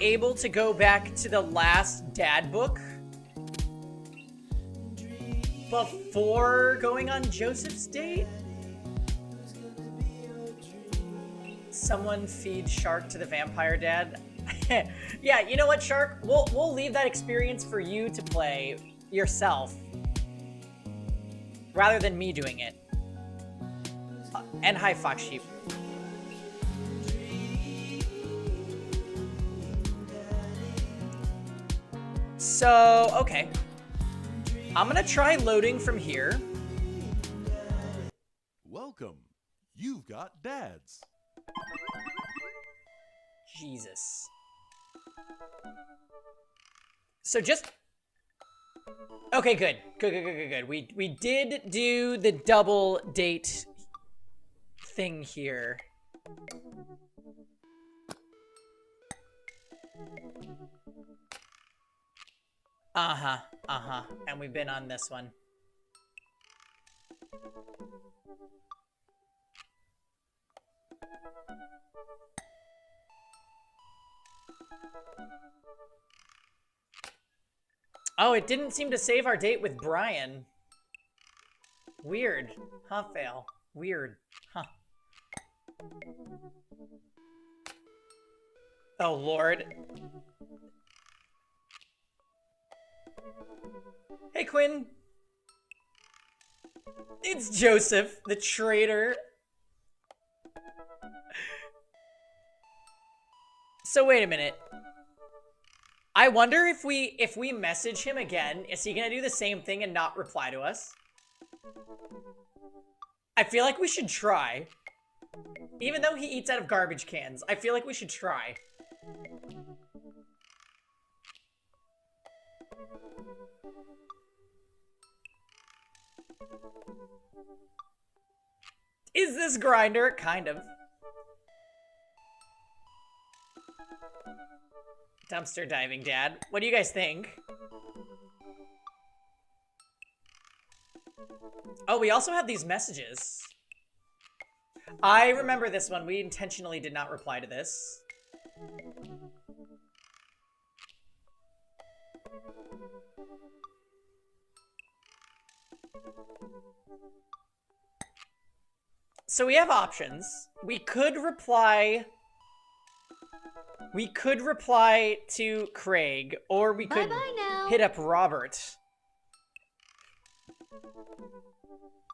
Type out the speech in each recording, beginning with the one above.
able to go back to the last dad book before going on Joseph's date? Someone feed Shark to the vampire dad. Yeah, you know what, Shark? We'll leave that experience for you to play yourself, rather than me doing it. And hi, Fox Sheep. So, okay. I'm gonna try loading from here. Welcome. You've got dads. Jesus. So just... Okay, good. Good. We did do the double date thing here. And we've been on this one. Oh, it didn't seem to save our date with Brian. Weird. Huh, fail. Weird. Huh. Oh, Lord. Hey, Quinn. It's Joseph, the traitor. So wait a minute. I wonder if we message him again, is he gonna do the same thing and not reply to us? I feel like we should try. Even though he eats out of garbage cans, I feel like we should try. Is this Grinder? Kind of. Dumpster diving, Dad. What do you guys think? Oh, we also have these messages. I remember this one. We intentionally did not reply to this. So we have options. We could reply to Craig, or we could hit up Robert.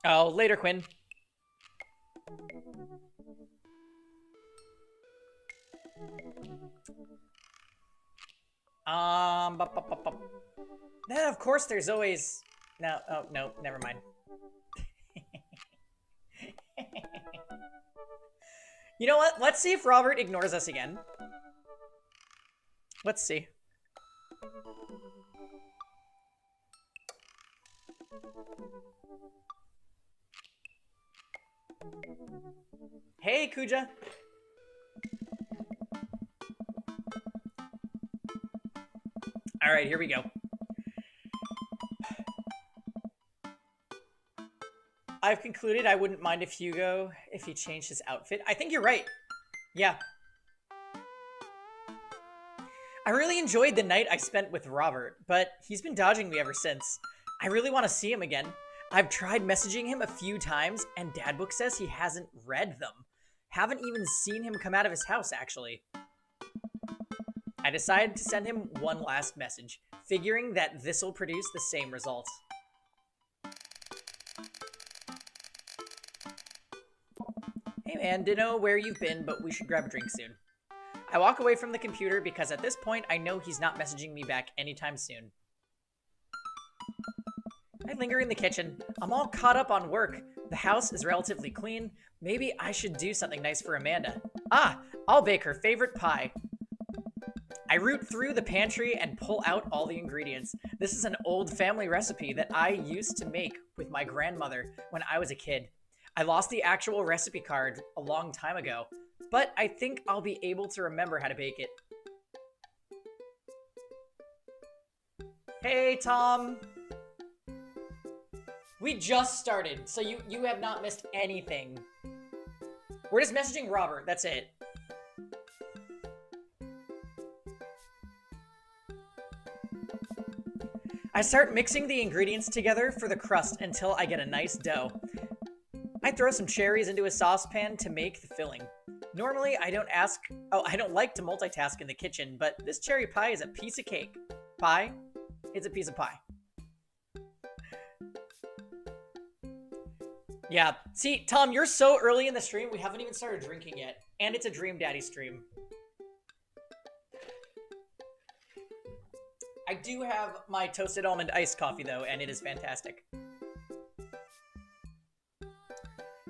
Oh, later, Quinn. Then of course there's always... No, oh, no, never mind. You know what? Let's see if Robert ignores us again. Let's see. Hey, Kuja. All right, here we go. I've concluded I wouldn't mind if he changed his outfit. I think you're right. Yeah. I really enjoyed the night I spent with Robert, but he's been dodging me ever since. I really want to see him again. I've tried messaging him a few times, and Dadbook says he hasn't read them. Haven't even seen him come out of his house, actually. I decided to send him one last message, figuring that this'll produce the same result. Hey man, didn't know where you've been, but we should grab a drink soon. I walk away from the computer because at this point I know he's not messaging me back anytime soon. I linger in the kitchen. I'm all caught up on work. The house is relatively clean. Maybe I should do something nice for Amanda. Ah, I'll bake her favorite pie. I root through the pantry and pull out all the ingredients. This is an old family recipe that I used to make with my grandmother when I was a kid. I lost the actual recipe card a long time ago, but I think I'll be able to remember how to bake it. Hey, Tom. We just started, so you have not missed anything. We're just messaging Robert, that's it. I start mixing the ingredients together for the crust until I get a nice dough. I throw some cherries into a saucepan to make the filling. Normally, I don't like to multitask in the kitchen, but this cherry pie is a piece of cake. Pie? It's a piece of pie. Yeah. See, Tom, you're so early in the stream, we haven't even started drinking yet. And it's a Dream Daddy stream. I do have my toasted almond iced coffee, though, and it is fantastic.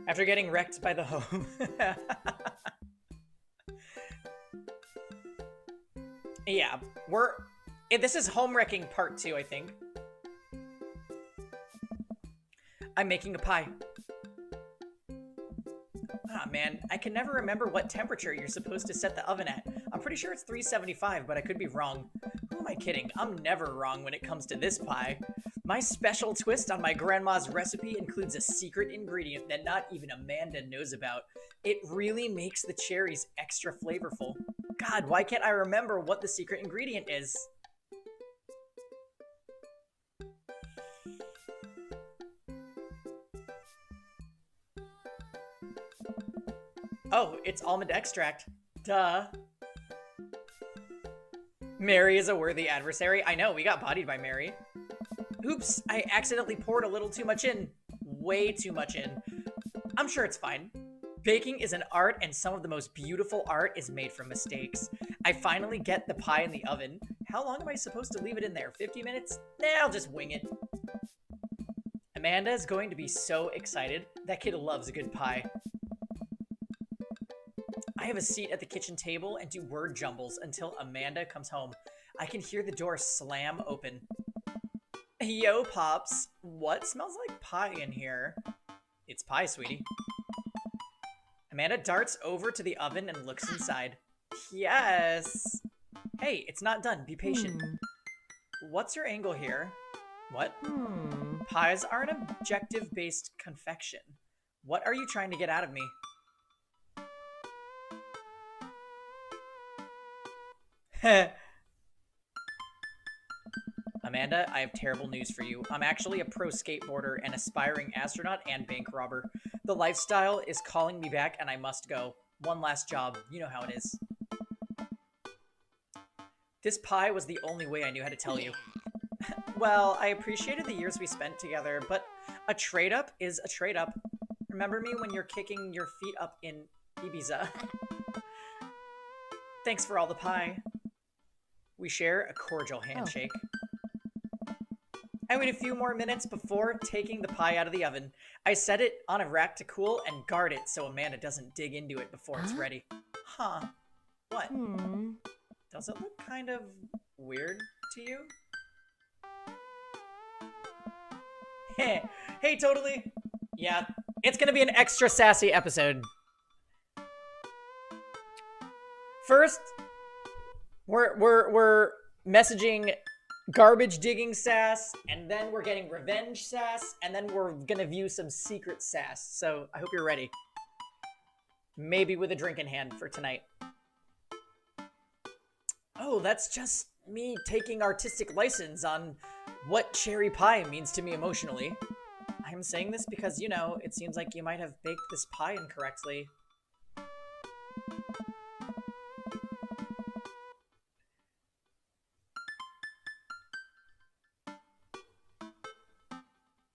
After getting wrecked by the home. Yeah, this is home wrecking part 2, I think. I'm making a pie. Ah, man, I can never remember what temperature you're supposed to set the oven at. I'm pretty sure it's 375, but I could be wrong. Who am I kidding? I'm never wrong when it comes to this pie. My special twist on my grandma's recipe includes a secret ingredient that not even Amanda knows about. It really makes the cherries extra flavorful. God, why can't I remember what the secret ingredient is? Oh, it's almond extract. Duh. Mary is a worthy adversary. I know, we got bodied by Mary. Oops, I accidentally poured a little too much in. Way too much in. I'm sure it's fine. Baking is an art, and some of the most beautiful art is made from mistakes. I finally get the pie in the oven. How long am I supposed to leave it in there? 50 minutes? Nah, I'll just wing it. Amanda is going to be so excited. That kid loves a good pie. I have a seat at the kitchen table and do word jumbles until Amanda comes home. I can hear the door slam open. Yo, Pops. What smells like pie in here? It's pie, sweetie. Amanda darts over to the oven and looks inside. Yes. Hey, it's not done. Be patient. What's your angle here? What? Pies are an objective-based confection. What are you trying to get out of me? Amanda, I have terrible news for you. I'm actually a pro skateboarder, an aspiring astronaut, and bank robber. The lifestyle is calling me back, and I must go. One last job. You know how it is. This pie was the only way I knew how to tell you. Well, I appreciated the years we spent together, but a trade-up is a trade-up. Remember me when you're kicking your feet up in Ibiza. Thanks for all the pie. We share a cordial handshake. I wait a few more minutes before taking the pie out of the oven. I set it on a rack to cool and guard it so Amanda doesn't dig into it before it's ready. Huh. What? Does it look kind of weird to you? Hey, totally. Yeah, it's gonna be an extra sassy episode. First, we're messaging garbage digging sass, and then we're getting revenge sass, and then we're gonna view some secret sass. So I hope you're ready. Maybe with a drink in hand for tonight. Oh, that's just me taking artistic license on what cherry pie means to me emotionally. I'm saying this because, you know, it seems like you might have baked this pie incorrectly.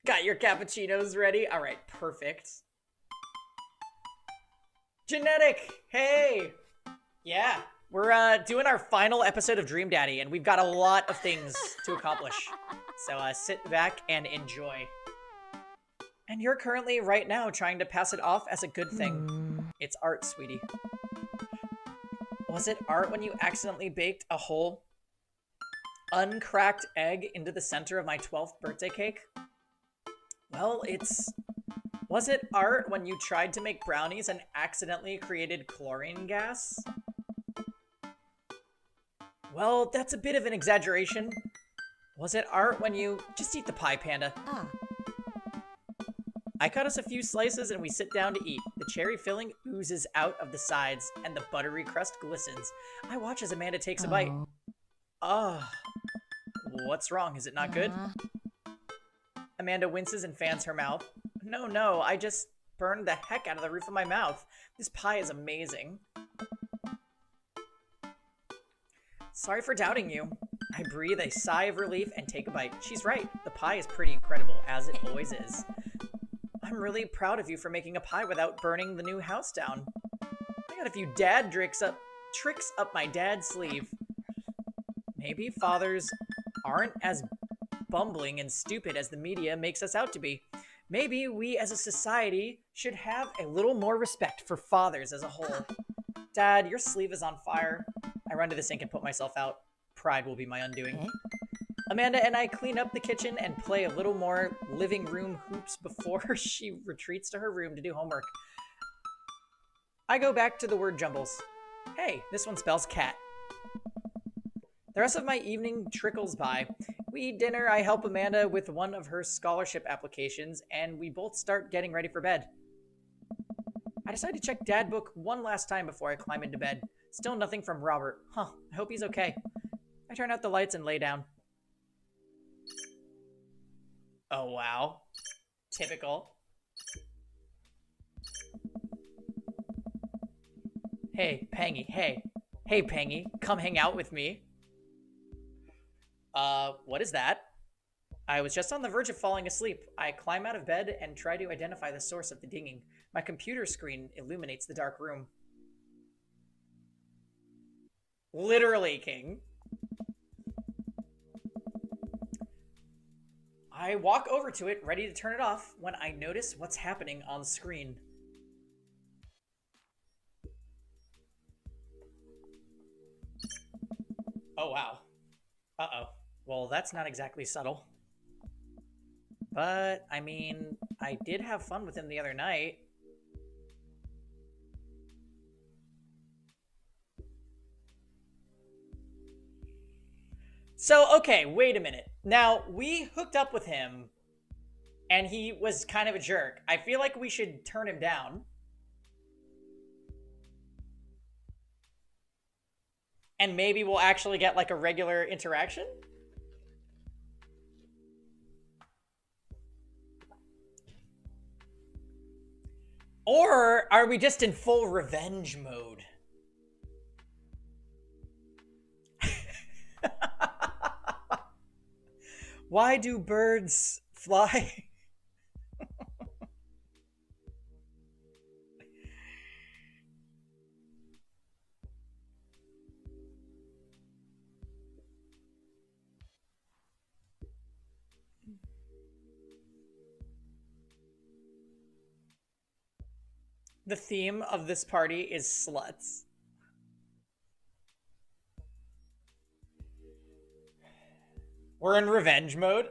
Got your cappuccinos ready? All right, perfect. Genetic, hey! Yeah, we're doing our final episode of Dream Daddy, and we've got a lot of things to accomplish. So sit back and enjoy. And you're currently, right now, trying to pass it off as a good thing. It's art, sweetie. Was it art when you accidentally baked a whole uncracked egg into the center of my 12th birthday cake? Well, was it art when you tried to make brownies and accidentally created chlorine gas? Well, that's a bit of an exaggeration. Was it art when you... Just eat the pie, Panda. I cut us a few slices and we sit down to eat. The cherry filling oozes out of the sides and the buttery crust glistens. I watch as Amanda takes a bite. Oh, What's wrong? Is it not good? Amanda winces and fans her mouth. No, I just burned the heck out of the roof of my mouth. This pie is amazing. Sorry for doubting you. I breathe a sigh of relief and take a bite. She's right. The pie is pretty incredible, as it always is. I'm really proud of you for making a pie without burning the new house down. I got a few dad tricks up my dad's sleeve. Maybe fathers aren't as bumbling and stupid as the media makes us out to be. Maybe we as a society should have a little more respect for fathers as a whole. Dad, your sleeve is on fire. I run to the sink and put myself out. Pride will be my undoing. Amanda and I clean up the kitchen and play a little more living room hoops before she retreats to her room to do homework. I go back to the word jumbles. Hey, this one spells cat. The rest of my evening trickles by. We eat dinner, I help Amanda with one of her scholarship applications, and we both start getting ready for bed. I decide to check Dad Book one last time before I climb into bed. Still nothing from Robert. I hope he's okay. I turn out the lights and lay down. Oh, wow. Typical. Hey, Pangy, hey. Hey, Pangy, come hang out with me. What is that? I was just on the verge of falling asleep. I climb out of bed and try to identify the source of the dinging. My computer screen illuminates the dark room. Literally, King. I walk over to it, ready to turn it off, when I notice what's happening on screen. Oh, wow. Uh-oh. Well, that's not exactly subtle. But, I mean, I did have fun with him the other night. So, okay, wait a minute. Now, we hooked up with him, and he was kind of a jerk. I feel like we should turn him down. And maybe we'll actually get, like, a regular interaction? Or are we just in full revenge mode? Why do birds fly? The theme of this party is sluts. We're in revenge mode.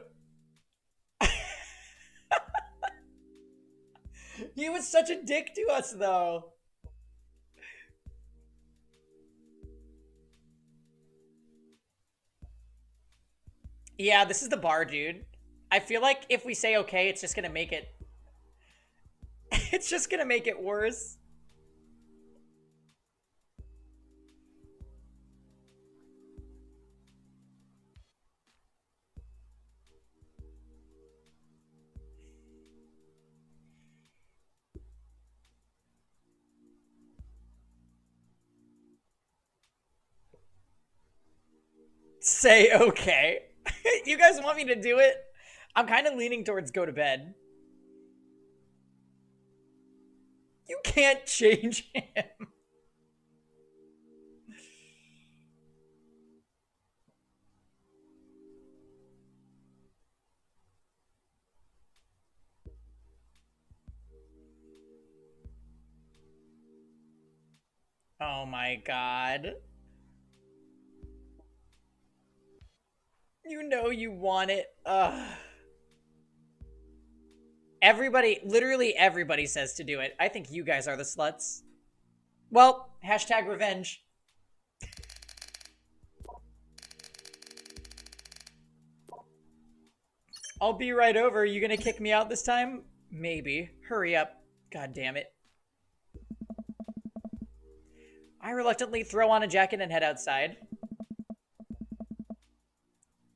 He was such a dick to us, though. Yeah, this is the bar, dude. I feel like if we say okay, it's just gonna make it... It's just gonna make it worse. Say okay. You guys want me to do it? I'm kind of leaning towards go to bed. You can't change him. Oh my god. You know you want it. Ugh. Everybody, literally everybody says to do it. I think you guys are the sluts. Well, hashtag revenge. I'll be right over. You gonna kick me out this time? Maybe. Hurry up. God damn it. I reluctantly throw on a jacket and head outside.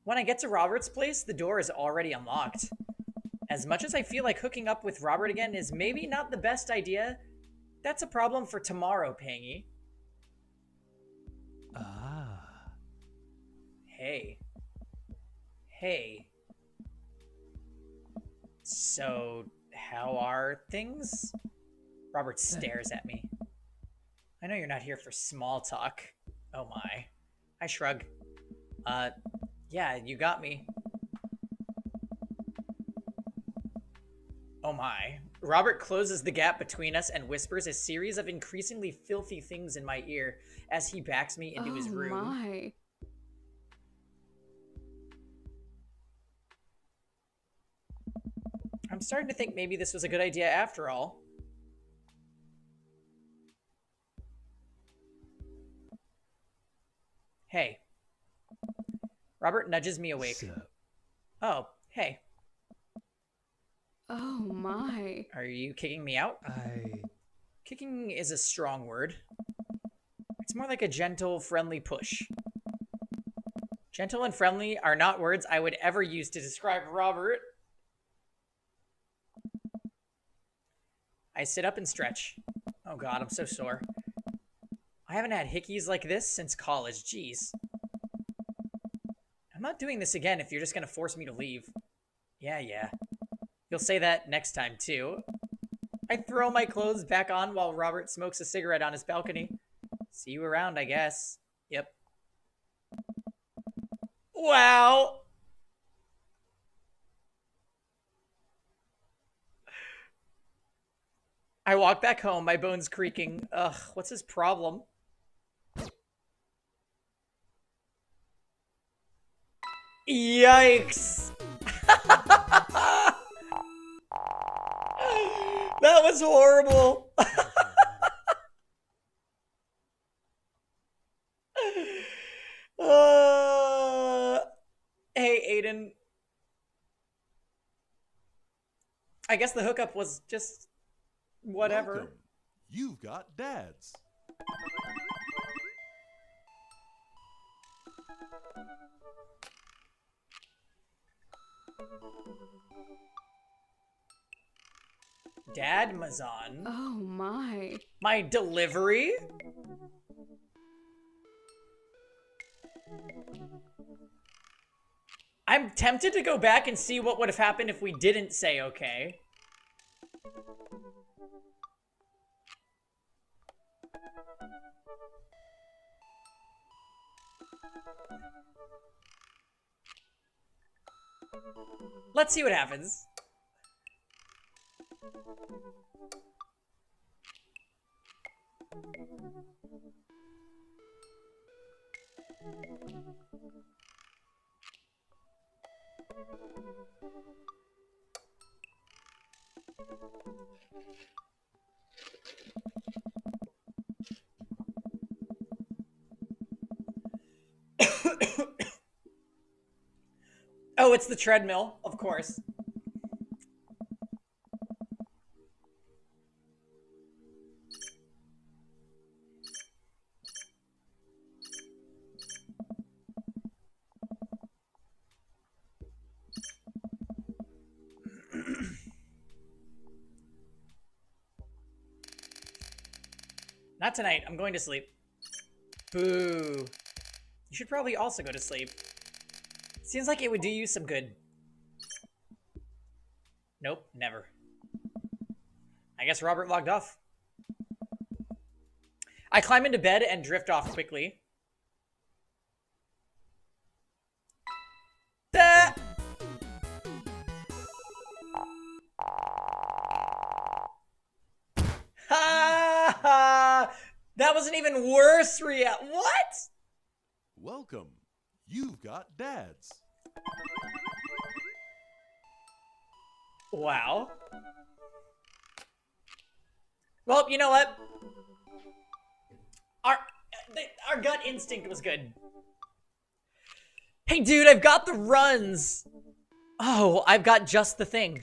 When I get to Robert's place, the door is already unlocked. As much as I feel like hooking up with Robert again is maybe not the best idea, that's a problem for tomorrow, Pangy. Ah. Hey. Hey. So, how are things? Robert stares at me. I know you're not here for small talk. Oh my. I shrug. Yeah, you got me. Oh my. Robert closes the gap between us and whispers a series of increasingly filthy things in my ear as he backs me into his room. Oh my. I'm starting to think maybe this was a good idea after all. Hey. Robert nudges me awake. Sup? Oh, hey. Oh my. Are you kicking me out? Kicking is a strong word. It's more like a gentle, friendly push. Gentle and friendly are not words I would ever use to describe Robert. I sit up and stretch. Oh god, I'm so sore. I haven't had hickeys like this since college, jeez. I'm not doing this again if you're just gonna force me to leave. Yeah. You'll say that next time, too. I throw my clothes back on while Robert smokes a cigarette on his balcony. See you around, I guess. Yep. Wow! I walk back home, my bones creaking. Ugh, what's his problem? Yikes! That was horrible. Hey, Aiden. I guess the hookup was just whatever. Welcome. You've got dads. Dad Mazan. Oh my. My delivery? I'm tempted to go back and see what would have happened if we didn't say okay. Let's see what happens. Oh, it's the treadmill, of course. Not tonight. I'm going to sleep. Boo. You should probably also go to sleep. Seems like it would do you some good. Nope, never. I guess Robert logged off. I climb into bed and drift off quickly. That That was an even worse What? Welcome. You've got dads. Wow. Well, you know what? Our gut instinct was good. Hey, dude, I've got the runs. Oh, I've got just the thing.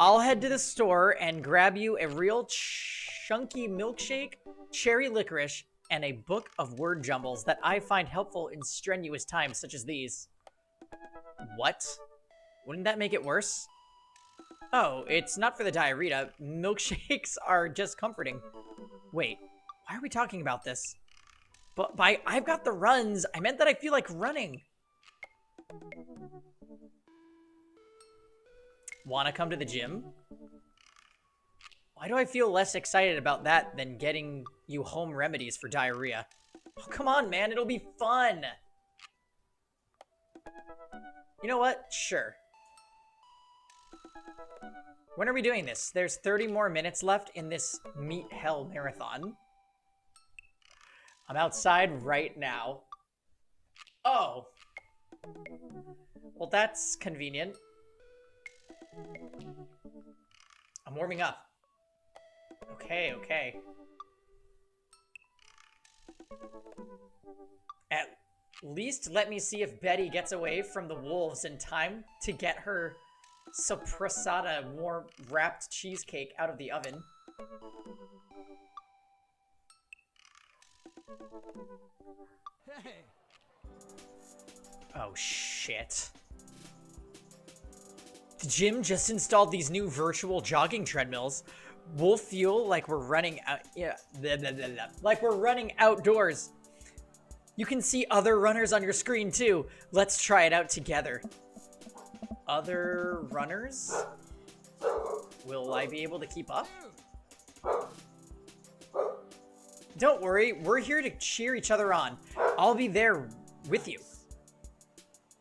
I'll head to the store and grab you a real chunky milkshake, cherry licorice, and a book of word jumbles that I find helpful in strenuous times such as these. What? Wouldn't that make it worse? Oh, it's not for the diarrhea. Milkshakes are just comforting. Wait, why are we talking about this? But by I've got the runs, I meant that I feel like running. Wanna come to the gym? Why do I feel less excited about that than getting you home remedies for diarrhea? Oh, come on, man, it'll be fun. You know what? Sure. When are we doing this? There's 30 more minutes left in this Meat Hell marathon. I'm outside right now. Oh. Well, that's convenient. I'm warming up. Okay, okay. At least let me see if Betty gets away from the wolves in time to get her sopressata warm wrapped cheesecake out of the oven. Hey. Oh, shit. The gym just installed these new virtual jogging treadmills. We'll feel like we're running out. Yeah, blah, blah, blah, blah. Like we're running outdoors. You can see other runners on your screen too. Let's try it out together. Other runners? Will I be able to keep up? Don't worry, we're here to cheer each other on. I'll be there with you.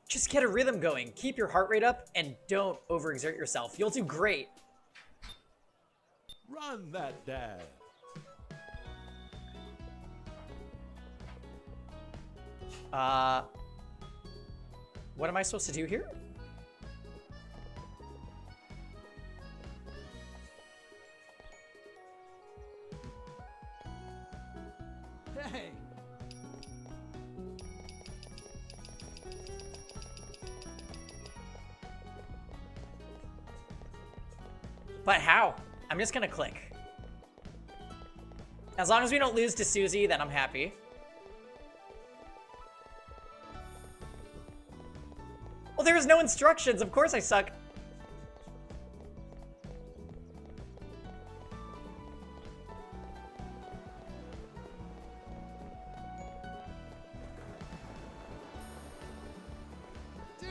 Just get a rhythm going, keep your heart rate up, and don't overexert yourself. You'll do great. Run that dad. What am I supposed to do here? Hey. But how? I'm just gonna click. As long as we don't lose to Susie, then I'm happy. Well, there was no instructions. Of course I suck. Dude.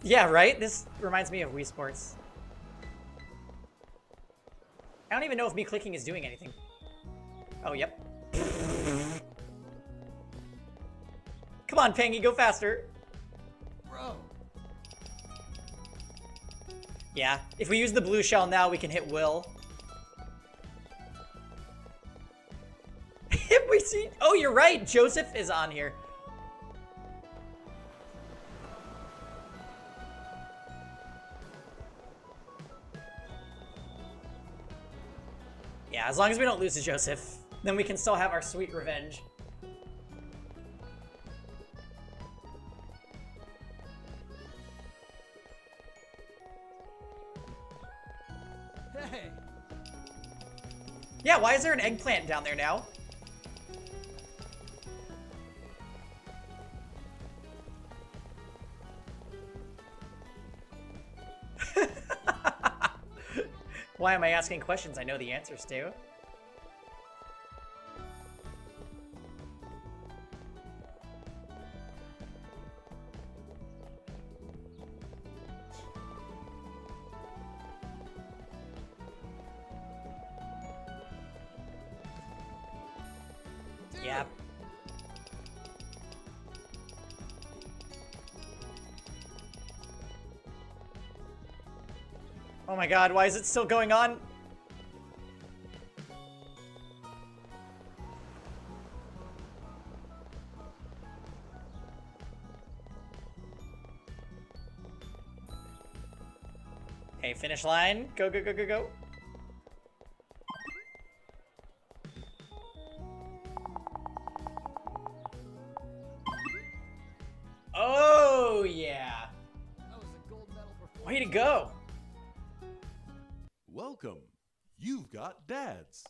Yeah, right? This reminds me of Wii Sports. I don't even know if me clicking is doing anything. Oh, yep. Come on, Pangy, go faster. Bro. Yeah, if we use the blue shell now, we can hit Will. If we see... Oh, you're right! Joseph is on here. Yeah, as long as we don't lose to Joseph, then we can still have our sweet revenge. Hey. Yeah, why is there an eggplant down there now? Why am I asking questions I know the answers to? Dude. Yeah. Oh my god, why is it still going on? Okay, finish line. Go, go, go, go, go. ready to go. Welcome. You've got dads.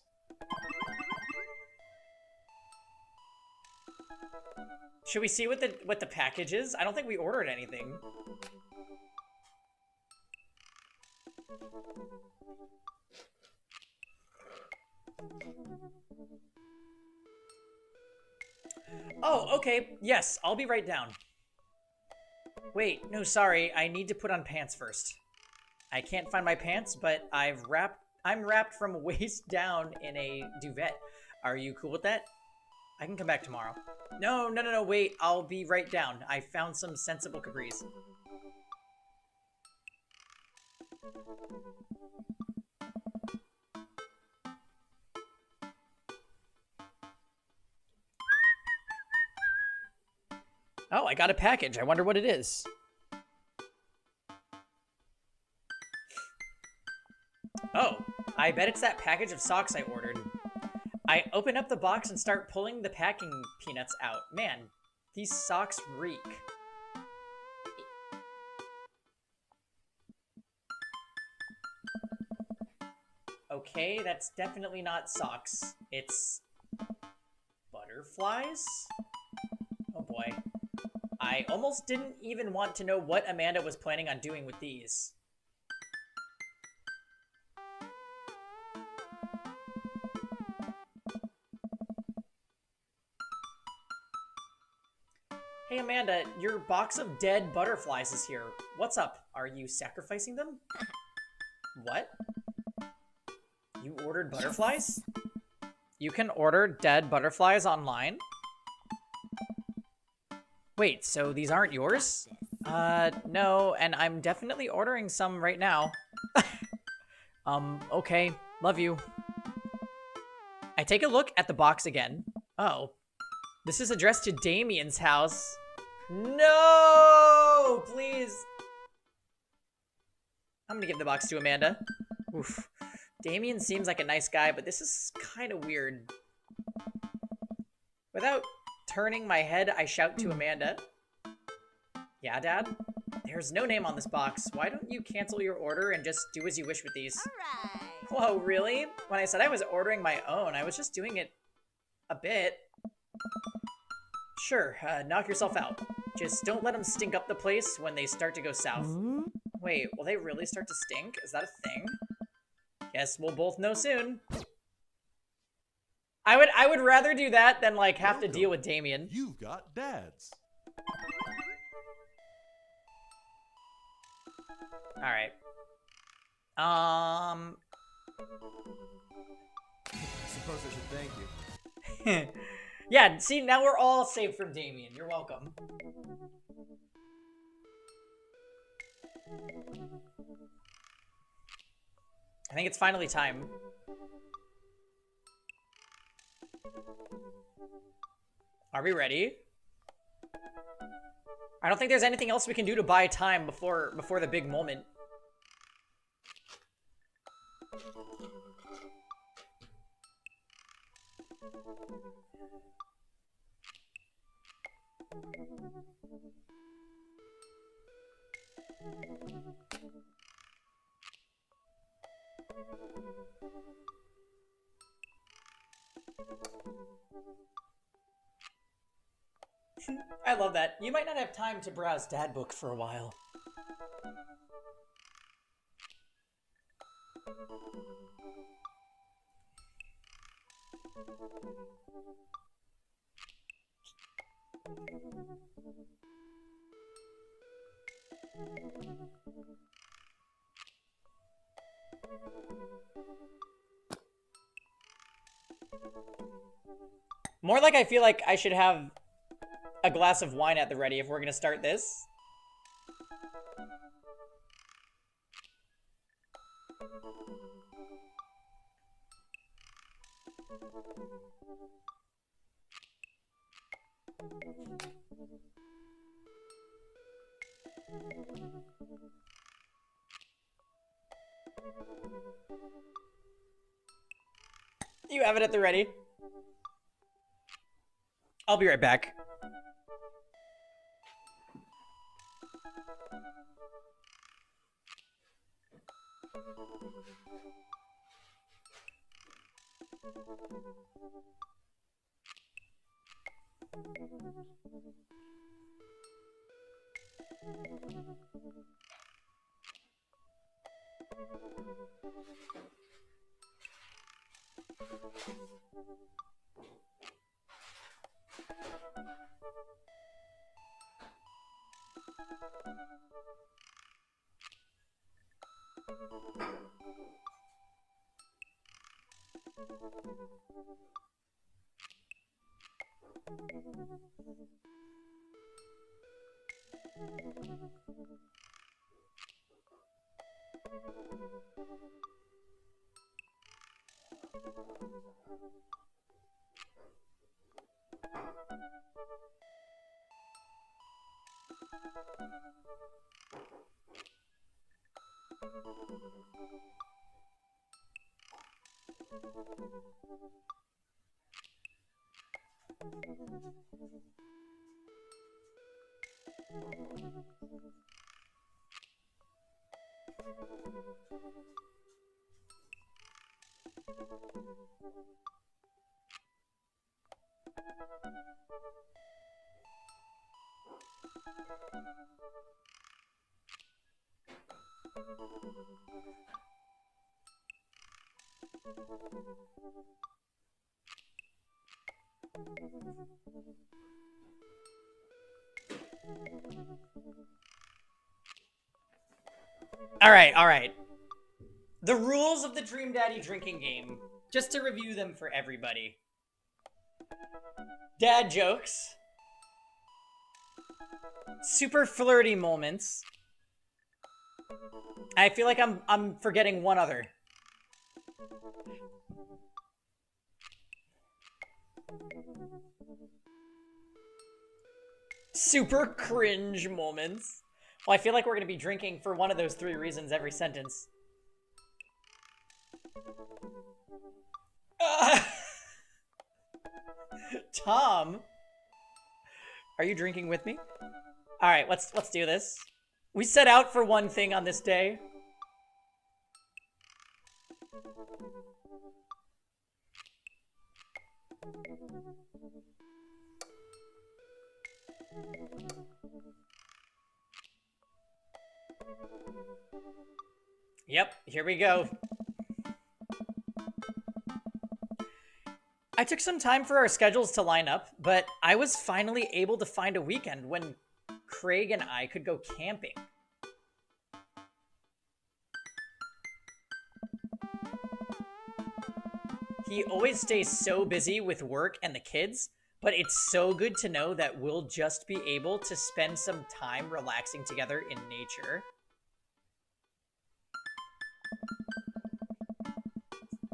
Should we see what the package is? I don't think we ordered anything. Oh, okay. Yes, I'll be right down. Wait, no, sorry. I need to put on pants first. I can't find my pants, but I'm wrapped from waist down in a duvet. Are you cool with that? I can come back tomorrow. No, wait. I'll be right down. I found some sensible capris. Oh, I got a package. I wonder what it is. Oh, I bet it's that package of socks I ordered. I open up the box and start pulling the packing peanuts out. Man, these socks reek. Okay, that's definitely not socks. It's butterflies? Oh boy. I almost didn't even want to know what Amanda was planning on doing with these. Hey Amanda, your box of dead butterflies is here. What's up? Are you sacrificing them? What? You ordered butterflies? You can order dead butterflies online? Wait, so these aren't yours? No, and I'm definitely ordering some right now. Okay. Love you. I take a look at the box again. Oh. This is addressed to Damien's house. No! Please. I'm gonna give the box to Amanda. Oof. Damien seems like a nice guy, but this is kind of weird. Without turning my head, I shout to Amanda. Yeah, Dad? There's no name on this box. Why don't you cancel your order and just do as you wish with these? Alright. Whoa, really? When I said I was ordering my own, I was just doing it a bit. Sure, knock yourself out. Just don't let them stink up the place when they start to go south. Wait, will they really start to stink? Is that a thing? Guess we'll both know soon. I would rather do that than like have to deal with Damien. You've got dads. All right. Suppose I should thank you. Yeah, see, now we're all saved from Damien. You're welcome. I think it's finally time. Are we ready? I don't think there's anything else we can do to buy time before the big moment. I love that. You might not have time to browse Dad Book for a while. More like I feel like I should have a glass of wine at the ready if we're gonna start this. You have it at the ready. I'll be right back. All right. The rules of the Dream Daddy drinking game, just to review them for everybody. Dad jokes. Super flirty moments. I feel like I'm forgetting one other. Super cringe moments. Well, I feel like we're going to be drinking for one of those 3 reasons every sentence. Tom, are you drinking with me? All right, let's do this. We set out for one thing on this day. Yep, here we go. I took some time for our schedules to line up, but I was finally able to find a weekend when Craig and I could go camping. He always stays so busy with work and the kids, but it's so good to know that we'll just be able to spend some time relaxing together in nature.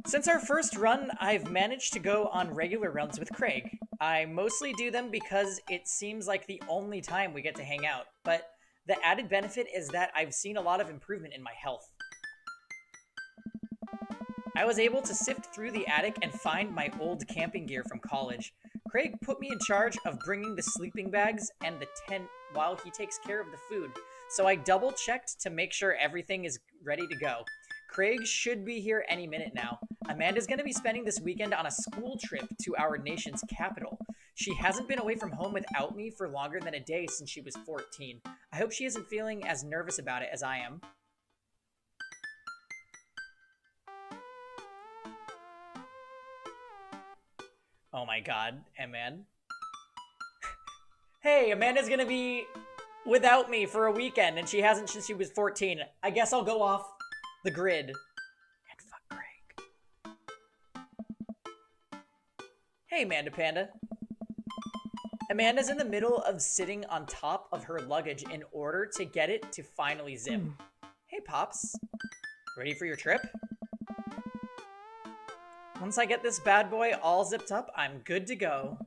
Since our first run, I've managed to go on regular runs with Craig. I mostly do them because it seems like the only time we get to hang out, but the added benefit is that I've seen a lot of improvement in my health. I was able to sift through the attic and find my old camping gear from college. Craig put me in charge of bringing the sleeping bags and the tent while he takes care of the food, so I double-checked to make sure everything is ready to go. Craig should be here any minute now. Amanda's going to be spending this weekend on a school trip to our nation's capital. She hasn't been away from home without me for longer than a day since she was 14. I hope she isn't feeling as nervous about it as I am. Oh my god, Amanda. Hey, Amanda's going to be without me for a weekend, and she hasn't since she was 14. I guess I'll go off the grid. And fuck Craig. Hey, Amanda Panda. Amanda's in the middle of sitting on top of her luggage in order to get it to finally zip. Hey, Pops. Ready for your trip? Once I get this bad boy all zipped up, I'm good to go.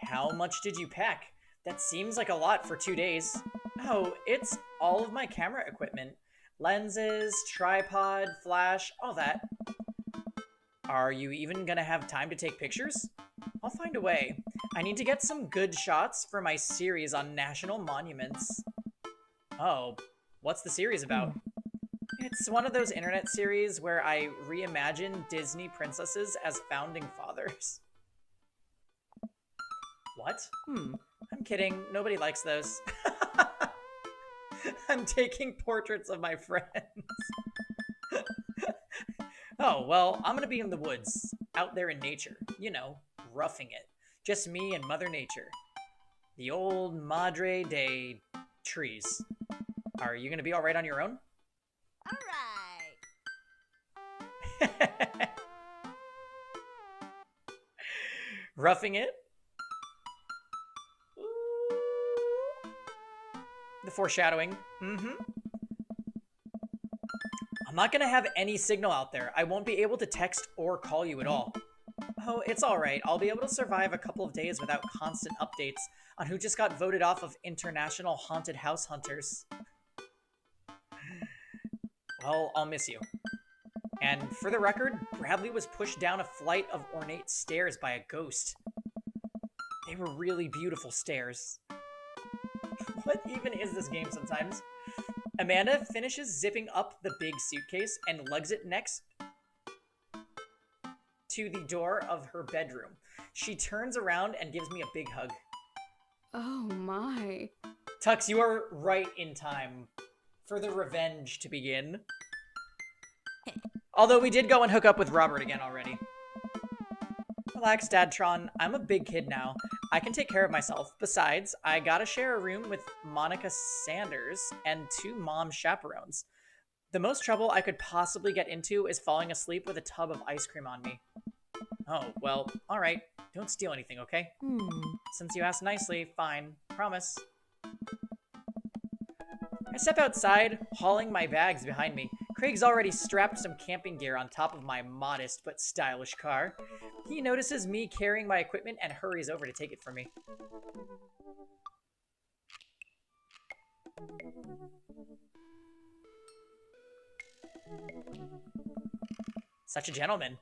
How much did you pack? That seems like a lot for 2 days. Oh, it's all of my camera equipment. Lenses, tripod, flash, all that. Are you even gonna have time to take pictures? I'll find a way. I need to get some good shots for my series on national monuments. Oh, what's the series about? It's one of those internet series where I reimagine Disney princesses as founding fathers. What? I'm kidding. Nobody likes those. I'm taking portraits of my friends. Oh, well, I'm gonna be in the woods, out there in nature. You know, roughing it. Just me and Mother Nature. The old Madre de trees. Are you gonna be alright on your own? Alright. Roughing it? The foreshadowing. I'm not gonna have any signal out there. I won't be able to text or call you at all. Oh, it's alright. I'll be able to survive a couple of days without constant updates on who just got voted off of International Haunted House Hunters. Well, I'll miss you. And for the record, Bradley was pushed down a flight of ornate stairs by a ghost. They were really beautiful stairs. What even is this game sometimes? Amanda finishes zipping up the big suitcase and lugs it next to the door of her bedroom. She turns around and gives me a big hug. Oh my. Tux, you are right in time for the revenge to begin. Although we did go and hook up with Robert again already. Relax, Dadtron. I'm a big kid now. I can take care of myself. Besides, I gotta share a room with Monica Sanders and 2 mom chaperones. The most trouble I could possibly get into is falling asleep with a tub of ice cream on me. Oh, well, alright. Don't steal anything, okay? Since you asked nicely, fine. Promise. I step outside, hauling my bags behind me. Craig's already strapped some camping gear on top of my modest but stylish car. He notices me carrying my equipment and hurries over to take it from me. Such a gentleman.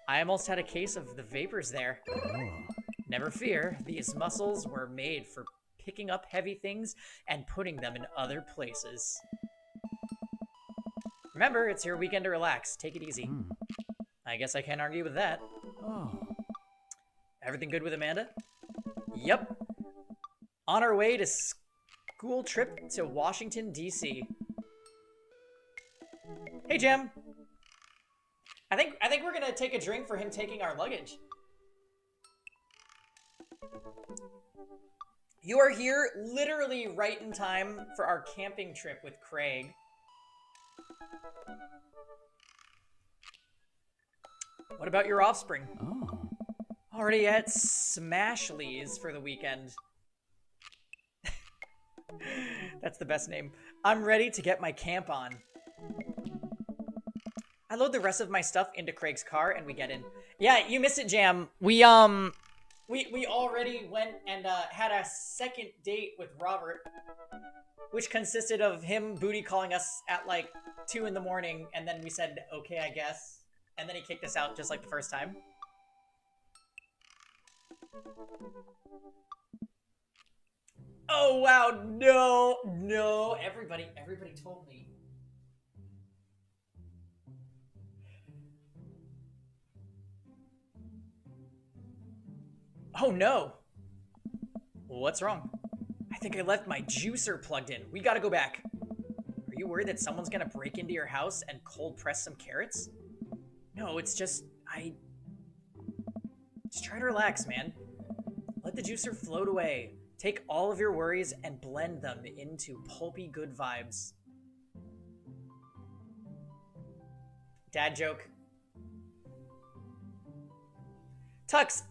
I almost had a case of the vapors there. Never fear, these muscles were made for picking up heavy things and putting them in other places. Remember, it's your weekend to relax. Take it easy. I guess I can't argue with that. Everything good with Amanda? Yep. On our way to school trip to Washington, D.C. Hey, Jim. I think we're gonna take a drink for him taking our luggage. You are here literally right in time for our camping trip with Craig. What about your offspring? Already at Smashleys for the weekend. That's the best name. I'm ready to get my camp on. I load the rest of my stuff into Craig's car and we get in. Yeah, you missed it, Jam. We already went and had a second date with Robert, which consisted of him booty calling us at like 2 in the morning, and then we said, okay, I guess. And then he kicked us out just like the first time. Oh, wow, no, everybody told me. Oh, no. What's wrong? I think I left my juicer plugged in. We gotta go back. Are you worried that someone's gonna break into your house and cold press some carrots? No, it's just, Just try to relax, man. Let the juicer float away. Take all of your worries and blend them into pulpy good vibes. Dad joke. Tux,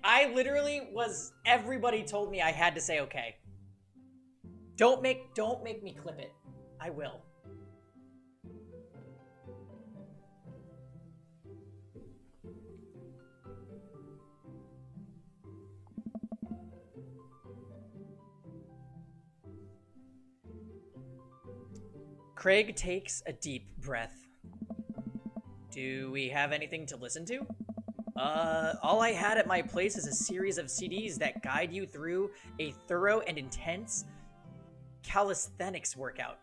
I literally was, everybody told me I had to say okay. Don't make me clip it. I will. Craig takes a deep breath. Do we have anything to listen to? All I had at my place is a series of CDs that guide you through a thorough and intense calisthenics workout.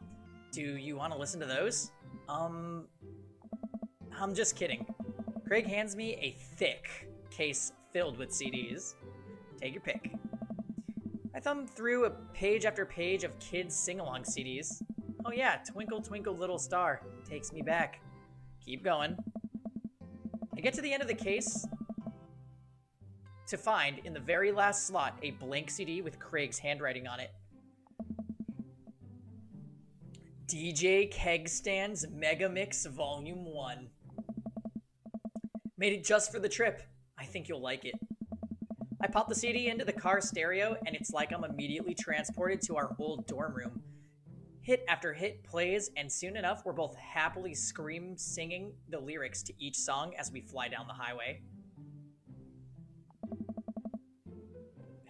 Do you want to listen to those? I'm just kidding. Craig hands me a thick case filled with CDs. Take your pick. I thumb through a page after page of kids' sing-along CDs. Oh yeah, Twinkle Twinkle Little Star takes me back. Keep going. I get to the end of the case to find, in the very last slot, a blank CD with Craig's handwriting on it. DJ Kegstand's Megamix Volume 1. Made it just for the trip. I think you'll like it. I pop the CD into the car stereo, and it's like I'm immediately transported to our old dorm room. Hit after hit plays, and soon enough, we're both happily singing the lyrics to each song as we fly down the highway.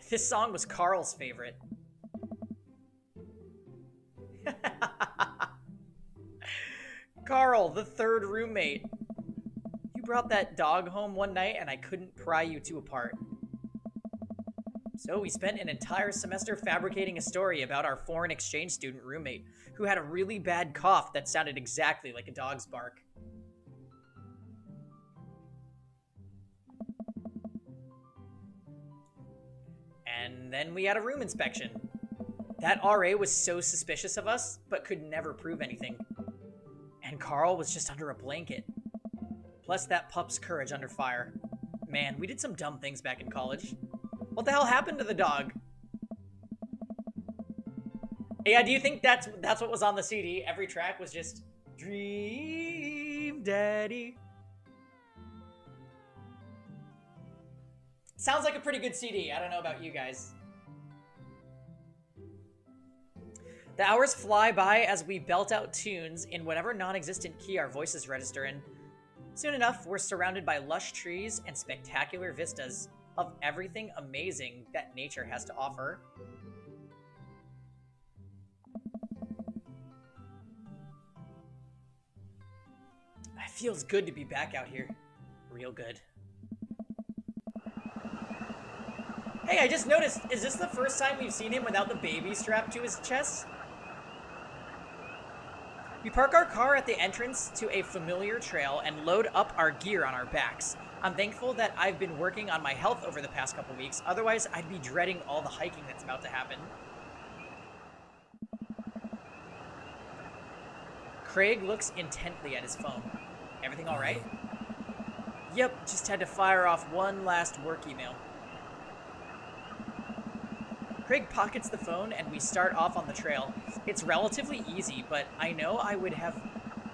This song was Carl's favorite. Carl, the third roommate. You brought that dog home one night and I couldn't pry you two apart. So we spent an entire semester fabricating a story about our foreign exchange student roommate who had a really bad cough that sounded exactly like a dog's bark. And then we had a room inspection. That RA was so suspicious of us, but could never prove anything. And Carl was just under a blanket. Plus that pup's courage under fire. Man, we did some dumb things back in college. What the hell happened to the dog? Yeah, do you think that's what was on the CD? Every track was just Dream Daddy. Sounds like a pretty good CD. I don't know about you guys. The hours fly by as we belt out tunes in whatever non-existent key our voices register in. Soon enough, we're surrounded by lush trees and spectacular vistas of everything amazing that nature has to offer. It feels good to be back out here. Real good. Hey, I just noticed, is this the first time we've seen him without the baby strapped to his chest? We park our car at the entrance to a familiar trail and load up our gear on our backs. I'm thankful that I've been working on my health over the past couple weeks, otherwise I'd be dreading all the hiking that's about to happen. Craig looks intently at his phone. Everything all right? Yep, just had to fire off one last work email. Craig pockets the phone and we start off on the trail. It's relatively easy, but I know I would have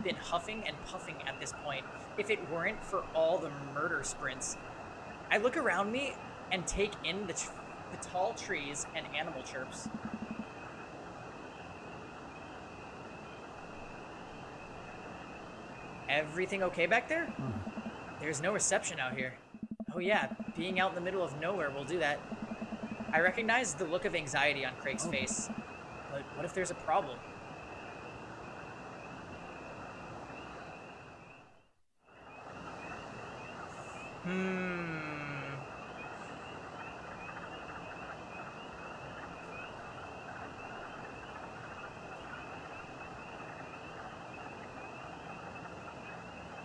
been huffing and puffing at this point if it weren't for all the murder sprints. I look around me and take in the tall trees and animal chirps. Everything okay back there? There's no reception out here. Oh yeah, being out in the middle of nowhere will do that. I recognize the look of anxiety on Craig's face. But what if there's a problem?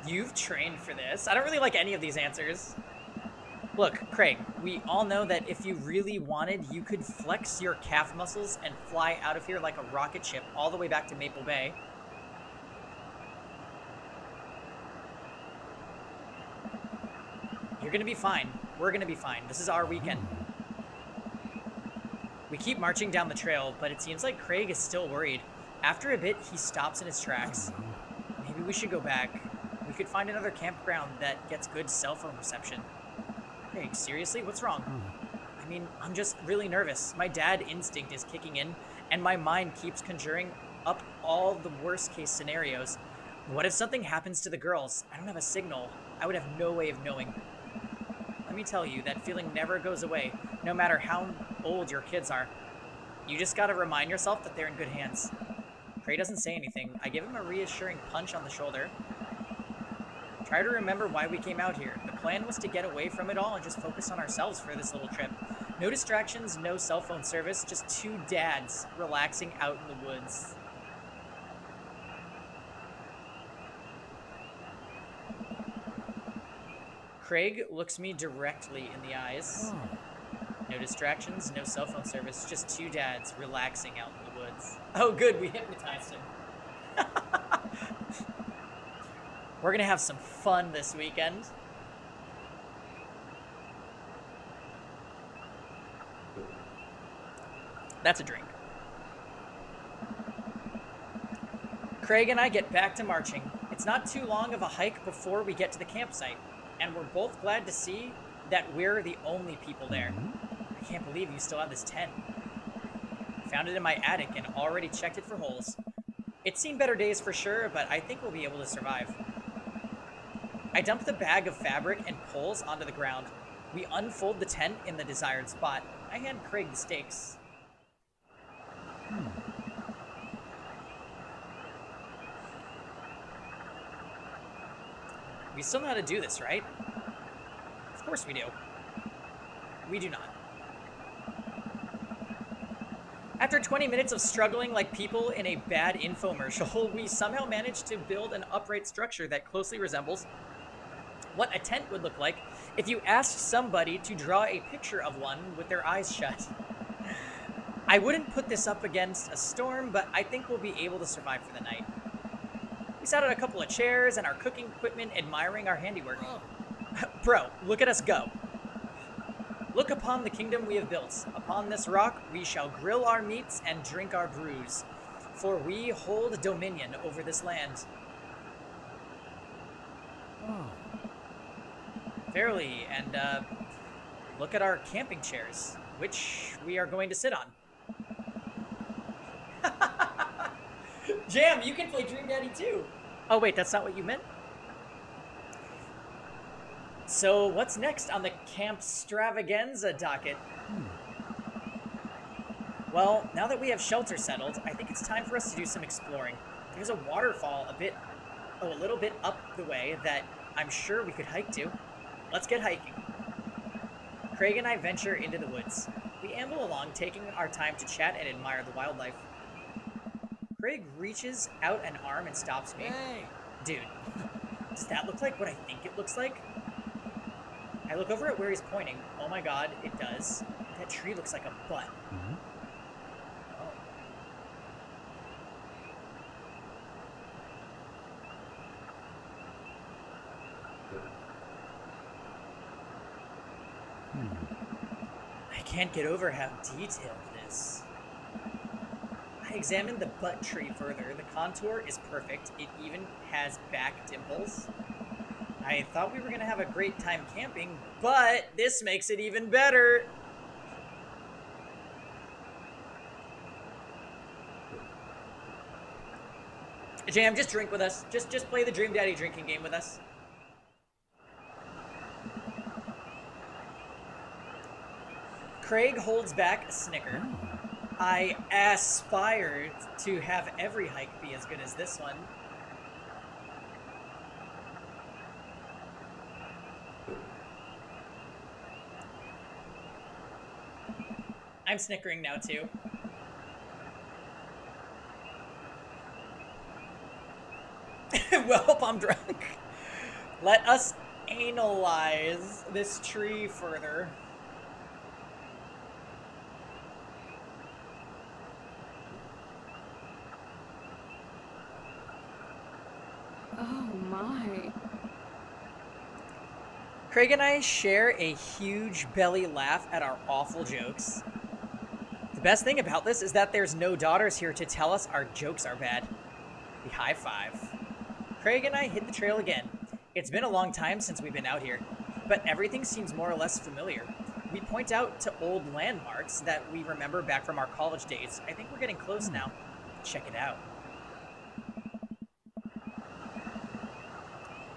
You've trained for this. I don't really like any of these answers. Look, Craig, we all know that if you really wanted, you could flex your calf muscles and fly out of here like a rocket ship all the way back to Maple Bay. You're gonna be fine. We're gonna be fine. This is our weekend. We keep marching down the trail, but it seems like Craig is still worried. After a bit, he stops in his tracks. Maybe we should go back. We could find another campground that gets good cell phone reception. Craig, seriously? What's wrong? I mean, I'm just really nervous. My dad instinct is kicking in, and my mind keeps conjuring up all the worst case scenarios. What if something happens to the girls? I don't have a signal. I would have no way of knowing. Let me tell you, that feeling never goes away, no matter how old your kids are. You just gotta remind yourself that they're in good hands. Craig doesn't say anything. I give him a reassuring punch on the shoulder. Try to remember why we came out here. The plan was to get away from it all and just focus on ourselves for this little trip. No distractions, no cell phone service, just two dads relaxing out in the woods. Craig looks me directly in the eyes. No distractions, no cell phone service, just two dads relaxing out in the woods. Oh, good, we hypnotized him. We're gonna have some fun this weekend. That's a drink. Craig and I get back to marching. It's not too long of a hike before we get to the campsite, and we're both glad to see that we're the only people there. I can't believe you still have this tent. Found it in my attic and already checked it for holes. It's seen better days for sure, but I think we'll be able to survive. I dump the bag of fabric and poles onto the ground. We unfold the tent in the desired spot. I hand Craig the stakes. We still know how to do this, right? Of course we do. We do not. After 20 minutes of struggling like people in a bad infomercial, we somehow managed to build an upright structure that closely resembles what a tent would look like if you asked somebody to draw a picture of one with their eyes shut. I wouldn't put this up against a storm, but I think we'll be able to survive for the night. We sat on a couple of chairs and our cooking equipment, admiring our handiwork. Bro, look at us go. Look upon the kingdom we have built. Upon this rock we shall grill our meats and drink our brews, for we hold dominion over this land. Verily, and look at our camping chairs, which we are going to sit on. Jam, you can play Dream Daddy too. Oh wait, that's not what you meant? So what's next on the Camp Stravaganza docket? Well, now that we have shelter settled, I think it's time for us to do some exploring. There's a waterfall a little bit up the way that I'm sure we could hike to. Let's get hiking. Craig and I venture into the woods. We amble along, taking our time to chat and admire the wildlife. Craig reaches out an arm and stops me. Hey! Dude, does that look like what I think it looks like? I look over at where he's pointing. Oh my god, it does. That tree looks like a butt. Oh. I can't get over how detailed it is. I examined the butt tree further. The contour is perfect. It even has back dimples. I thought we were going to have a great time camping, but this makes it even better. Jam, just drink with us. Just play the Dream Daddy drinking game with us. Craig holds back a snicker. I aspire to have every hike be as good as this one. I'm snickering now too. Well, I'm drunk. Let us analyze this tree further. Oh my. Craig and I share a huge belly laugh at our awful jokes. The best thing about this is that there's no daughters here to tell us our jokes are bad. We high five. Craig and I hit the trail again. It's been a long time since we've been out here, but everything seems more or less familiar. We point out to old landmarks that we remember back from our college days. I think we're getting close now. Check it out.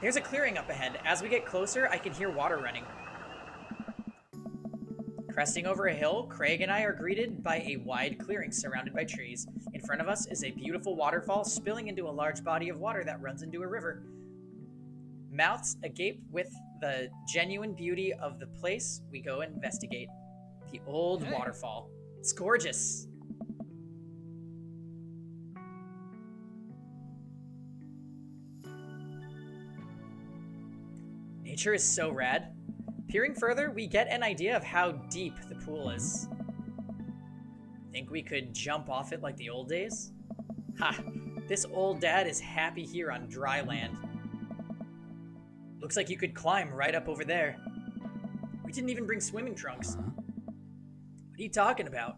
There's a clearing up ahead. As we get closer, I can hear water running. Cresting over a hill, Craig and I are greeted by a wide clearing surrounded by trees. In front of us is a beautiful waterfall spilling into a large body of water that runs into a river. Mouths agape with the genuine beauty of the place, we go and investigate. The old waterfall. It's gorgeous. Nature is so rad. Peering further, we get an idea of how deep the pool is. Think we could jump off it like the old days? Ha! This old dad is happy here on dry land. Looks like you could climb right up over there. We didn't even bring swimming trunks. What are you talking about?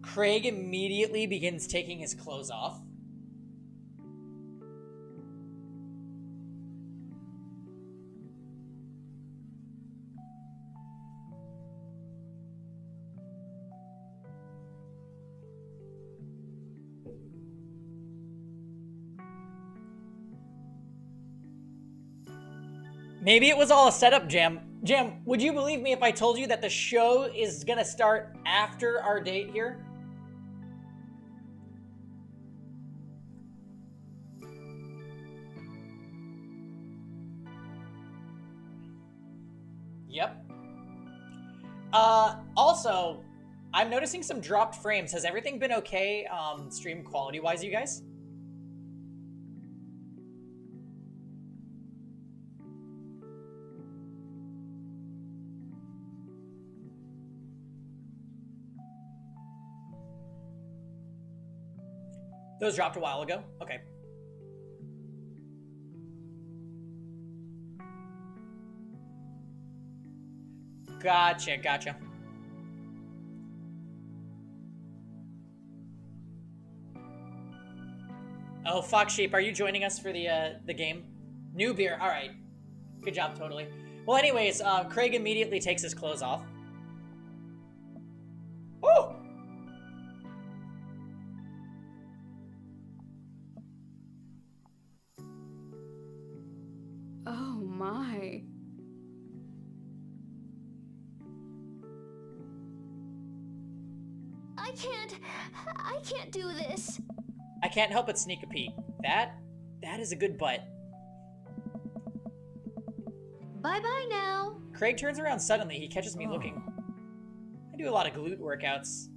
Craig immediately begins taking his clothes off. Maybe it was all a setup, Jam. Jam, would you believe me if I told you that the show is gonna start after our date here? Yep. Also, I'm noticing some dropped frames. Has everything been okay, stream quality-wise, you guys? Those dropped a while ago? Okay. Gotcha. Oh, Fox Sheep, are you joining us for the game? New beer, all right. Good job, totally. Well, anyways, Craig immediately takes his clothes off. Oh! Oh my. I can't do this. I can't help but sneak a peek. That is a good butt. Bye-bye now. Craig turns around suddenly. He catches me looking. I do a lot of glute workouts.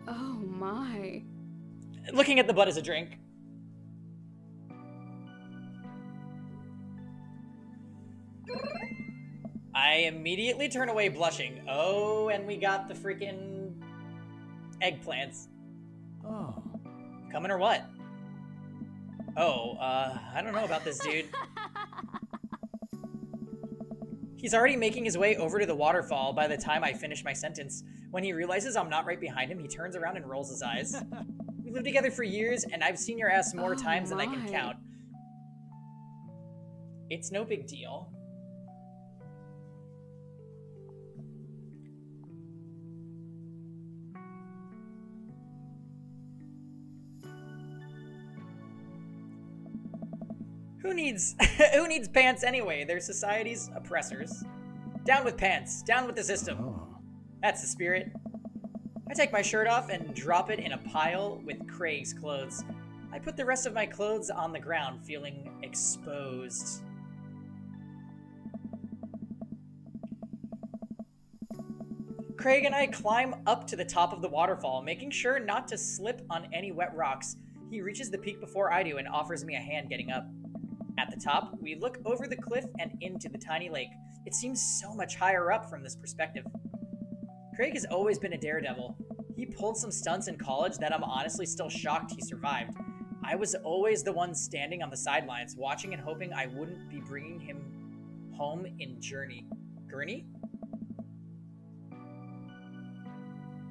Oh my. Looking at the butt is a drink. I immediately turn away blushing. Oh, and we got the freaking eggplants. Oh. Coming or what? Oh, I don't know about this dude. He's already making his way over to the waterfall by the time I finish my sentence. When he realizes I'm not right behind him, he turns around and rolls his eyes. We lived together for years, and I've seen your ass more times than I can count. It's no big deal. Who needs pants anyway? They're society's oppressors. Down with pants. Down with the system. Oh. That's the spirit. I take my shirt off and drop it in a pile with Craig's clothes. I put the rest of my clothes on the ground, feeling exposed. Craig and I climb up to the top of the waterfall, making sure not to slip on any wet rocks. He reaches the peak before I do and offers me a hand getting up. At the top, we look over the cliff and into the tiny lake. It seems so much higher up from this perspective. Craig has always been a daredevil. He pulled some stunts in college that I'm honestly still shocked he survived. I was always the one standing on the sidelines, watching and hoping I wouldn't be bringing him home in Gurney?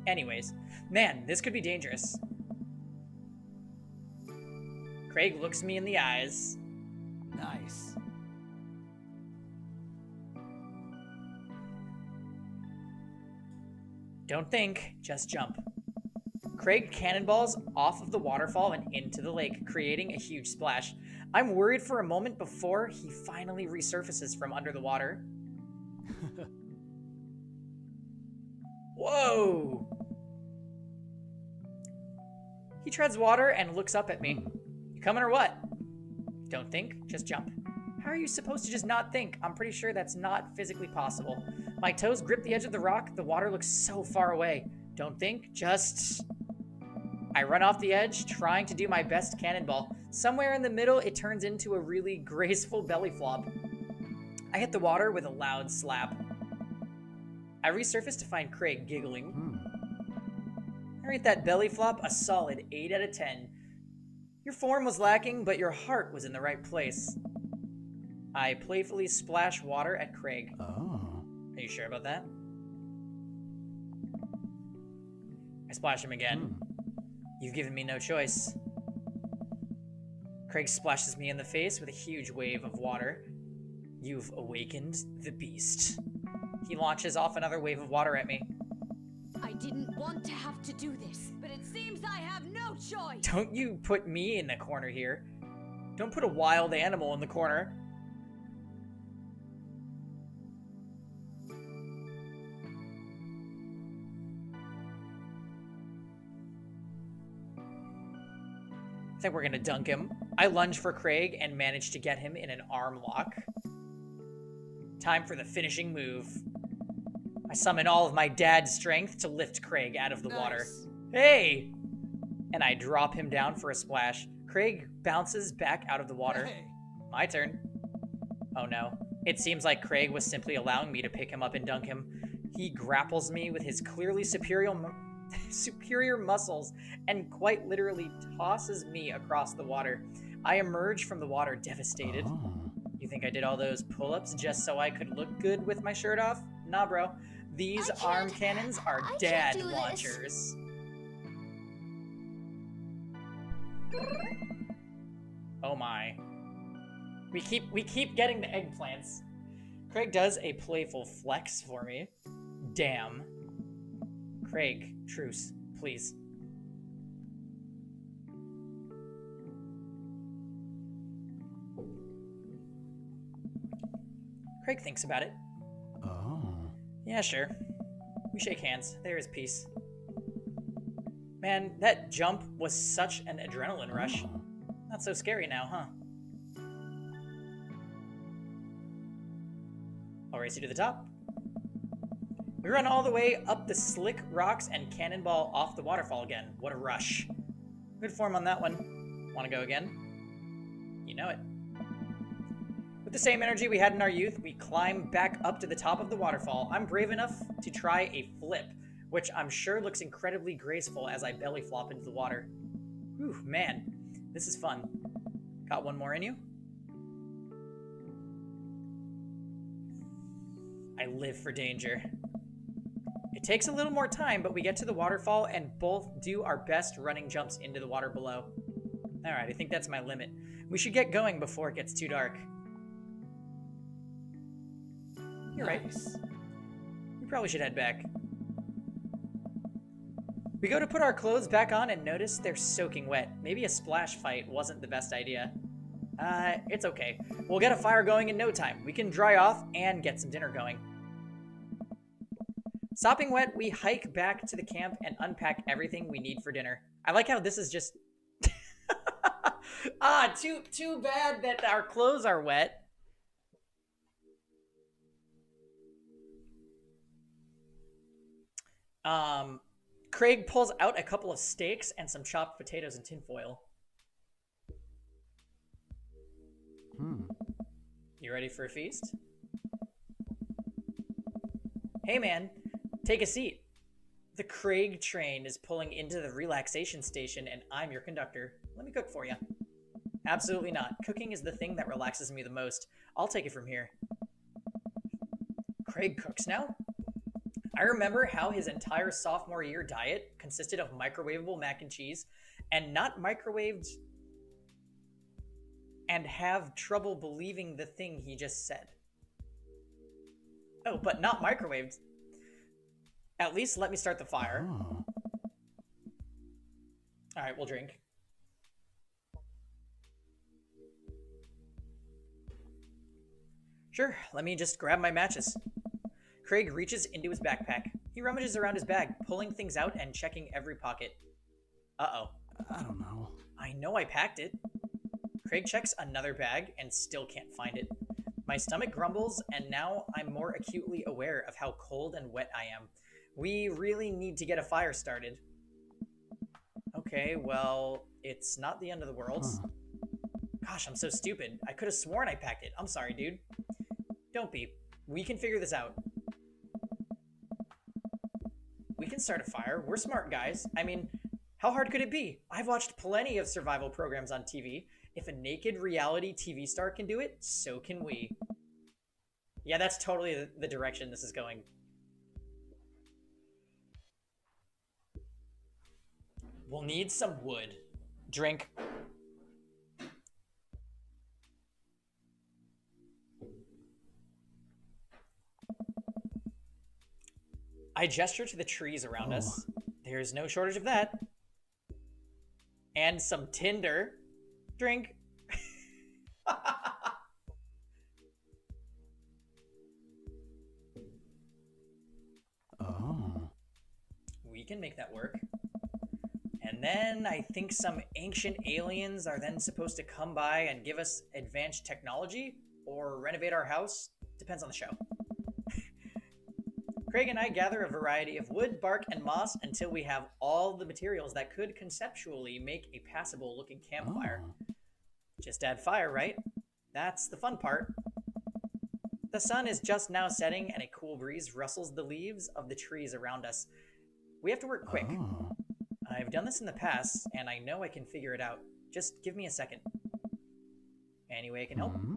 Anyways, man, this could be dangerous. Craig looks me in the eyes. Nice. Don't think, just jump. Craig cannonballs off of the waterfall and into the lake, creating a huge splash. I'm worried for a moment before he finally resurfaces from under the water. Whoa! He treads water and looks up at me. You coming or what? Don't think, just jump. How are you supposed to just not think? I'm pretty sure that's not physically possible. My toes grip the edge of the rock. The water looks so far away. Don't think, just... I run off the edge, trying to do my best cannonball. Somewhere in the middle, it turns into a really graceful belly flop. I hit the water with a loud slap. I resurface to find Craig giggling. I rate that belly flop a solid 8 out of 10. Your form was lacking, but your heart was in the right place. I playfully splash water at Craig. Oh. Are you sure about that? I splash him again. You've given me no choice. Craig splashes me in the face with a huge wave of water. You've awakened the beast. He launches off another wave of water at me. I didn't want to have to do this, but it seems I have no choice. Don't you put me in the corner here. Don't put a wild animal in the corner. I think we're gonna dunk him. I lunge for Craig and manage to get him in an arm lock. Time for the finishing move. I summon all of my dad's strength to lift Craig out of the water. Hey! And I drop him down for a splash. Craig bounces back out of the water. Hey. My turn. Oh no. It seems like Craig was simply allowing me to pick him up and dunk him. He grapples me with his clearly superior muscles and quite literally tosses me across the water. I emerge from the water devastated. Oh. You think I did all those pull-ups just so I could look good with my shirt off? Nah, bro. These arm cannons are I dad can't do this. launchers. Oh my. We keep getting the eggplants. Craig does a playful flex for me. Damn. Craig, truce, please. Craig thinks about it. Oh. Yeah, sure. We shake hands. There is peace. Man, that jump was such an adrenaline rush. Oh. Not so scary now, huh? I'll race you to the top. We run all the way up the slick rocks and cannonball off the waterfall again. What a rush. Good form on that one. Want to go again? You know it. With the same energy we had in our youth, we climb back up to the top of the waterfall. I'm brave enough to try a flip, which I'm sure looks incredibly graceful as I belly flop into the water. Whew, man, this is fun. Got one more in you? I live for danger. It takes a little more time, but we get to the waterfall and both do our best running jumps into the water below. Alright, I think that's my limit. We should get going before it gets too dark. You're right. We probably should head back. We go to put our clothes back on and notice they're soaking wet. Maybe a splash fight wasn't the best idea. It's okay. We'll get a fire going in no time. We can dry off and get some dinner going. Sopping wet, we hike back to the camp and unpack everything we need for dinner. I like how this is just... too bad that our clothes are wet. Craig pulls out a couple of steaks and some chopped potatoes in tinfoil. You ready for a feast? Hey man, take a seat. The Craig train is pulling into the relaxation station and I'm your conductor. Let me cook for you. Absolutely not. Cooking is the thing that relaxes me the most. I'll take it from here. Craig cooks now? I remember how his entire sophomore year diet consisted of microwavable mac and cheese and not microwaved and have trouble believing the thing he just said. Oh, but not microwaved. At least let me start the fire. Oh. All right, we'll drink. Sure, let me just grab my matches. Craig reaches into his backpack. He rummages around his bag, pulling things out and checking every pocket. Uh-oh. I don't know. I know I packed it. Craig checks another bag and still can't find it. My stomach grumbles, and now I'm more acutely aware of how cold and wet I am. We really need to get a fire started. Okay, well, it's not the end of the world. Huh. Gosh, I'm so stupid. I could have sworn I packed it. I'm sorry, dude. Don't be. We can figure this out. We can start a fire. We're smart guys. I mean, how hard could it be? I've watched plenty of survival programs on TV. If a naked reality TV star can do it, so can we. Yeah, that's totally the direction this is going. We'll need some wood. Drink. I gesture to the trees around us. There's no shortage of that. And some tinder. Drink. Oh. We can make that work. And then I think some ancient aliens are then supposed to come by and give us advanced technology or renovate our house. Depends on the show. Craig and I gather a variety of wood, bark, and moss until we have all the materials that could conceptually make a passable looking campfire. Oh. Just add fire, right? That's the fun part. The sun is just now setting and a cool breeze rustles the leaves of the trees around us. We have to work quick. Oh. I've done this in the past, and I know I can figure it out. Just give me a second. Any way I can help? Hmm?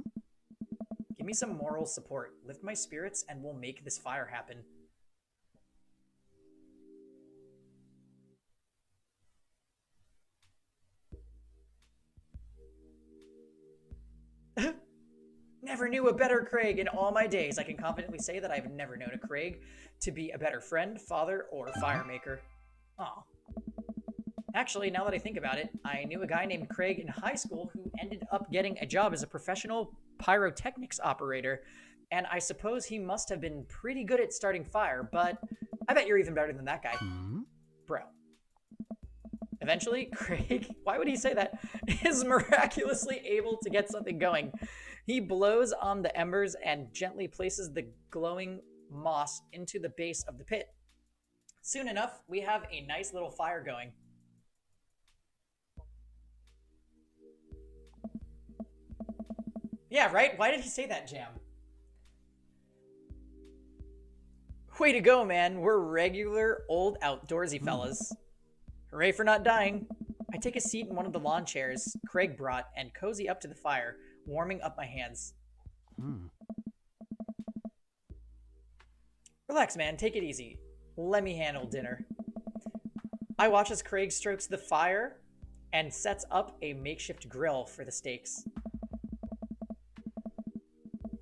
Give me some moral support. Lift my spirits, and we'll make this fire happen. Never knew a better Craig in all my days. I can confidently say that I've never known a Craig to be a better friend, father, or fire maker. Aw. Actually, now that I think about it, I knew a guy named Craig in high school who ended up getting a job as a professional pyrotechnics operator, and I suppose he must have been pretty good at starting fire, but I bet you're even better than that guy. Hmm? Bro. Eventually, Craig, why would he say that, is miraculously able to get something going. He blows on the embers and gently places the glowing moss into the base of the pit. Soon enough, we have a nice little fire going. Yeah, right? Why did he say that, Jam? Way to go, man. We're regular old outdoorsy fellas. Hooray for not dying. I take a seat in one of the lawn chairs Craig brought and cozy up to the fire, warming up my hands. Hmm. Relax, man. Take it easy. Let me handle dinner. I watch as Craig strokes the fire and sets up a makeshift grill for the steaks.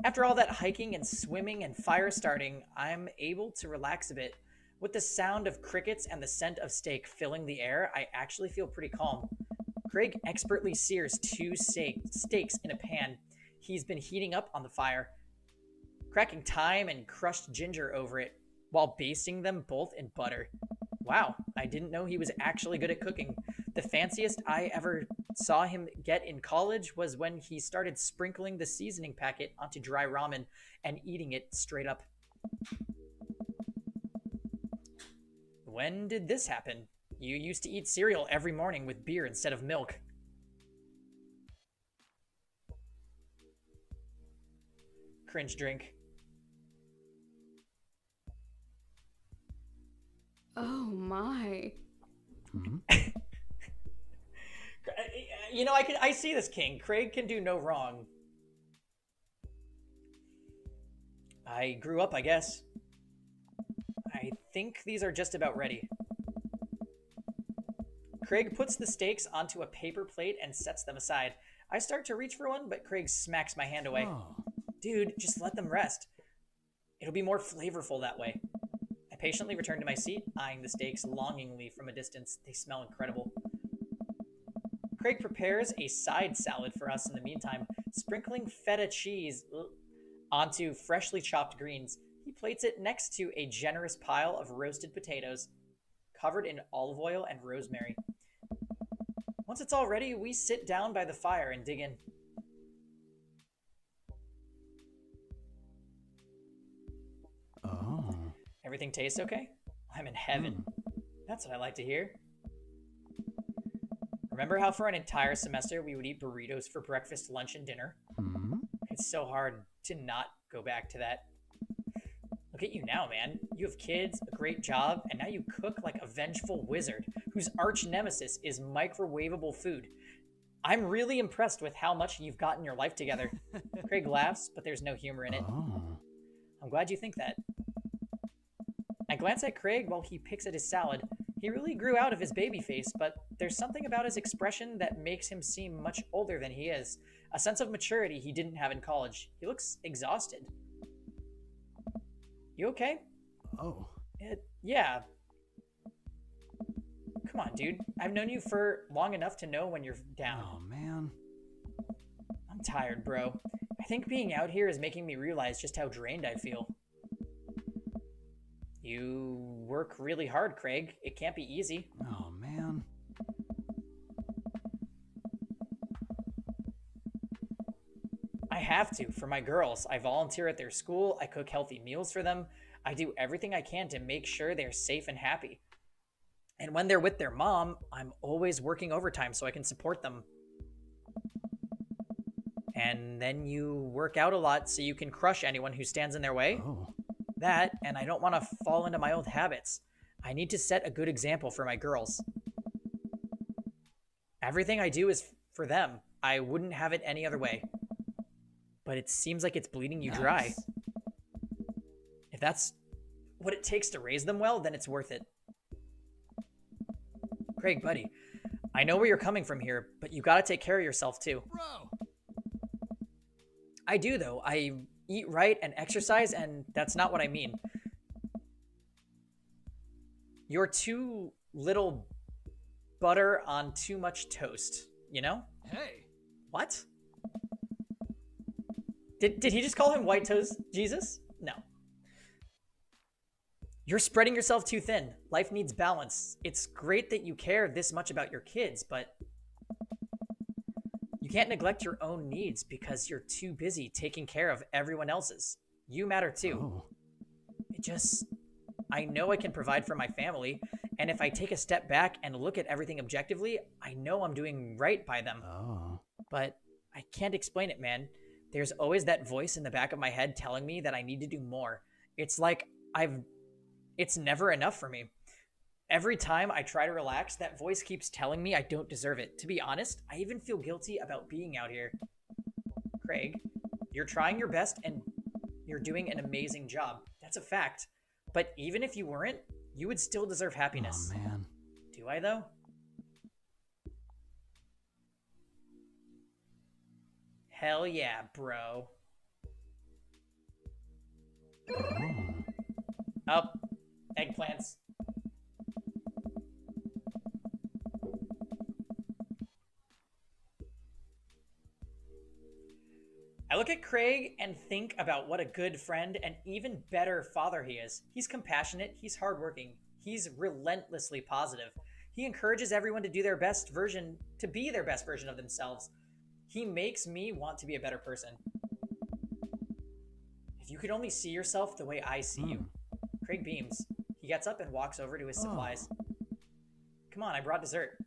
After all that hiking and swimming and fire starting, I'm able to relax a bit. With the sound of crickets and the scent of steak filling the air, I actually feel pretty calm. Craig expertly sears two steaks in a pan he's been heating up on the fire, cracking thyme and crushed ginger over it while basting them both in butter. Wow, I didn't know he was actually good at cooking. The fanciest I ever saw him get in college was when he started sprinkling the seasoning packet onto dry ramen and eating it straight up. When did this happen? You used to eat cereal every morning with beer instead of milk. Cringe drink. Oh my. Hmm? You know, I see this, King. Craig can do no wrong. I grew up, I guess. I think these are just about ready. Craig puts the steaks onto a paper plate and sets them aside. I start to reach for one, but Craig smacks my hand away. Oh. Dude, just let them rest. It'll be more flavorful that way. I patiently return to my seat, eyeing the steaks longingly from a distance. They smell incredible. Craig prepares a side salad for us in the meantime, sprinkling feta cheese onto freshly chopped greens. He plates it next to a generous pile of roasted potatoes, covered in olive oil and rosemary. Once it's all ready, we sit down by the fire and dig in. Oh. Everything tastes okay? I'm in heaven. That's what I like to hear. Remember how for an entire semester we would eat burritos for breakfast, lunch, and dinner? It's so hard to not go back to that. Look at you now, man. You have kids, a great job, and now you cook like a vengeful wizard whose arch nemesis is microwavable food. I'm really impressed with how much you've gotten your life together. Craig laughs, but there's no humor in it. I'm glad you think that. I glance at Craig while he picks at his salad. He really grew out of his baby face, but there's something about his expression that makes him seem much older than he is. A sense of maturity he didn't have in college. He looks exhausted. You okay? Oh. Yeah. Come on, dude. I've known you for long enough to know when you're down. Oh, man. I'm tired, bro. I think being out here is making me realize just how drained I feel. You work really hard, Craig. It can't be easy. Oh, man. I have to, for my girls. I volunteer at their school, I cook healthy meals for them, I do everything I can to make sure they're safe and happy. And when they're with their mom, I'm always working overtime so I can support them. And then you work out a lot so you can crush anyone who stands in their way. Oh. That, and I don't want to fall into my old habits. I need to set a good example for my girls. Everything I do is for them. I wouldn't have it any other way. But it seems like it's bleeding you dry. Nice. If that's what it takes to raise them well, then it's worth it. Craig, buddy, I know where you're coming from here, but you gotta take care of yourself too. Bro. I do, though. I eat right and exercise, and that's not what I mean. You're too little butter on too much toast, you know? Hey. What? Did he just call him white toast Jesus? No. You're spreading yourself too thin. Life needs balance. It's great that you care this much about your kids, but you can't neglect your own needs because you're too busy taking care of everyone else's. You matter too. Oh. I know I can provide for my family, and if I take a step back and look at everything objectively, I know I'm doing right by them. Oh. But I can't explain it, man. There's always that voice in the back of my head telling me that I need to do more. It's like it's never enough for me. Every time I try to relax, that voice keeps telling me I don't deserve it. To be honest, I even feel guilty about being out here. Craig, you're trying your best and you're doing an amazing job. That's a fact. But even if you weren't, you would still deserve happiness. Oh, man. Do I, though? Hell yeah, bro. Up. Eggplants. I look at Craig and think about what a good friend and even better father he is. He's compassionate, he's hardworking, he's relentlessly positive. He encourages everyone to do their best version, to be their best version of themselves. He makes me want to be a better person. If you could only see yourself the way I see you. Craig beams. He gets up and walks over to his supplies. Come on, I brought dessert.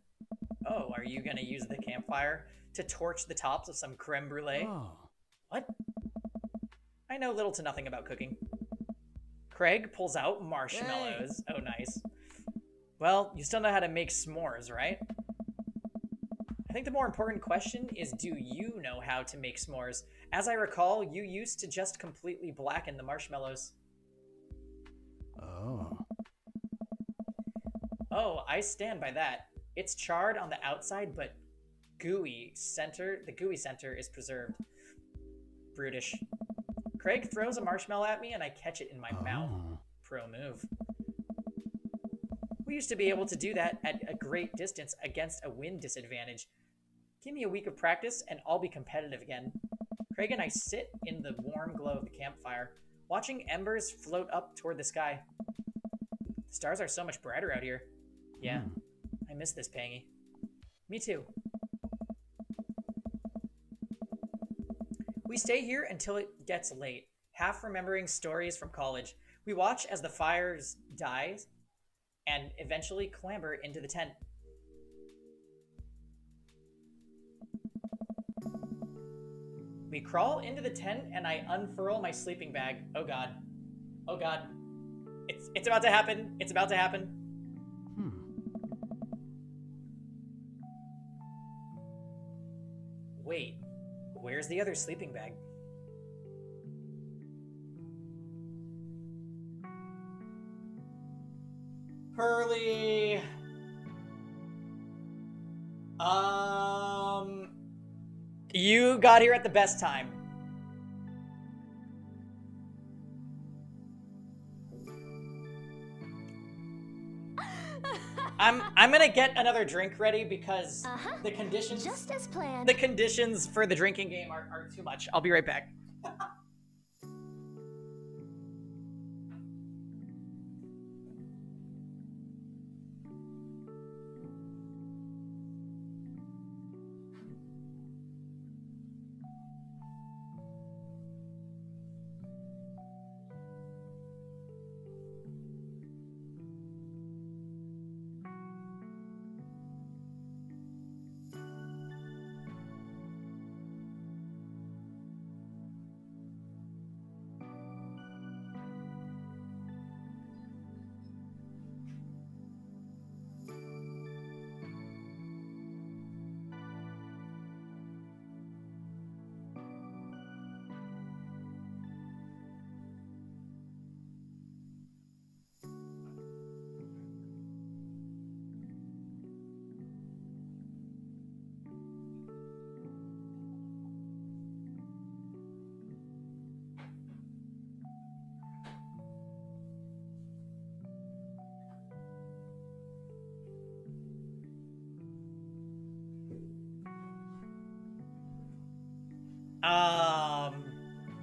Oh, are you gonna use the campfire to torch the tops of some creme brulee? Oh. What? I know little to nothing about cooking. Craig pulls out marshmallows. Hey. Oh, nice. Well, you still know how to make s'mores, right? I think the more important question is, do you know how to make s'mores? As I recall, you used to just completely blacken the marshmallows. Oh. Oh, I stand by that. It's charred on the outside, but the gooey center is preserved. Brutish. Craig throws a marshmallow at me and I catch it in my mouth. Pro move. We used to be able to do that at a great distance against a wind disadvantage. Give me a week of practice and I'll be competitive again. Craig and I sit in the warm glow of the campfire, watching embers float up toward the sky. The stars are so much brighter out here. Yeah, I miss this, Pangy. Me too. We stay here until it gets late, half remembering stories from college. We watch as the fires die and eventually clamber into the tent. We crawl into the tent and I unfurl my sleeping bag. Oh god. Oh god. It's about to happen. It's about to happen. Wait, where's the other sleeping bag? Pearly. You got here at the best time. I'm gonna get another drink ready because the conditions Just as planned. the conditions for the drinking game are too much. I'll be right back.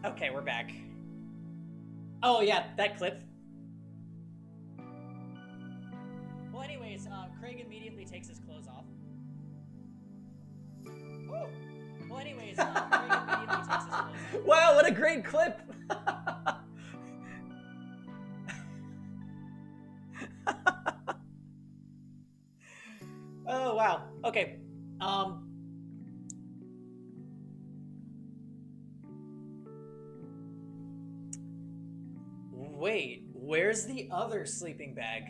Okay, we're back. Oh yeah, that clip. Well, anyways, Craig immediately takes his clothes off. Woo! Well, anyways, Craig immediately takes his clothes off. Wow, what a great clip! Oh wow. Okay. Wait, where's the other sleeping bag?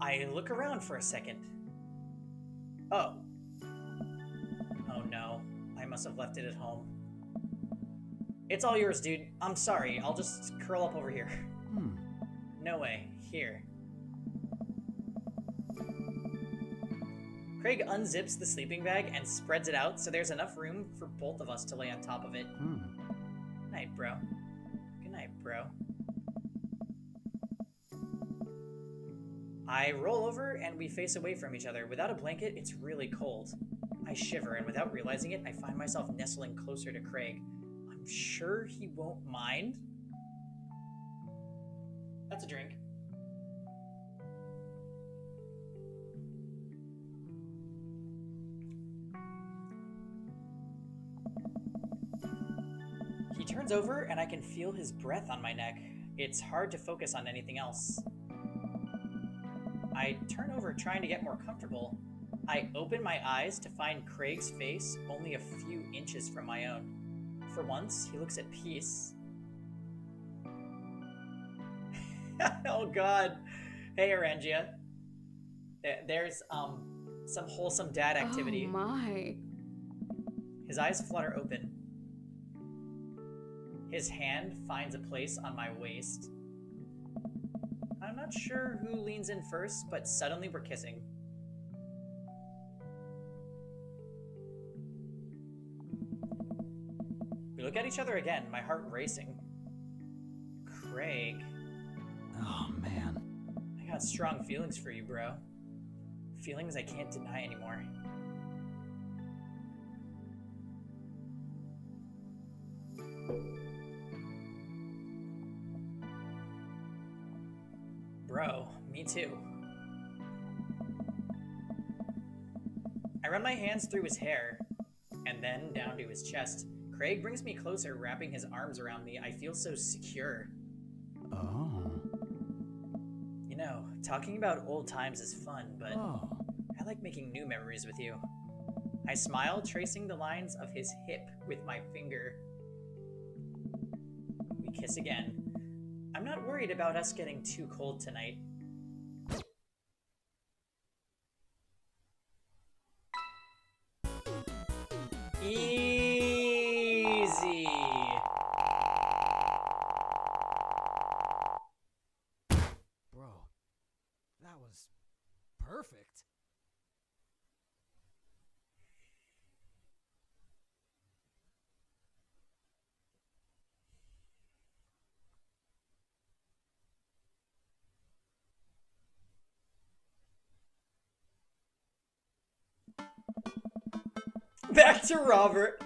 I look around for a second. Oh. Oh no, I must have left it at home. It's all yours, dude. I'm sorry, I'll just curl up over here. No way, here. Craig unzips the sleeping bag and spreads it out so there's enough room for both of us to lay on top of it. Good night, bro. Good night, bro. I roll over and we face away from each other. Without a blanket, it's really cold. I shiver, and without realizing it, I find myself nestling closer to Craig. I'm sure he won't mind. That's a drink. He turns over and I can feel his breath on my neck. It's hard to focus on anything else. I turn over trying to get more comfortable. I open my eyes to find Craig's face only a few inches from my own. For once, he looks at peace. Oh god. Hey, Orangia. There's some wholesome dad activity. Oh my. His eyes flutter open. His hand finds a place on my waist. I'm not sure who leans in first, but suddenly we're kissing. We look at each other again, my heart racing. Craig. Oh, man. I got strong feelings for you, bro. Feelings I can't deny anymore. Bro, me too. I run my hands through his hair, and then down to his chest. Craig brings me closer, wrapping his arms around me. I feel so secure. Oh. You know, Talking about old times is fun, but Oh. I like making new memories with you. I smile, tracing the lines of his hip with my finger. We kiss again. I'm not worried about us getting too cold tonight. Easy. Bro, that was perfect. Back to Robert.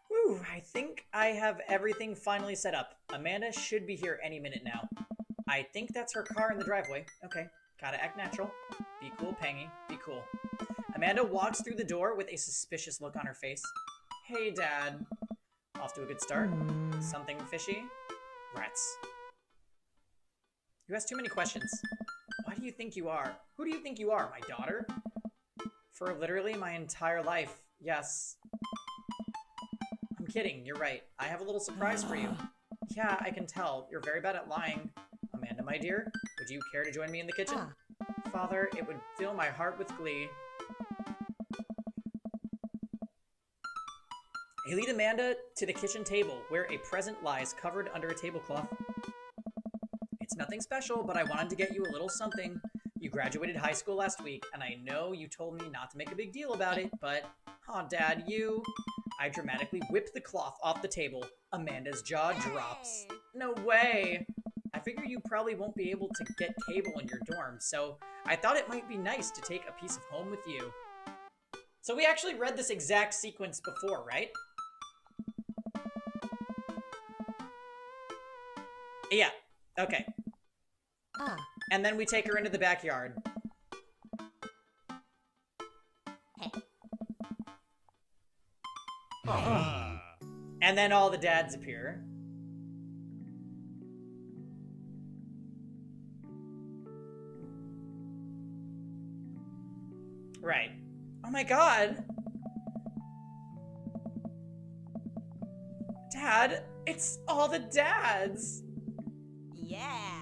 Whew, I think I have everything finally set up. Amanda should be here any minute now. I think that's her car in the driveway. Okay, gotta act natural. Be cool, Pangy. Be cool. Amanda walks through the door with a suspicious look on her face. Hey, Dad. Off to a good start. Something fishy? Rats. You ask too many questions. Why do you think you are? Who do you think you are, my daughter? For literally my entire life, yes. I'm kidding, you're right. I have a little surprise for you. Yeah, I can tell. You're very bad at lying. Amanda, my dear, would you care to join me in the kitchen? Father, it would fill my heart with glee. I lead Amanda to the kitchen table, where a present lies covered under a tablecloth. It's nothing special, but I wanted to get you a little something. You graduated high school last week, and I know you told me not to make a big deal about it, but... Aw, Dad, you... I dramatically whip the cloth off the table. Amanda's jaw drops. No way! I figure you probably won't be able to get cable in your dorm, so I thought it might be nice to take a piece of home with you. So we actually read this exact sequence before, right? Yeah, okay. And then we take her into the backyard. And then all the dads appear. Right. Oh my god! Dad, it's all the dads! Yeah.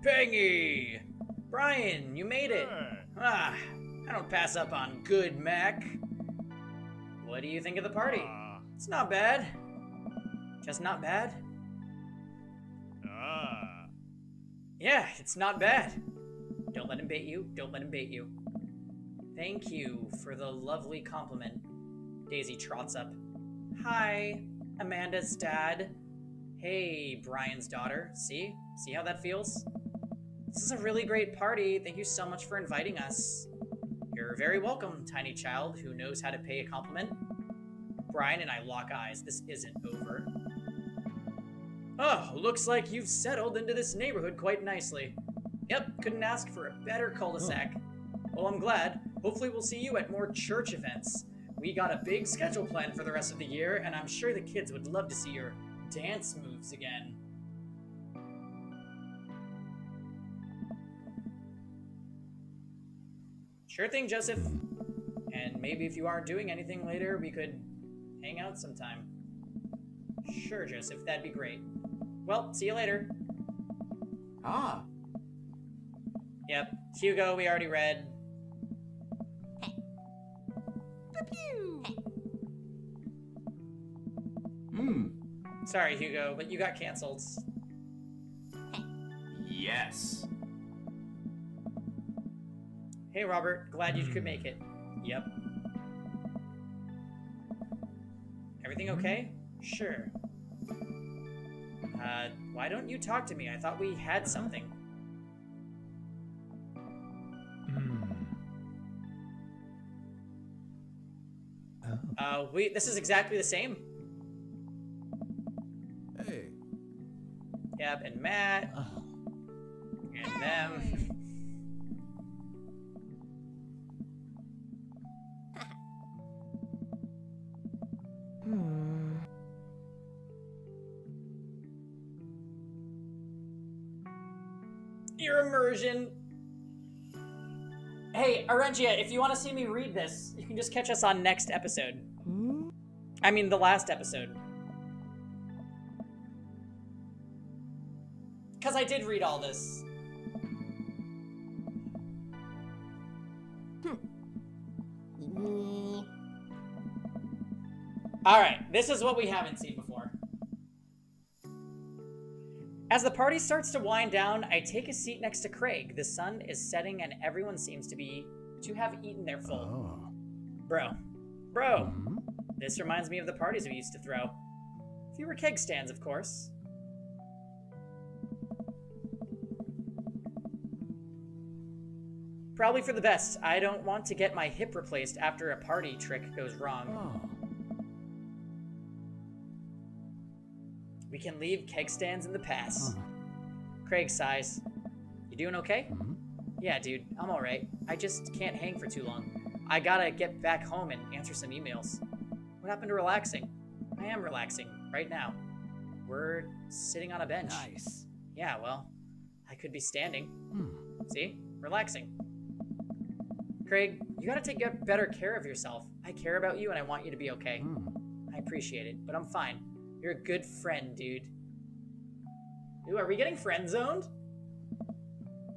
Pangy! Brian, you made it! Ah, I don't pass up on good Mac. What do you think of the party? It's not bad. Just not bad? Yeah, it's not bad. Don't let him bait you. Don't let him bait you. Thank you for the lovely compliment. Daisy trots up. Hi, Amanda's dad. Hey, Brian's daughter. See? See how that feels? This is a really great party. Thank you so much for inviting us. You're very welcome, tiny child who knows how to pay a compliment. Brian and I lock eyes. This isn't over. Oh, looks like you've settled into this neighborhood quite nicely. Yep, couldn't ask for a better cul-de-sac. Well, I'm glad. Hopefully we'll see you at more church events. We got a big schedule planned for the rest of the year, and I'm sure the kids would love to see your dance moves again. Sure thing, Joseph. And maybe if you aren't doing anything later, we could hang out sometime. Sure, Joseph, that'd be great. Well, see you later. Ah. Yep, Hugo, we already read. Sorry, Hugo, but you got canceled. Yes. Hey, Robert, glad you could make it. Yep. Everything okay? Sure. Why don't you talk to me? I thought we had something. This is exactly the same. Hey. Yep, and Matt. And them. Your immersion. Hey, Arengia, if you want to see me read this, you can just catch us on next episode. I mean, the last episode. Because I did read all this. Alright, this is what we haven't seen before. As the party starts to wind down, I take a seat next to Craig. The sun is setting and everyone seems to have eaten their full. Bro, this reminds me of the parties we used to throw. Fewer keg stands, of course. Probably for the best. I don't want to get my hip replaced after a party trick goes wrong. We can leave keg stands in the past. Craig sighs. You doing okay? Yeah, dude, I'm alright. I just can't hang for too long. I gotta get back home and answer some emails. What happened to relaxing? I am relaxing, right now. We're sitting on a bench. Nice. Yeah, well, I could be standing. See? Relaxing. Craig, you gotta take better care of yourself. I care about you and I want you to be okay. I appreciate it, but I'm fine. You're a good friend, dude. Ooh, are we getting friend zoned?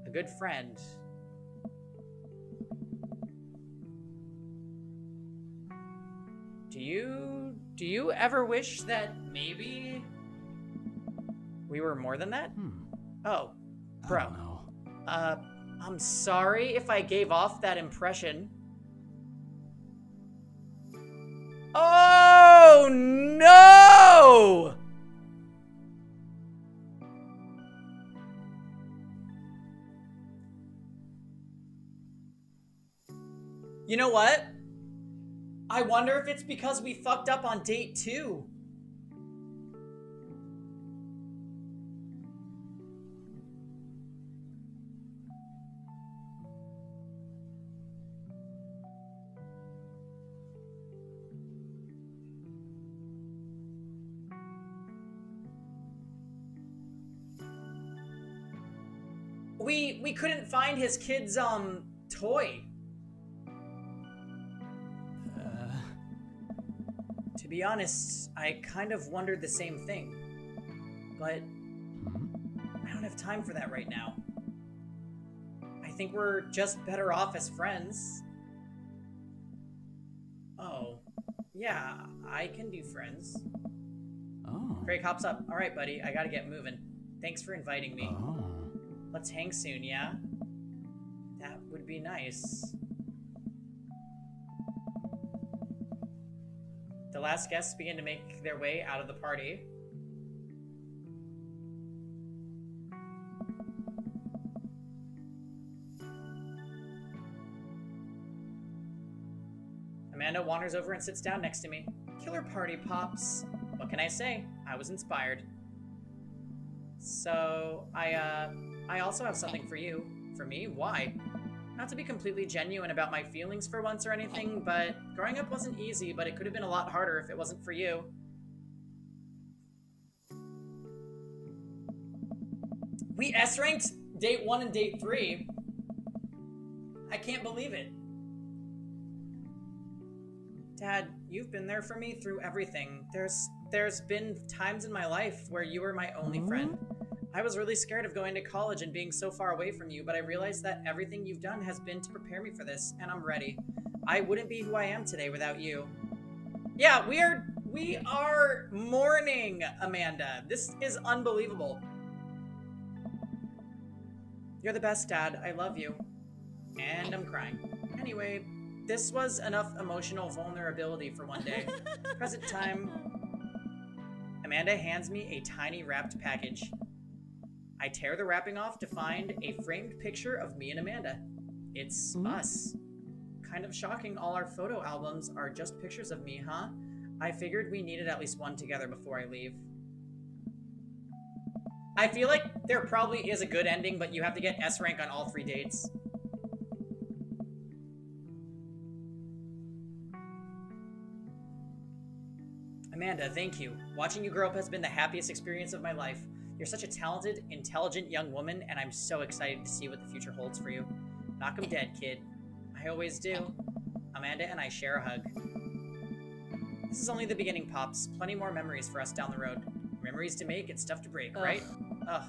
A good friend. Do you ever wish that maybe we were more than that? Oh, bro. I don't know. I'm sorry if I gave off that impression. Oh, no! You know what? I wonder if it's because we fucked up on date 2. We couldn't find his kid's toy. To be honest, I kind of wondered the same thing. But I don't have time for that right now. I think we're just better off as friends. Oh, yeah, I can do friends. Oh. Craig hops up. All right, buddy, I gotta get moving. Thanks for inviting me. Oh. Let's hang soon, yeah? That would be nice. The last guests begin to make their way out of the party. Amanda wanders over and sits down next to me. Killer party pops. What can I say? I was inspired. So, I also have something for you. For me? Why? Not to be completely genuine about my feelings for once or anything, but growing up wasn't easy, but it could have been a lot harder if it wasn't for you. We S-ranked date 1 and date 3. I can't believe it. Dad, you've been there for me through everything. There's been times in my life where you were my only friend. I was really scared of going to college and being so far away from you, but I realized that everything you've done has been to prepare me for this, and I'm ready. I wouldn't be who I am today without you. Yeah, we are mourning, Amanda. This is unbelievable. You're the best, Dad. I love you. And I'm crying. Anyway, this was enough emotional vulnerability for one day. Present time. Amanda hands me a tiny wrapped package. I tear the wrapping off to find a framed picture of me and Amanda. It's us. Kind of shocking all our photo albums are just pictures of me, huh? I figured we needed at least one together before I leave. I feel like there probably is a good ending, but you have to get S rank on all 3 dates. Amanda, thank you. Watching you grow up has been the happiest experience of my life. You're such a talented, intelligent young woman, and I'm so excited to see what the future holds for you. Knock 'em dead, kid. I always do. Amanda and I share a hug. This is only the beginning, Pops. Plenty more memories for us down the road. Memories to make and stuff to break, right? Ugh.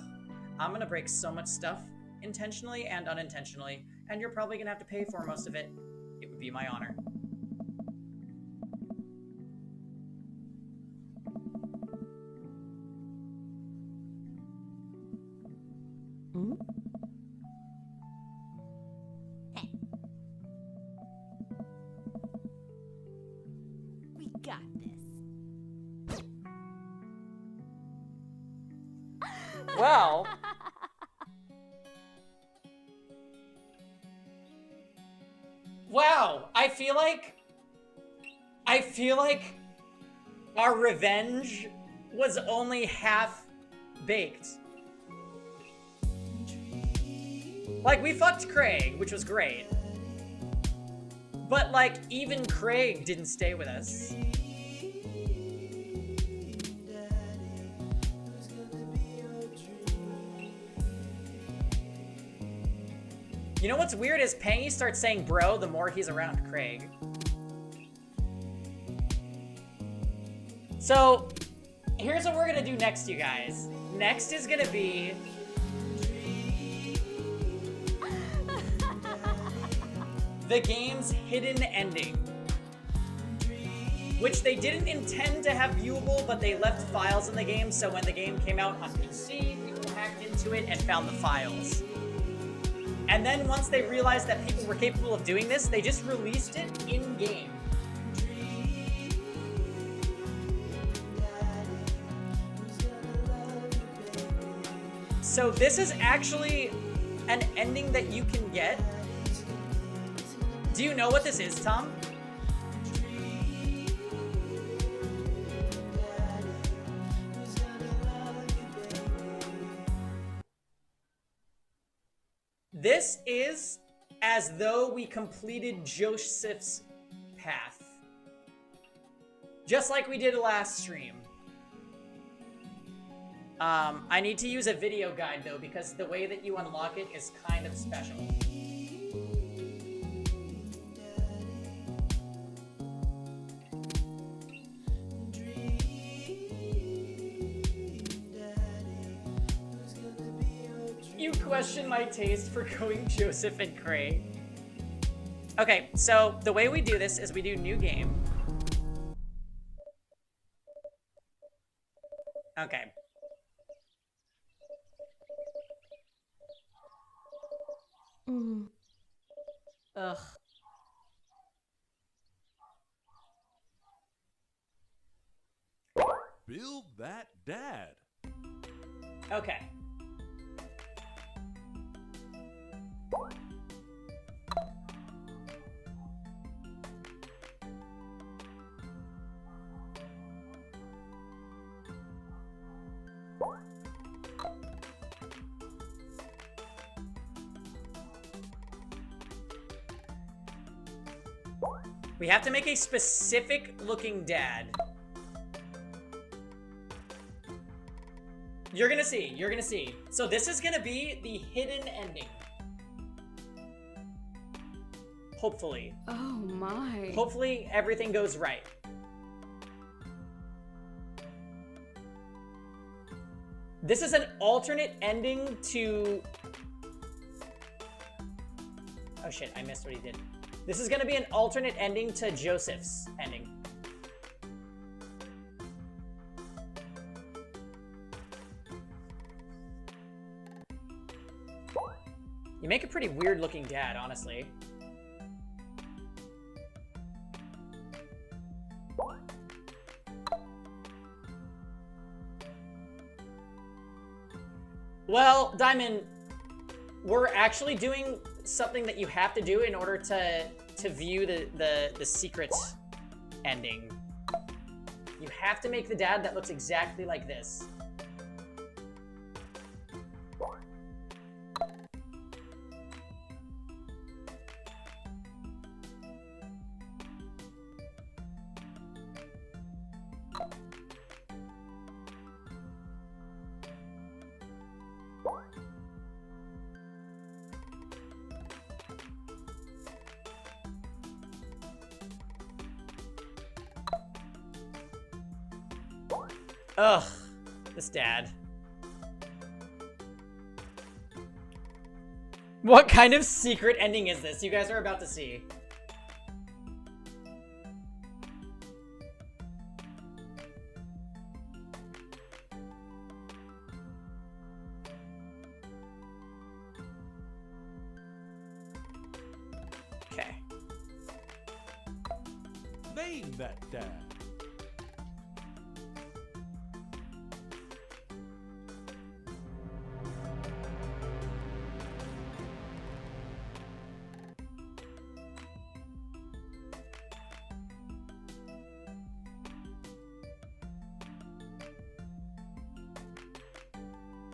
I'm gonna break so much stuff, intentionally and unintentionally, and you're probably gonna have to pay for most of it. It would be my honor. We got this. Well... Wow, I feel like our revenge was only half baked. Like, we fucked Craig, which was great. But, like, even Craig didn't stay with us. You know what's weird is Pangy starts saying bro the more he's around Craig. So, here's what we're gonna do next, you guys. Next is gonna be... the game's hidden ending. Which they didn't intend to have viewable, but they left files in the game, so when the game came out on PC, people hacked into it and found the files. And then once they realized that people were capable of doing this, they just released it in-game. So this is actually an ending that you can get. Do you know what this is, Tom? This is as though we completed Joseph's path. Just like we did last stream. I need to use a video guide though, because the way that you unlock it is kind of special. You question my taste for going Joseph and Craig. Okay, so the way we do this is we do new game. Okay. Ugh. Build that dad. Okay. We have to make a specific looking dad. You're gonna see, you're gonna see. So this is gonna be the hidden ending. Hopefully. Oh my. Hopefully everything goes right. This is an alternate ending to... Oh shit, I missed what he did. This is gonna be an alternate ending to Joseph's ending. You make a pretty weird looking dad, honestly. Well, Diamond, we're actually doing something that you have to do in order to view the secret ending. You have to make the dad that looks exactly like this. Ugh, this dad. What kind of secret ending is this you guys are about to see? Okay. Name that dad.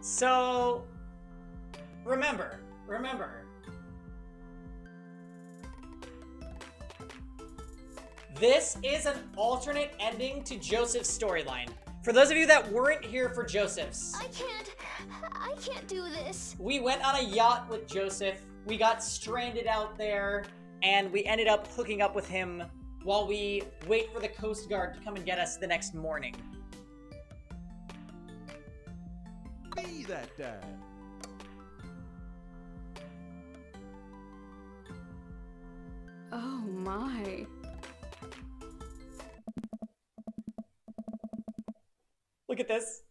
So, remember, this is an alternate ending to Joseph's storyline. For those of you that weren't here for Joseph's, I can't do this. we went on a yacht with Joseph, we got stranded out there, and we ended up hooking up with him while we wait for the Coast Guard to come and get us the next morning. Be that dad. Oh my. Look at this.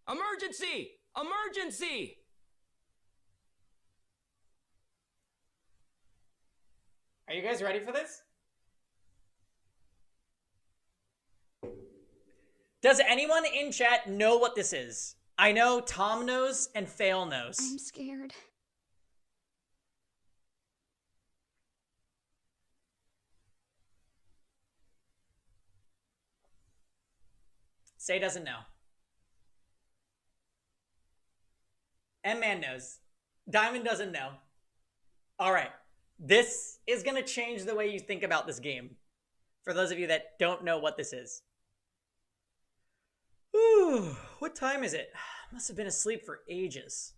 Emergency! Emergency! Are you guys ready for this? Does anyone in chat know what this is? I know Tom knows and Fail knows. I'm scared. Say doesn't know. M-Man knows. Diamond doesn't know. All right. This is going to change the way you think about this game. For those of you that don't know what this is. Ooh, what time is it? Must have been asleep for ages.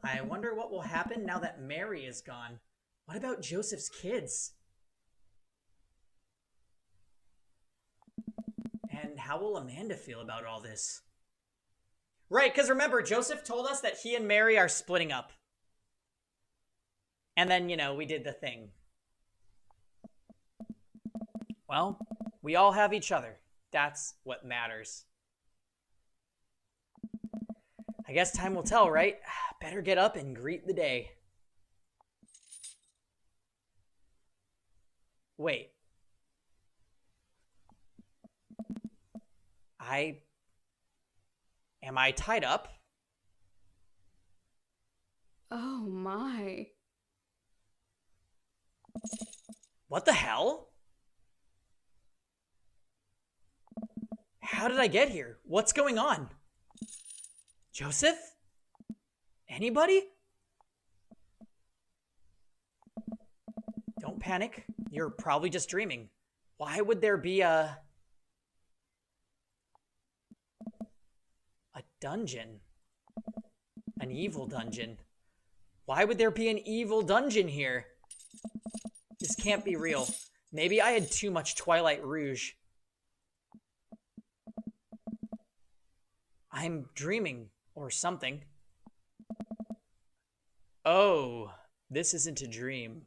I wonder what will happen now that Mary is gone. What about Joseph's kids? And how will Amanda feel about all this? Right, because remember, Joseph told us that he and Mary are splitting up. And then, you know, we did the thing. Well, we all have each other. That's what matters. I guess time will tell, right? Better get up and greet the day. Wait. Am I tied up? Oh my. What the hell? How did I get here? What's going on? Joseph? Anybody? Don't panic. You're probably just dreaming. Why would there be a dungeon? An evil dungeon? Why would there be an evil dungeon here? This can't be real. Maybe I had too much Twilight Rouge. I'm dreaming or something. Oh, this isn't a dream.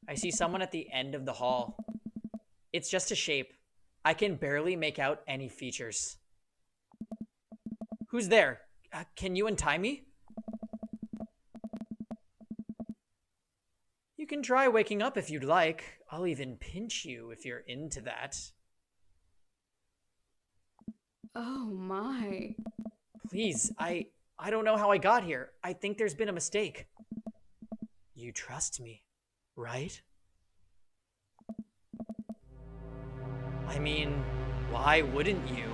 I see someone at the end of the hall. It's just a shape. I can barely make out any features. Who's there? Can you untie me? You can try waking up if you'd like. I'll even pinch you if you're into that. Oh my. Please, I don't know how I got here. I think there's been a mistake. You trust me, right? I mean, why wouldn't you?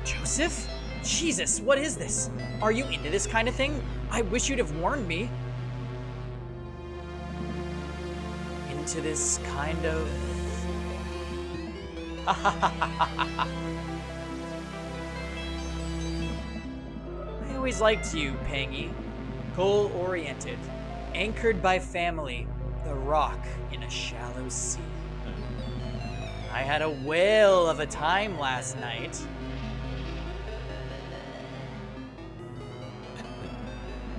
Joseph? Jesus, what is this? Are you into this kind of thing? I wish you'd have warned me. Into this kind of... I always liked you, Pangy. Goal-oriented, anchored by family, the rock in a shallow sea. I had a whale of a time last night.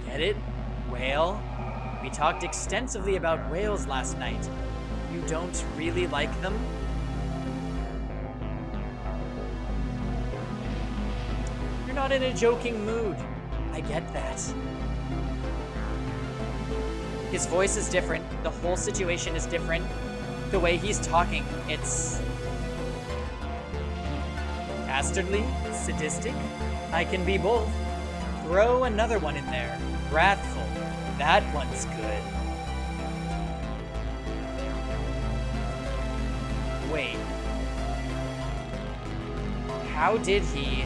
Get it? Whale? We talked extensively about whales last night. You don't really like them? You're not in a joking mood. I get that. His voice is different. The whole situation is different. The way he's talking, it's... dastardly? Sadistic? I can be both. Throw another one in there. Wrathful. That one's good. Wait. How did he...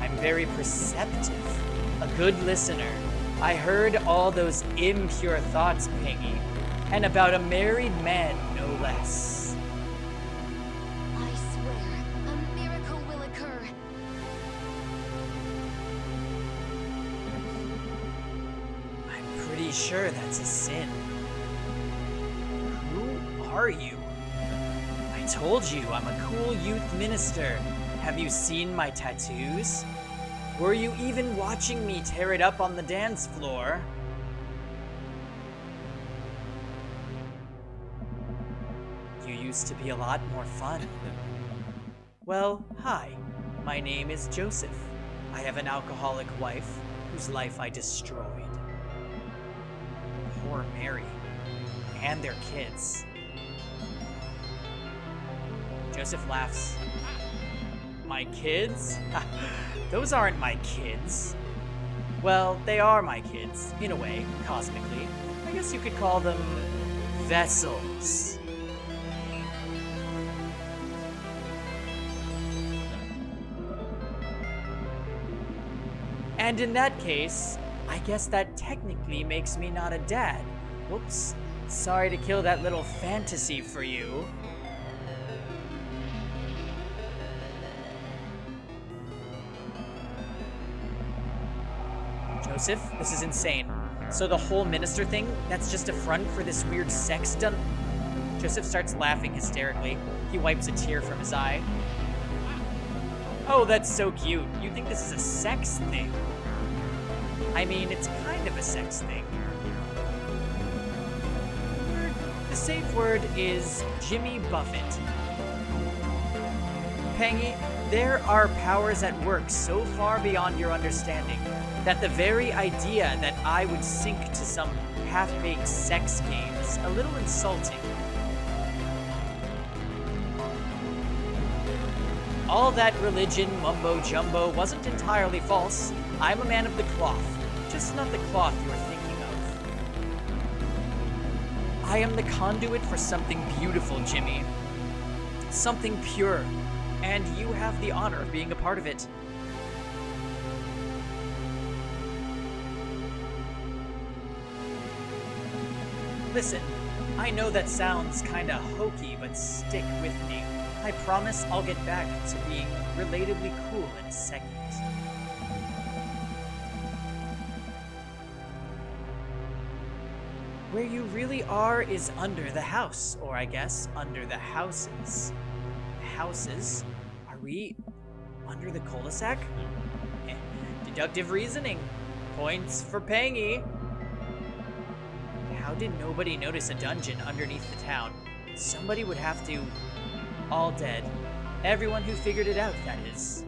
I'm very perceptive. A good listener. I heard all those impure thoughts, Pangy. And about a married man, no less. I swear, a miracle will occur. I'm pretty sure that's a sin. Who are you? I told you, I'm a cool youth minister. Have you seen my tattoos? Were you even watching me tear it up on the dance floor? You used to be a lot more fun. Well, hi. My name is Joseph. I have an alcoholic wife whose life I destroyed. Poor Mary. And their kids. Joseph laughs. My kids? Those aren't my kids. Well, they are my kids, in a way, cosmically. I guess you could call them vessels. And in that case, I guess that technically makes me not a dad. Whoops. Sorry to kill that little fantasy for you. Joseph, this is insane. So the whole minister thing, that's just a front for this weird sex stunt? Joseph starts laughing hysterically. He wipes a tear from his eye. Oh, that's so cute. You think this is a sex thing? I mean, it's kind of a sex thing. The safe word is Jimmy Buffett. Pangy, there are powers at work so far beyond your understanding that the very idea that I would sink to some half-baked sex game is a little insulting. All that religion mumbo-jumbo wasn't entirely false. I'm a man of the cloth, just not the cloth you're thinking of. I am the conduit for something beautiful, Jimmy. Something pure, and you have the honor of being a part of it. Listen, I know that sounds kinda hokey, but stick with me. I promise I'll get back to being relatively cool in a second. Where you really are is under the house, or I guess under the houses. Houses? Are we under the cul-de-sac? Deductive reasoning. Points for Pangy. How did nobody notice a dungeon underneath the town? Somebody would have to... All dead. Everyone who figured it out, that is.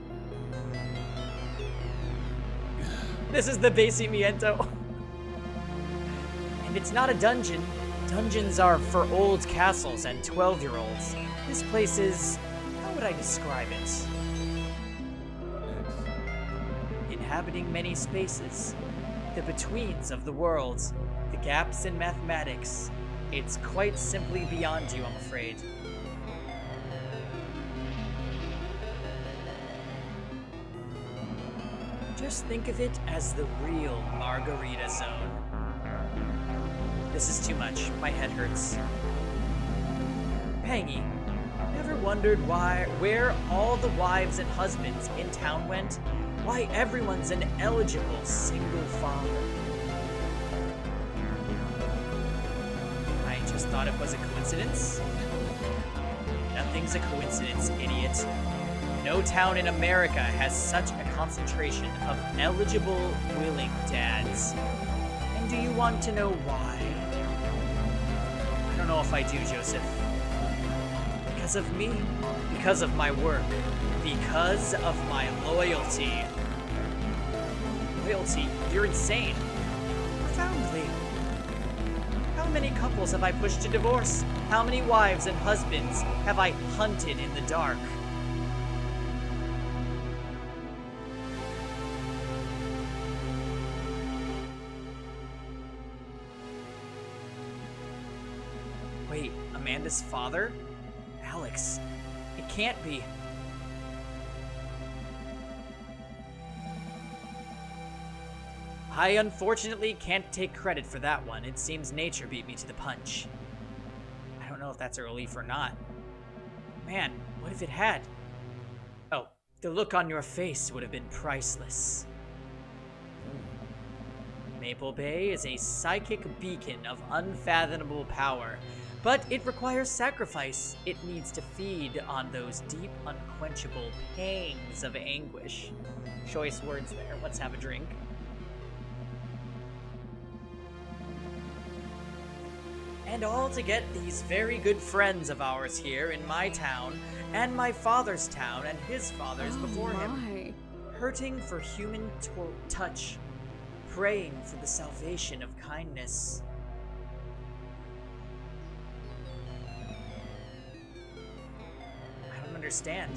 This is the Basimiento. And it's not a dungeon. Dungeons are for old castles and 12-year-olds. This place is... how would I describe it? Inhabiting many spaces. The betweens of the worlds. The gaps in mathematics. It's quite simply beyond you, I'm afraid. Just think of it as the real Margarita Zone. This is too much. My head hurts. Pangy, ever wondered where all the wives and husbands in town went? Why everyone's an eligible single father? I just thought it was a coincidence. Nothing's a coincidence, idiot. No town in America has such a concentration of eligible, willing dads. And do you want to know why? I don't know if I do, Joseph. Because of me, because of my work, because of my loyalty. Loyalty? You're insane. Profoundly. How many couples have I pushed to divorce? How many wives and husbands have I hunted in the dark? Wait, Amanda's father? Alex. It can't be. I unfortunately can't take credit for that one. It seems nature beat me to the punch. I don't know if that's a relief or not. Man, what if it had? Oh, the look on your face would have been priceless. Maple Bay is a psychic beacon of unfathomable power, but it requires sacrifice. It needs to feed on those deep, unquenchable pangs of anguish. Choice words there. Let's have a drink. And all to get these very good friends of ours here in my town, and my father's town, and his father's before him, hurting for human touch, praying for the salvation of kindness. I don't understand.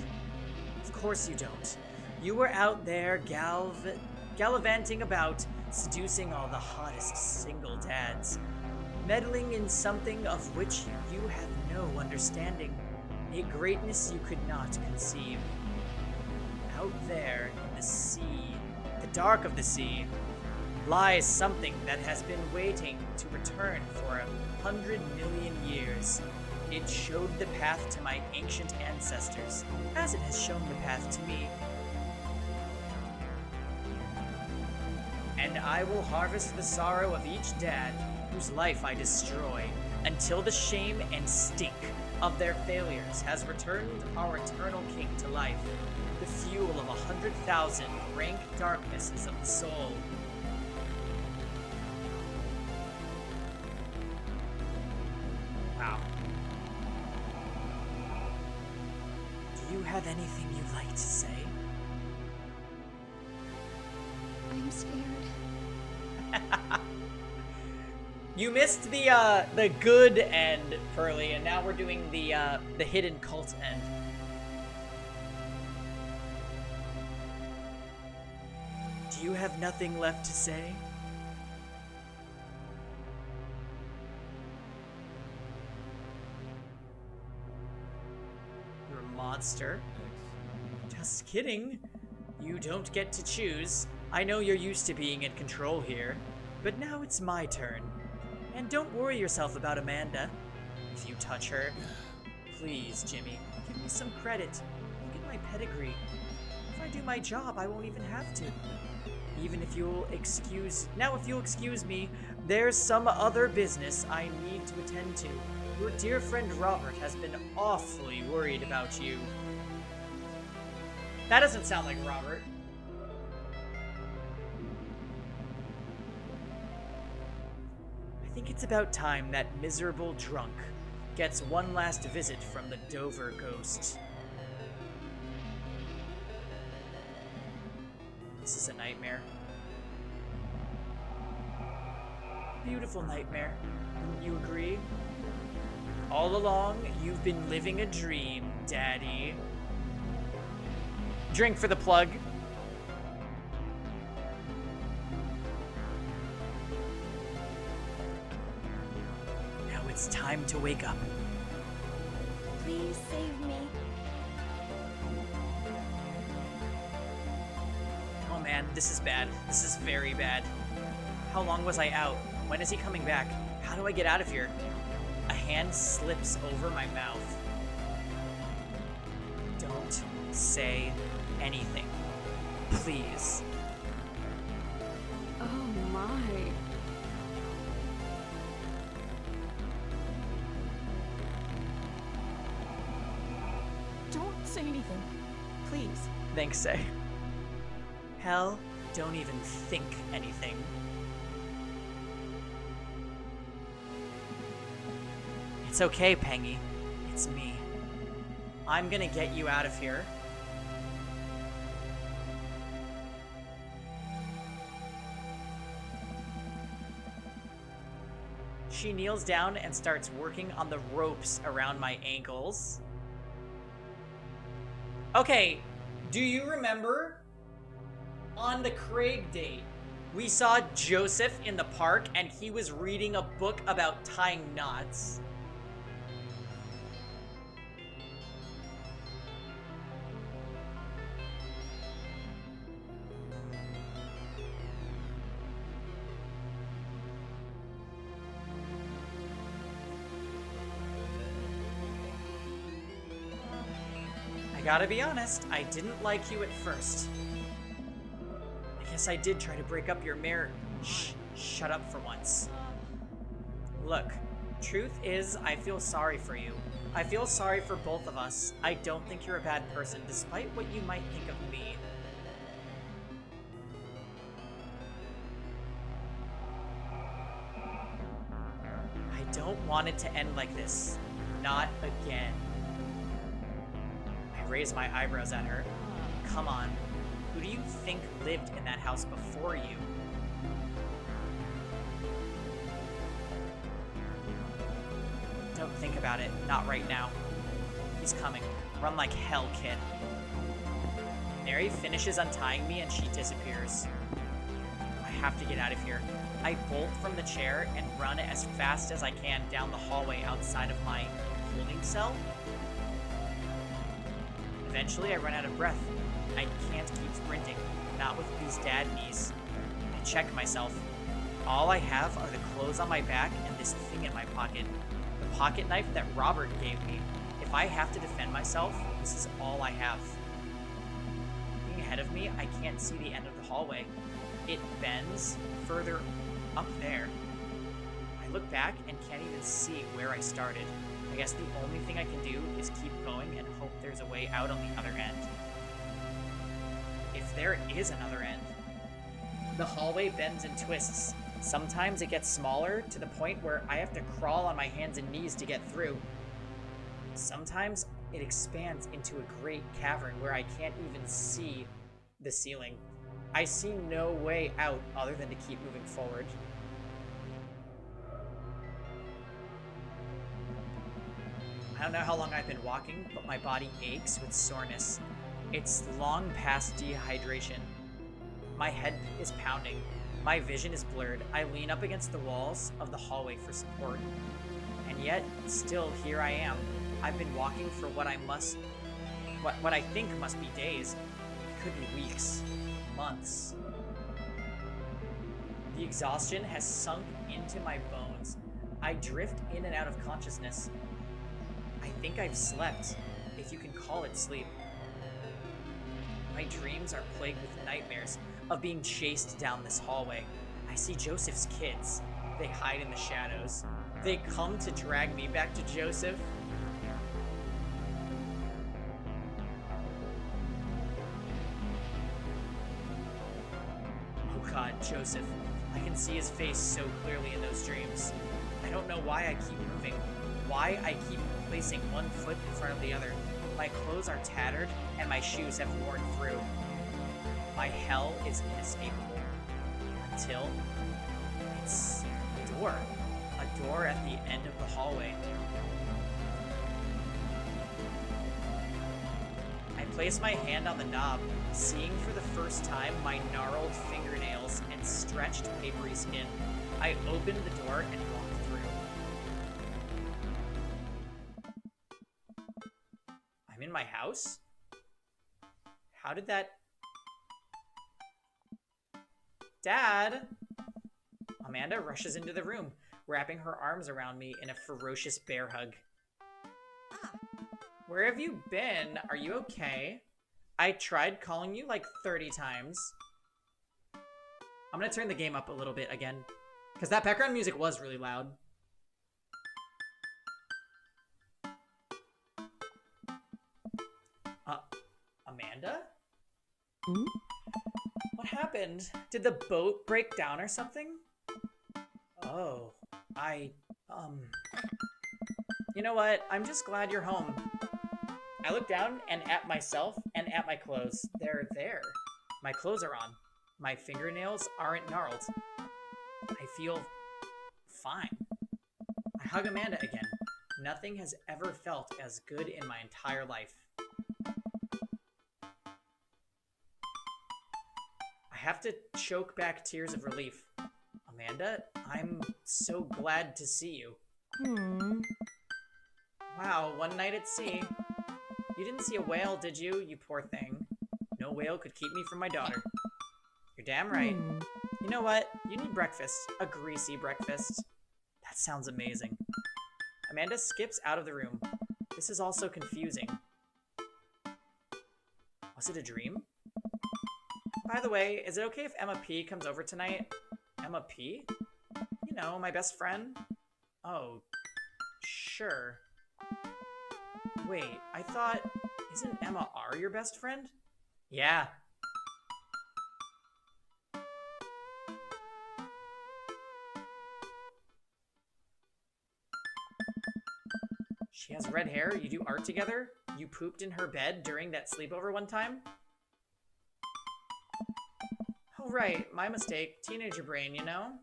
Of course you don't. You were out there gallivanting about, seducing all the hottest single dads, meddling in something of which you have no understanding, a greatness you could not conceive. Out there in the sea, the dark of the sea, lies something that has been waiting to return for 100 million years. It showed the path to my ancient ancestors, as it has shown the path to me. And I will harvest the sorrow of each dad whose life I destroy, until the shame and stink of their failures has returned our eternal king to life, the fuel of 100,000 rank darknesses of the soul. Wow. Do you have anything you'd like to say? I'm scared. You missed the good end, Pearly, and now we're doing the hidden cult end. Do you have nothing left to say? You're a monster. Just kidding. You don't get to choose. I know you're used to being in control here, but now it's my turn. And don't worry yourself about Amanda. If you touch her, please, Jimmy, give me some credit. Look at my pedigree. If I do my job, I won't even have to. Even if you'll excuse... Now, if you'll excuse me, there's some other business I need to attend to. Your dear friend Robert has been awfully worried about you. That doesn't sound like Robert. I think it's about time that miserable drunk gets one last visit from the Dover ghost. This is a nightmare. Beautiful nightmare. Wouldn't you agree? All along, you've been living a dream, Daddy. Drink for the plug. Now it's time to wake up. Please save me. Come Oh man, this is bad. This is very bad. How long was I out? When is he coming back? How do I get out of here? A hand slips over my mouth. Don't say anything. Please. Oh my. Don't say anything. Please. Thanks, Say. Hell, don't even think anything. It's okay, Pengy. It's me. I'm gonna get you out of here. She kneels down and starts working on the ropes around my ankles. Okay, do you remember on the Craig date, we saw Joseph in the park and he was reading a book about tying knots? I gotta be honest, I didn't like you at first. I guess I did try to break up your marriage. Shut up for once. Look, truth is, I feel sorry for you. I feel sorry for both of us. I don't think you're a bad person, despite what you might think of me. I don't want it to end like this. Not again. I raise my eyebrows at her. Come on. Who do you think lived in that house before you? Don't think about it. Not right now. He's coming. Run like hell, kid. Mary finishes untying me and she disappears. I have to get out of here. I bolt from the chair and run as fast as I can down the hallway outside of my holding cell. Eventually, I run out of breath. I can't keep sprinting, not with these dad knees. I check myself. All I have are the clothes on my back and this thing in my pocket. The pocket knife that Robert gave me. If I have to defend myself, this is all I have. Looking ahead of me, I can't see the end of the hallway. It bends further up there. I look back and can't even see where I started. I guess the only thing I can do is keep going and hope there's a way out on the other end. If there is another end. The hallway bends and twists. Sometimes it gets smaller to the point where I have to crawl on my hands and knees to get through. Sometimes it expands into a great cavern where I can't even see the ceiling. I see no way out other than to keep moving forward. I don't know how long I've been walking, but my body aches with soreness. It's long past dehydration. My head is pounding. My vision is blurred. I lean up against the walls of the hallway for support. And yet, still here I am. I've been walking for what I think must be days. It could be weeks, months. The exhaustion has sunk into my bones. I drift in and out of consciousness. I think I've slept, if you can call it sleep. My dreams are plagued with nightmares of being chased down this hallway. I see Joseph's kids. They hide in the shadows. They come to drag me back to Joseph. Oh God, Joseph. I can see his face so clearly in those dreams. I don't know why I keep moving. Why I keep placing one foot in front of the other. My clothes are tattered and my shoes have worn through. My hell is inescapable. Until it's a door. A door at the end of the hallway. I place my hand on the knob, seeing for the first time my gnarled fingernails and stretched papery skin. I open the door and walk through. I'm in my house? How did that... Dad! Amanda rushes into the room, wrapping her arms around me in a ferocious bear hug. Where have you been? Are you okay? I tried calling you like 30 times. I'm gonna turn the game up a little bit again, because that background music was really loud. Amanda? What happened? Did the boat break down or something? Oh, You know what? I'm just glad you're home. I look down and at myself and at my clothes. They're there. My clothes are on. My fingernails aren't gnarled. I feel fine. I hug Amanda again. Nothing has ever felt as good in my entire life. I have to choke back tears of relief. Amanda, I'm so glad to see you. Wow, one night at sea. You didn't see a whale, did you, you poor thing? No whale could keep me from my daughter. You're damn right. You know what? You need breakfast. A greasy breakfast. That sounds amazing. Amanda skips out of the room. This is all so confusing. Was it a dream? By the way, is it okay if Emma P comes over tonight? Emma P? You know, my best friend? Oh, sure. Wait, I thought... Isn't Emma R your best friend? Yeah. She has red hair? You do art together? You pooped in her bed during that sleepover one time? Oh, right. My mistake. Teenager brain, you know?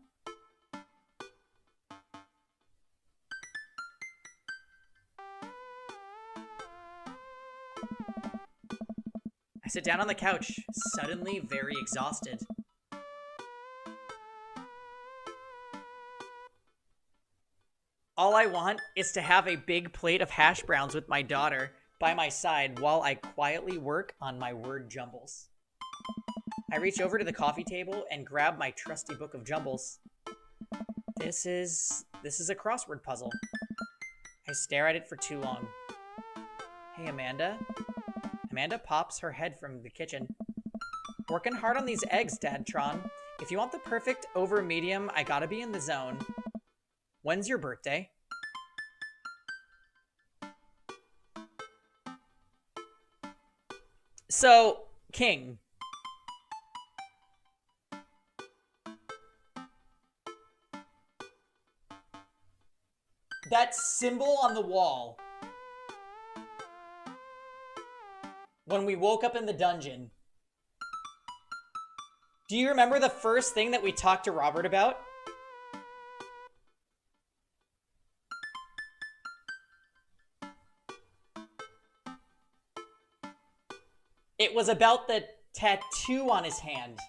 I sit down on the couch, suddenly very exhausted. All I want is to have a big plate of hash browns with my daughter by my side while I quietly work on my word jumbles. I reach over to the coffee table and grab my trusty book of jumbles. This is a crossword puzzle. I stare at it for too long. Hey, Amanda? Amanda pops her head from the kitchen. Working hard on these eggs, Dad Tron. If you want the perfect over medium, I gotta be in the zone. When's your birthday? So, King. That symbol on the wall. When we woke up in the dungeon. Do you remember the first thing that we talked to Robert about? It was about the tattoo on his hand.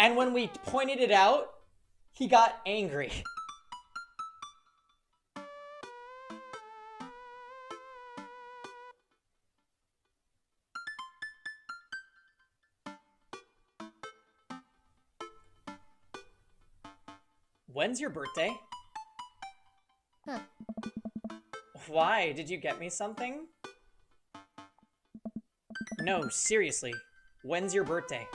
And when we pointed it out, he got angry. When's your birthday? Huh. Why? Did you get me something? No, seriously. When's your birthday?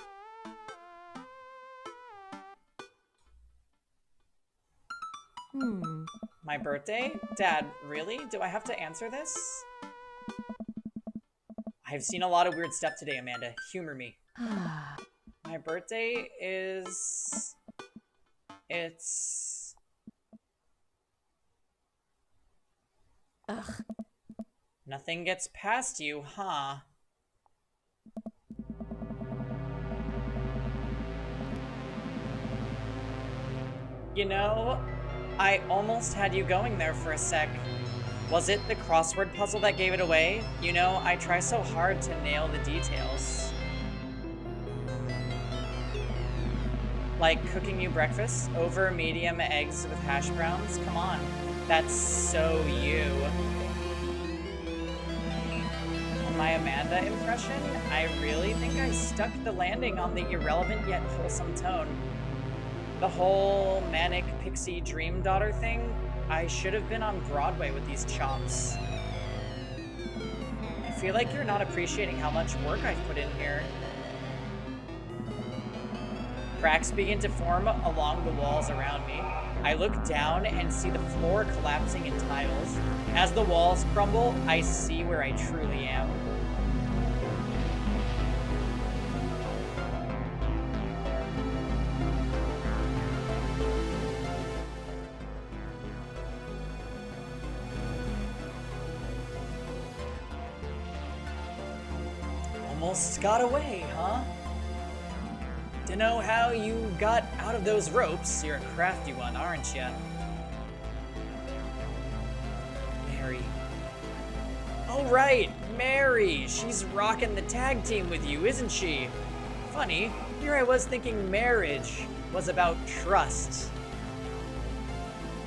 My birthday? Dad, really? Do I have to answer this? I've seen a lot of weird stuff today, Amanda. Humor me. My birthday is... It's... Ugh. Nothing gets past you, huh? You know, I almost had you going there for a sec. Was it the crossword puzzle that gave it away? You know, I try so hard to nail the details. Like cooking you breakfast over medium eggs with hash browns? Come on. That's so you. On my Amanda impression, I really think I stuck the landing on the irrelevant yet wholesome tone. The whole manic pixie dream daughter thing, I should have been on Broadway with these chops. I feel like you're not appreciating how much work I've put in here. Cracks begin to form along the walls around me. I look down and see the floor collapsing in tiles. As the walls crumble, I see where I truly am. Almost got away, huh? Dunno how you got out of those ropes. You're a crafty one, aren't ya? Mary. Oh right, Mary! She's rocking the tag team with you, isn't she? Funny, here I was thinking marriage was about trust.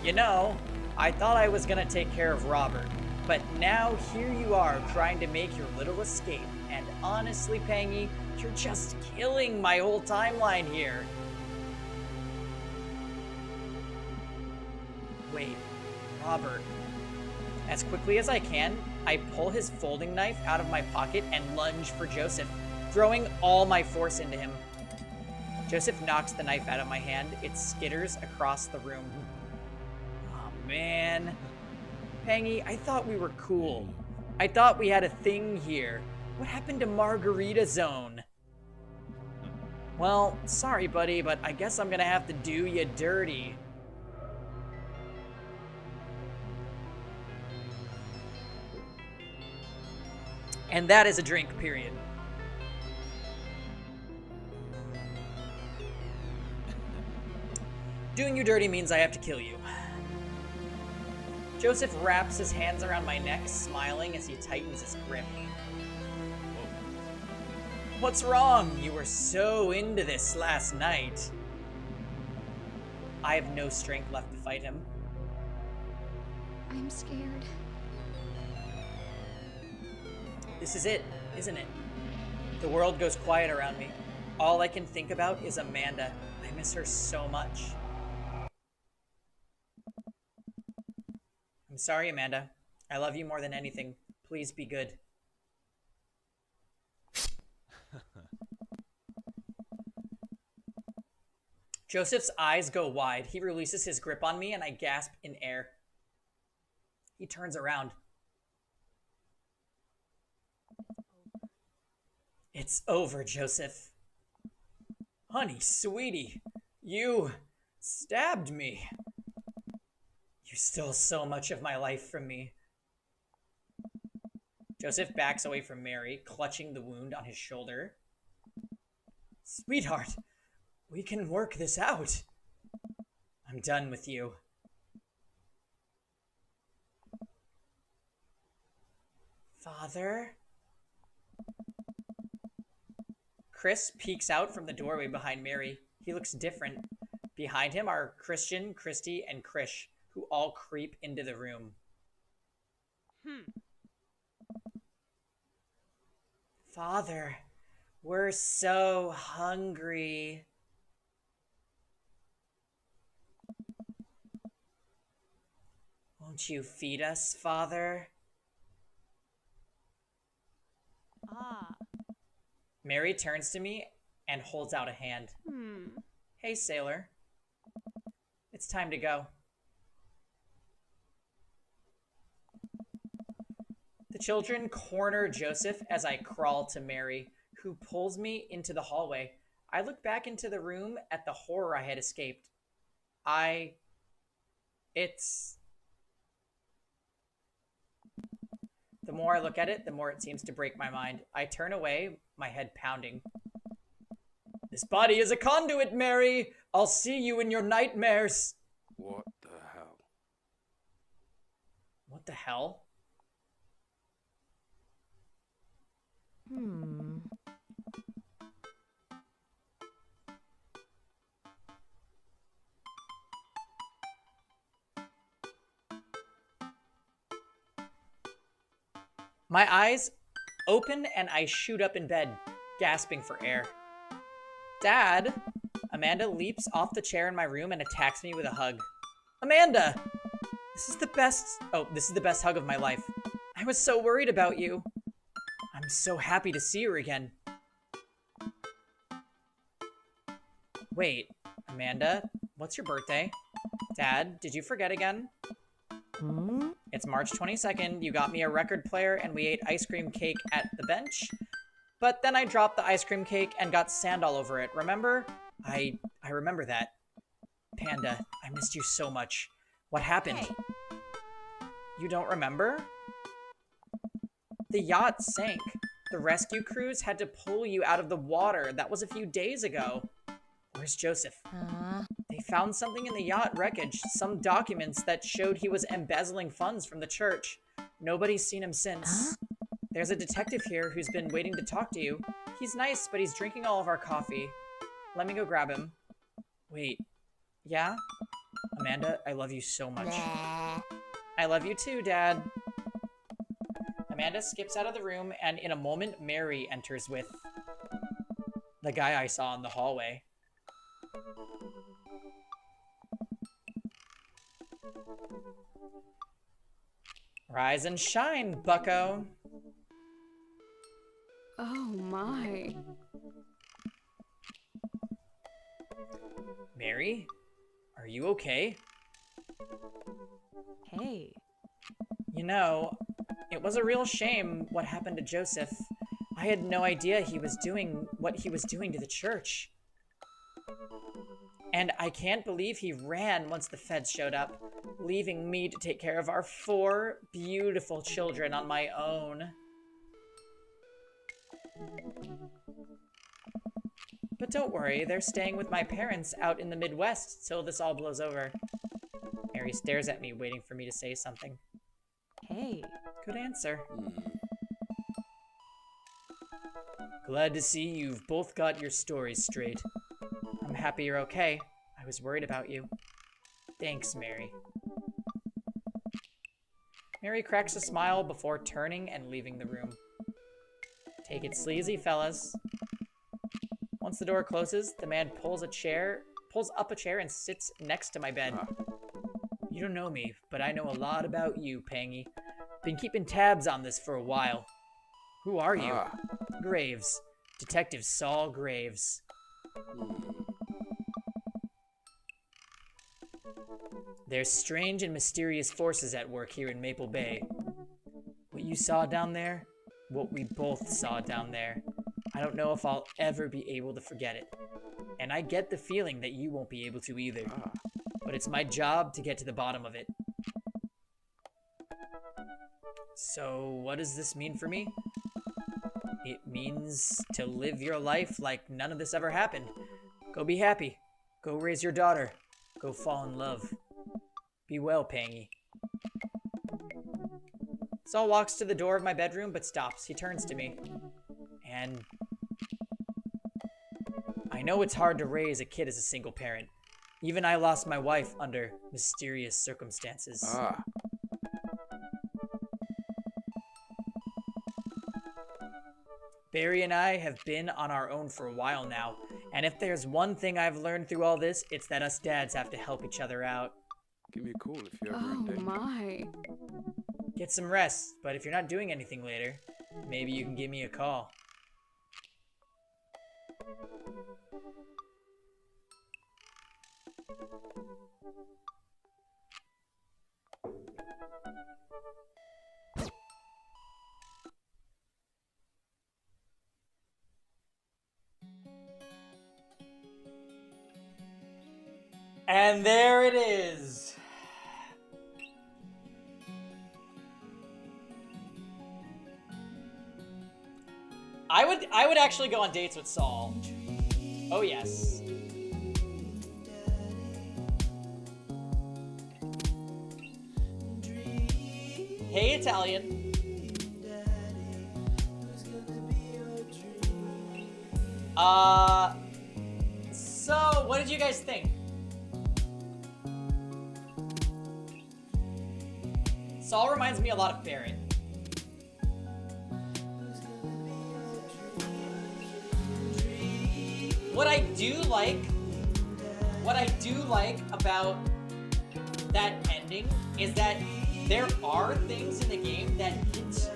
You know, I thought I was gonna take care of Robert, but now here you are trying to make your little escape, and honestly, Pangy, you're just killing my whole timeline here. Wait, Robert. As quickly as I can, I pull his folding knife out of my pocket and lunge for Joseph, throwing all my force into him. Joseph knocks the knife out of my hand. It skitters across the room. Oh, man. Pangy, I thought we were cool. I thought we had a thing here. What happened to Margarita Zone? Well, sorry, buddy, but I guess I'm gonna have to do you dirty. And that is a drink, period. Doing you dirty means I have to kill you. Joseph wraps his hands around my neck, smiling as he tightens his grip. What's wrong? You were so into this last night. I have no strength left to fight him. I'm scared. This is it, isn't it? The world goes quiet around me. All I can think about is Amanda. I miss her so much. I'm sorry, Amanda. I love you more than anything. Please be good. Joseph's eyes go wide. He releases his grip on me and I gasp in air. He turns around. It's over, Joseph. Honey, sweetie, you stabbed me. You stole so much of my life from me. Joseph backs away from Mary, clutching the wound on his shoulder. Sweetheart, we can work this out. I'm done with you. Father? Chris peeks out from the doorway behind Mary. He looks different. Behind him are Christian, Christy, and Krish, who all creep into the room. Father, we're so hungry. Won't you feed us, Father? Mary turns to me and holds out a hand. Hey, sailor. It's time to go. The children corner Joseph as I crawl to Mary, who pulls me into the hallway. I look back into the room at the horror I had escaped. The more I look at it, the more it seems to break my mind. I turn away, my head pounding. This body is a conduit, Mary! I'll see you in your nightmares! What the hell? What the hell? My eyes open and I shoot up in bed, gasping for air. Dad! Amanda leaps off the chair in my room and attacks me with a hug. Amanda! This is the best hug of my life. I was so worried about you. I'm so happy to see her again. Wait, Amanda, what's your birthday? Dad, did you forget again? It's March 22nd, you got me a record player and we ate ice cream cake at the bench. But then I dropped the ice cream cake and got sand all over it, remember? I remember that. Panda, I missed you so much. What happened? Hey. You don't remember? The yacht sank. The rescue crews had to pull you out of the water. That was a few days ago. Where's Joseph? They found something in the yacht wreckage, some documents that showed he was embezzling funds from the church. Nobody's seen him since. There's a detective here who's been waiting to talk to you. He's nice, but he's drinking all of our coffee. Let me go grab him. Wait. Yeah? Amanda, I love you so much. Nah. I love you too, Dad. Amanda skips out of the room, and in a moment, Mary enters with the guy I saw in the hallway. Rise and shine, bucko. Oh my. Mary, are you okay? Hey. You know, it was a real shame what happened to Joseph. I had no idea he was doing what he was doing to the church. And I can't believe he ran once the feds showed up, leaving me to take care of our 4 beautiful children on my own. But don't worry, they're staying with my parents out in the Midwest till this all blows over. Mary stares at me, waiting for me to say something. Hey. Good answer. Glad to see you've both got your stories straight. I'm happy you're okay. I was worried about you. Thanks, Mary. Mary cracks a smile before turning and leaving the room. Take it sleazy, fellas. Once the door closes, the man pulls up a chair and sits next to my bed. You don't know me, but I know a lot about you, Pangy. Been keeping tabs on this for a while. Who are you? Graves. Detective Saul Graves. There's strange and mysterious forces at work here in Maple Bay. What you saw down there, what we both saw down there, I don't know if I'll ever be able to forget it. And I get the feeling that you won't be able to either. But it's my job to get to the bottom of it. So, what does this mean for me? It means to live your life like none of this ever happened. Go be happy. Go raise your daughter. Go fall in love. Be well, Pangy. Saul walks to the door of my bedroom, but stops. He turns to me. And I know it's hard to raise a kid as a single parent. Even I lost my wife under mysterious circumstances. Barry and I have been on our own for a while now, and if there's one thing I've learned through all this, it's that us dads have to help each other out. Give me a call if you're ever Oh in danger. my. Get some rest, but if you're not doing anything later, maybe you can give me a call. And there it is. I would actually go on dates with Saul. Oh yes. Hey Italian. So what did you guys think? Saul reminds me a lot of Barrett. What I do like about that ending is that there are things in the game that hint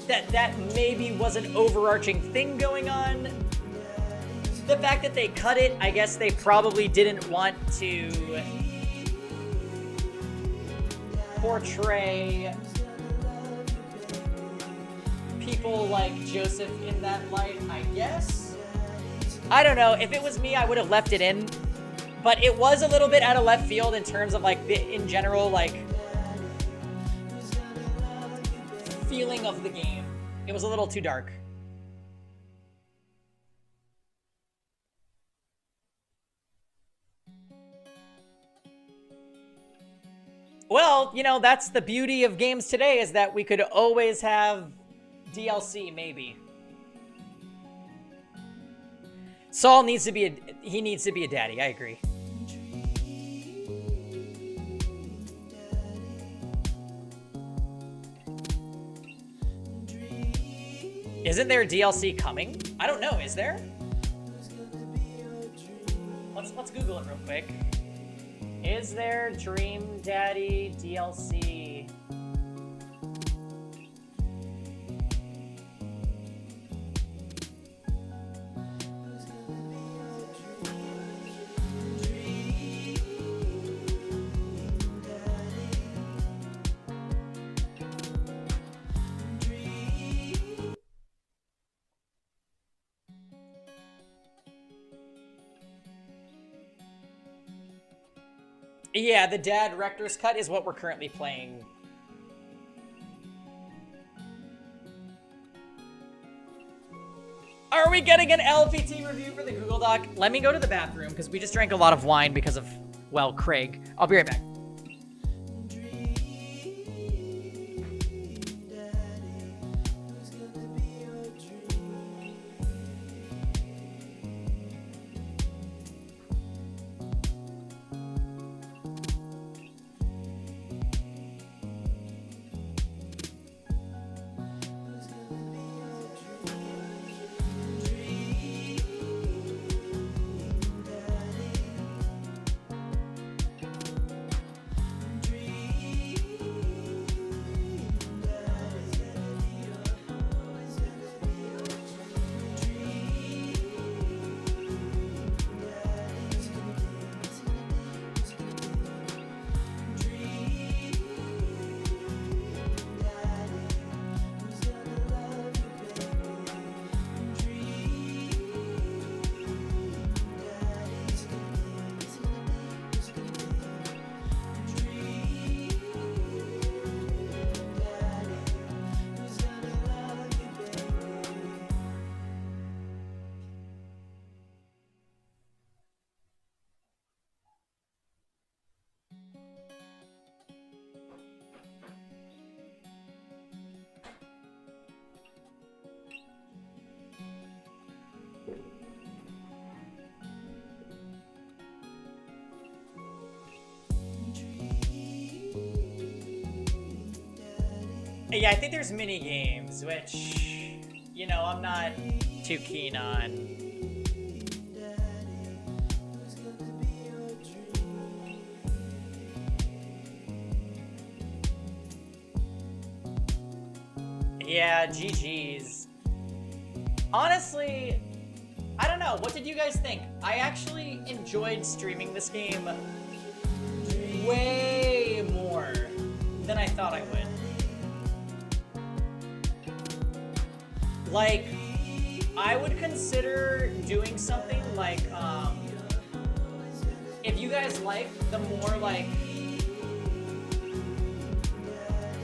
that maybe was an overarching thing going on. The fact that they cut it, I guess they probably didn't want to portray people like Joseph in that light, I guess. I don't know. If it was me, I would have left it in. But it was a little bit out of left field in terms of, like, in general, like, feeling of the game. It was a little too dark. Well, you know, that's the beauty of games today, is that we could always have DLC, maybe. Saul needs to be a daddy, I agree. Isn't there DLC coming? I don't know, is there? Let's Google it real quick. Is there Dream Daddy DLC? Yeah, the Dad Rector's Cut is what we're currently playing. Are we getting an LPT review for the Google Doc? Let me go to the bathroom, because we just drank a lot of wine because of, well, Craig. I'll be right back. Yeah, I think there's mini games, which, you know, I'm not too keen on. Yeah, GG's. Honestly, I don't know. What did you guys think? I actually enjoyed streaming this game way more than I thought I would. Like, I would consider doing something like, if you guys like the more, like,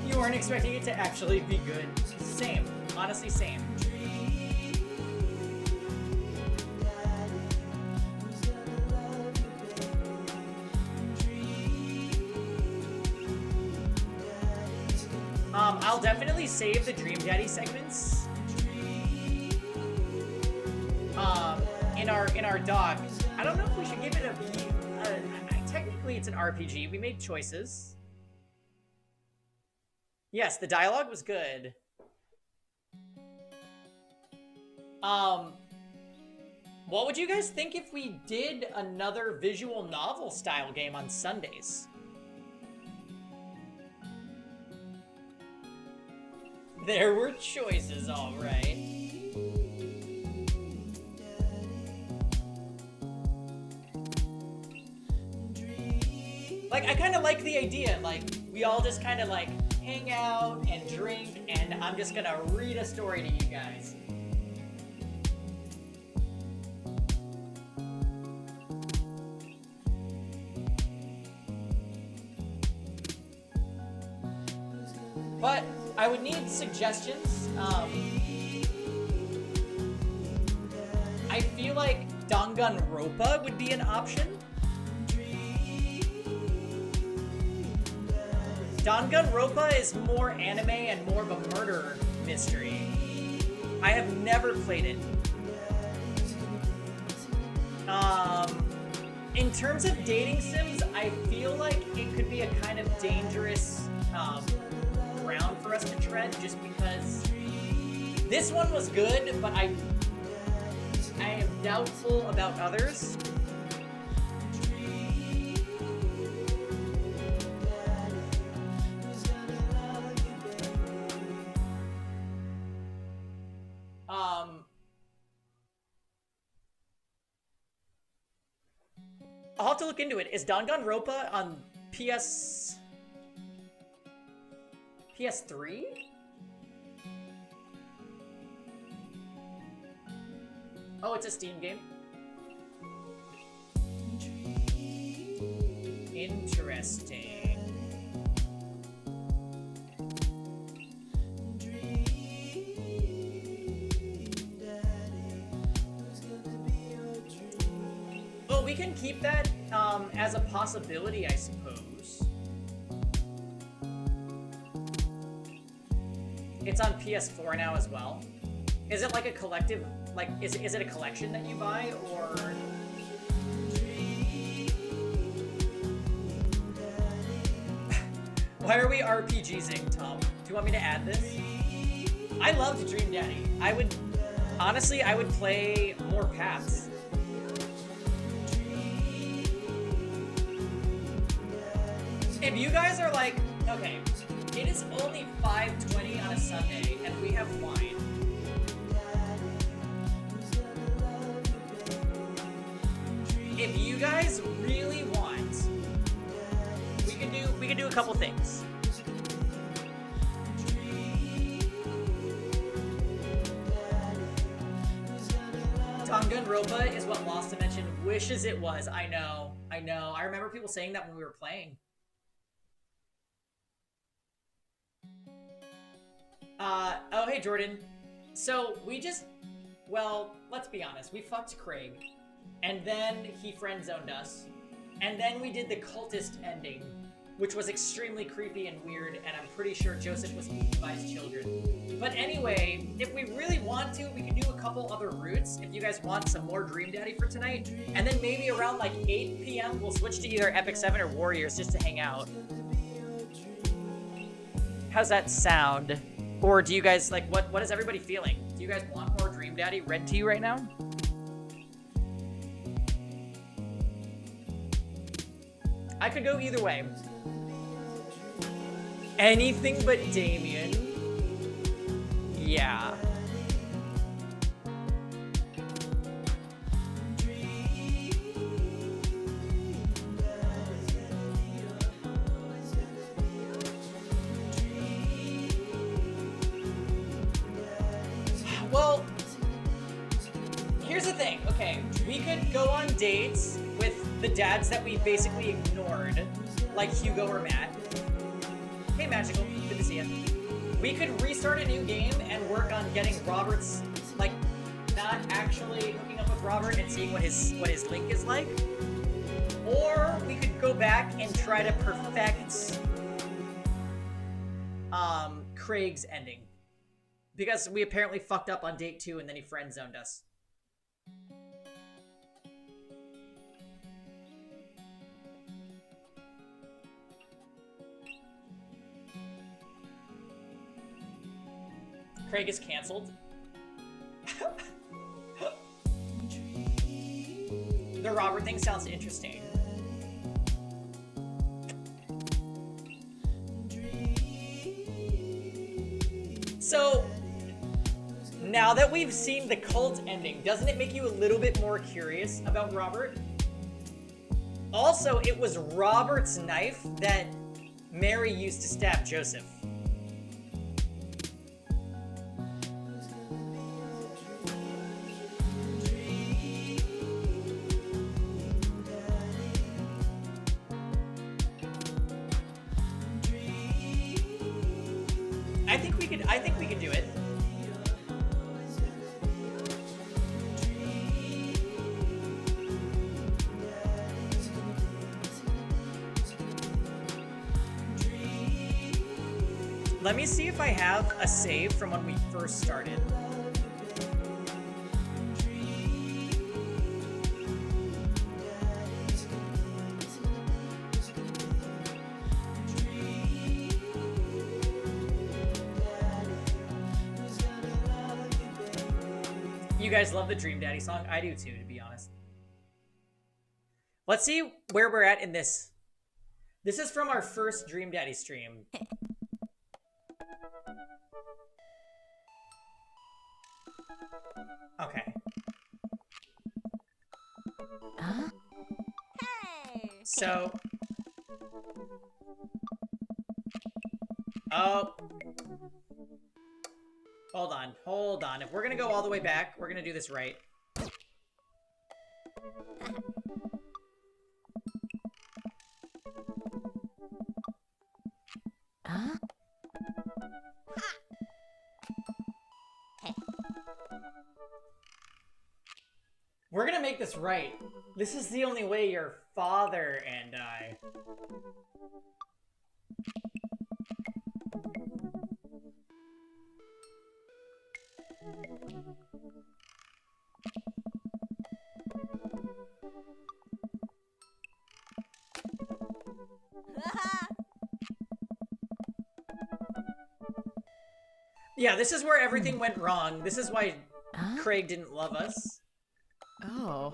you weren't expecting it to actually be good. Same. Honestly, same. I'll definitely save the Dream Daddy segments. In our doc. I don't know if we should give it a technically it's an RPG. We made choices. Yes, the dialogue was good. What would you guys think if we did another visual novel style game on Sundays? There were choices, all right. Like, I kind of like the idea, like, we all just kind of, like, hang out and drink, and I'm just gonna read a story to you guys. But I would need suggestions. I feel like Danganronpa would be an option. Danganronpa is more anime and more of a murder mystery. I have never played it. In terms of dating sims, I feel like it could be a kind of dangerous ground for us to tread, just because this one was good, but I am doubtful about others. I'll have to look into it. Is Danganronpa on PS3? Oh, it's a Steam game. Interesting. Well, we can keep that as a possibility, I suppose. It's on PS4 now as well. Is it like a collective, like, is it a collection that you buy, or? Why are we RPGing, Tom? Do you want me to add this? I loved Dream Daddy. Honestly, I would play more paths. If you guys are like, okay, it is only 5:20 on a Sunday, and we have wine. If you guys really want, we can do a couple things. Danganronpa is what Lost Dimension wishes it was. I know. I remember people saying that when we were playing. Oh, hey, Jordan. So, well, let's be honest. We fucked Craig. And then he friend-zoned us. And then we did the cultist ending, which was extremely creepy and weird, and I'm pretty sure Joseph was eaten by his children. But anyway, if we really want to, we can do a couple other routes, if you guys want some more Dream Daddy for tonight. And then maybe around like 8 p.m., we'll switch to either Epic 7 or Warriors just to hang out. How's that sound? Or do you guys, like, what is everybody feeling? Do you guys want more Dream Daddy read to you right now? I could go either way. Anything but Damien. Yeah. Well, here's the thing. Okay, we could go on dates with the dads that we basically ignored, like Hugo or Matt. Hey, Magical, good to see you. We could restart a new game and work on getting Robert's, like, not actually hooking up with Robert and seeing what his link is like. Or we could go back and try to perfect Craig's ending. Because we apparently fucked up on date 2 and then he friend-zoned us. Craig is canceled. The Robert thing sounds interesting. So, now that we've seen the cult ending, doesn't it make you a little bit more curious about Robert? Also, it was Robert's knife that Mary used to stab Joseph. I think we could do it. Let me see if I have a save from when we first started. You guys love the Dream Daddy song? I do too, to be honest. Let's see where we're at in this. This is from our first Dream Daddy stream. Okay. Huh? Hey! So. Oh. Hold on. If we're gonna go all the way back, we're gonna do this right. Huh? We're gonna make this right. This is the only way your father and I. Yeah, this is where everything went wrong. This is why Huh? Craig didn't love us. Oh.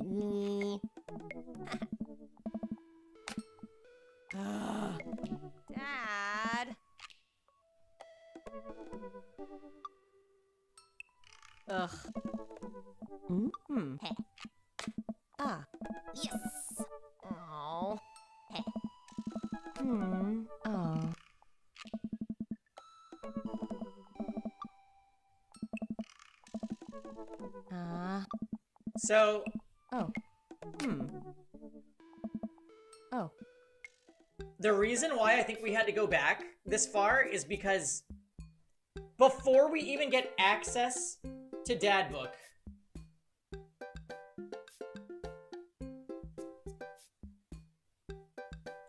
Me. Dad. Ugh. Mm-hmm. Ah. Yes. Oh. Hmm. Oh. So, Oh. Hmm. Oh. the reason why I think we had to go back this far is because before we even get access to Dad Book,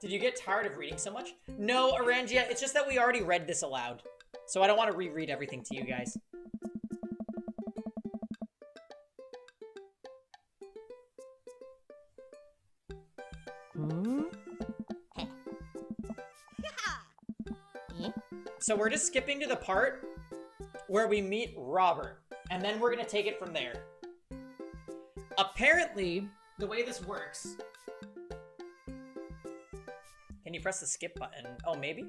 did you get tired of reading so much? No, Arangia, it's just that we already read this aloud. So I don't want to reread everything to you guys. Hmm. So we're just skipping to the part where we meet Robert, and then we're gonna take it from there. Apparently, the way this works... Can you press the skip button? Oh, maybe?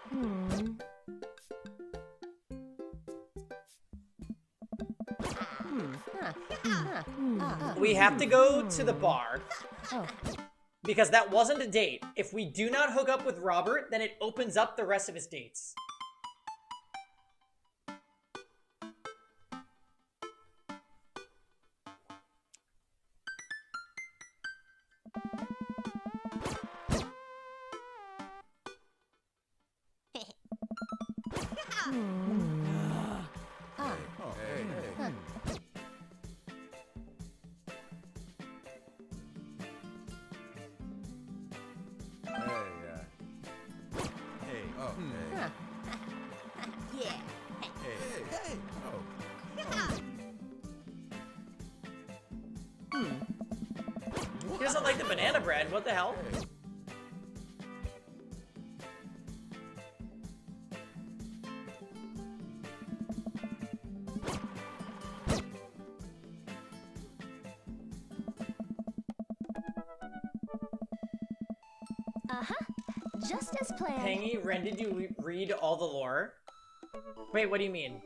Hmm. We have to go to the bar, Oh. because that wasn't a date. If we do not hook up with Robert, then it opens up the rest of his dates. Oh, hey. Hey, oh, hey. Yeah. Hey, oh. He doesn't like the banana bread. What the hell? Just as planned. Pangy, Ren, did you read all the lore? Wait, what do you mean?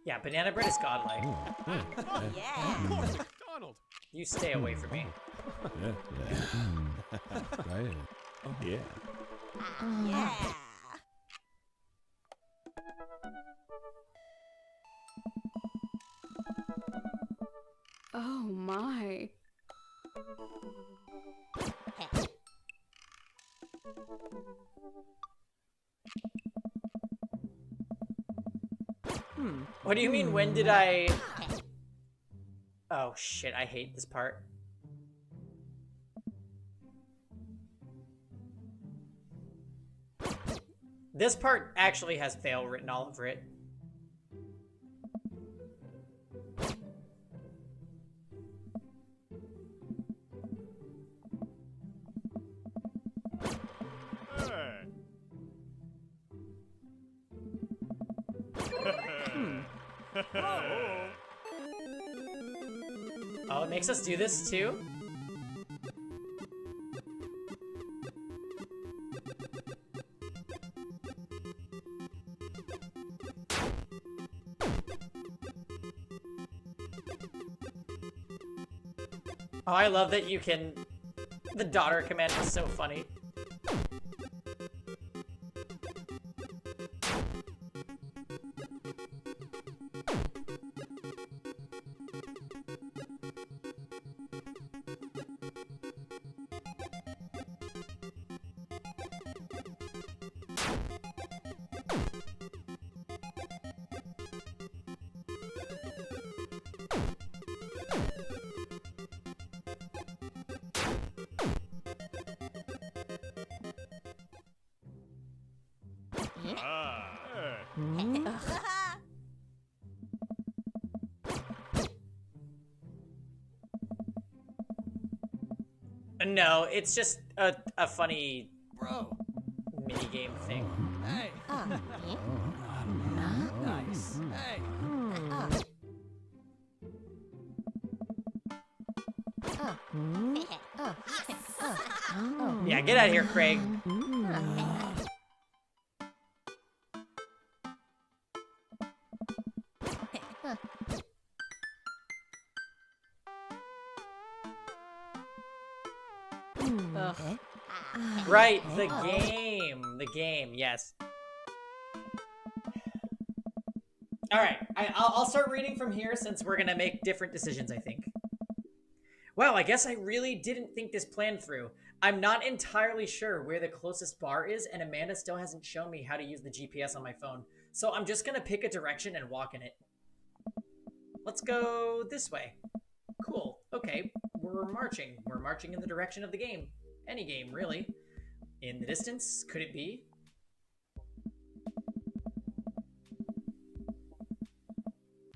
Yeah, banana bread is godlike. Donald. You stay away from me. Right. Oh, yeah. Oh my. What do you mean, when did I... Oh shit, I hate this part. This part actually has fail written all over it. Oh, it makes us do this too? Oh, I love that you can... The daughter command is so funny. No, it's just a funny Bro. minigame thing. Hey. Nice. Hey. Yeah, get out of here, Craig. Right, the game, yes. Alright, I'll start reading from here since we're gonna make different decisions, I think. Wow, I guess I really didn't think this plan through. I'm not entirely sure where the closest bar is, and Amanda still hasn't shown me how to use the GPS on my phone. So I'm just gonna pick a direction and walk in it. Let's go this way. Cool, okay, we're marching. We're marching in the direction of the game. Any game, really. In the distance, could it be?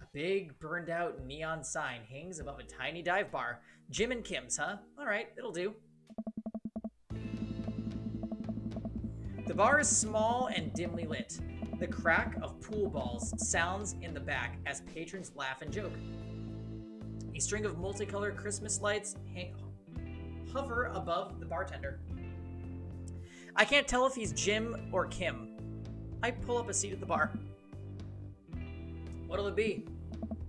A big, burned out neon sign hangs above a tiny dive bar. Jim and Kim's, huh? Alright, it'll do. The bar is small and dimly lit. The crack of pool balls sounds in the back as patrons laugh and joke. A string of multicolored Christmas lights hover above the bartender. I can't tell if he's Jim or Kim. I pull up a seat at the bar. What'll it be?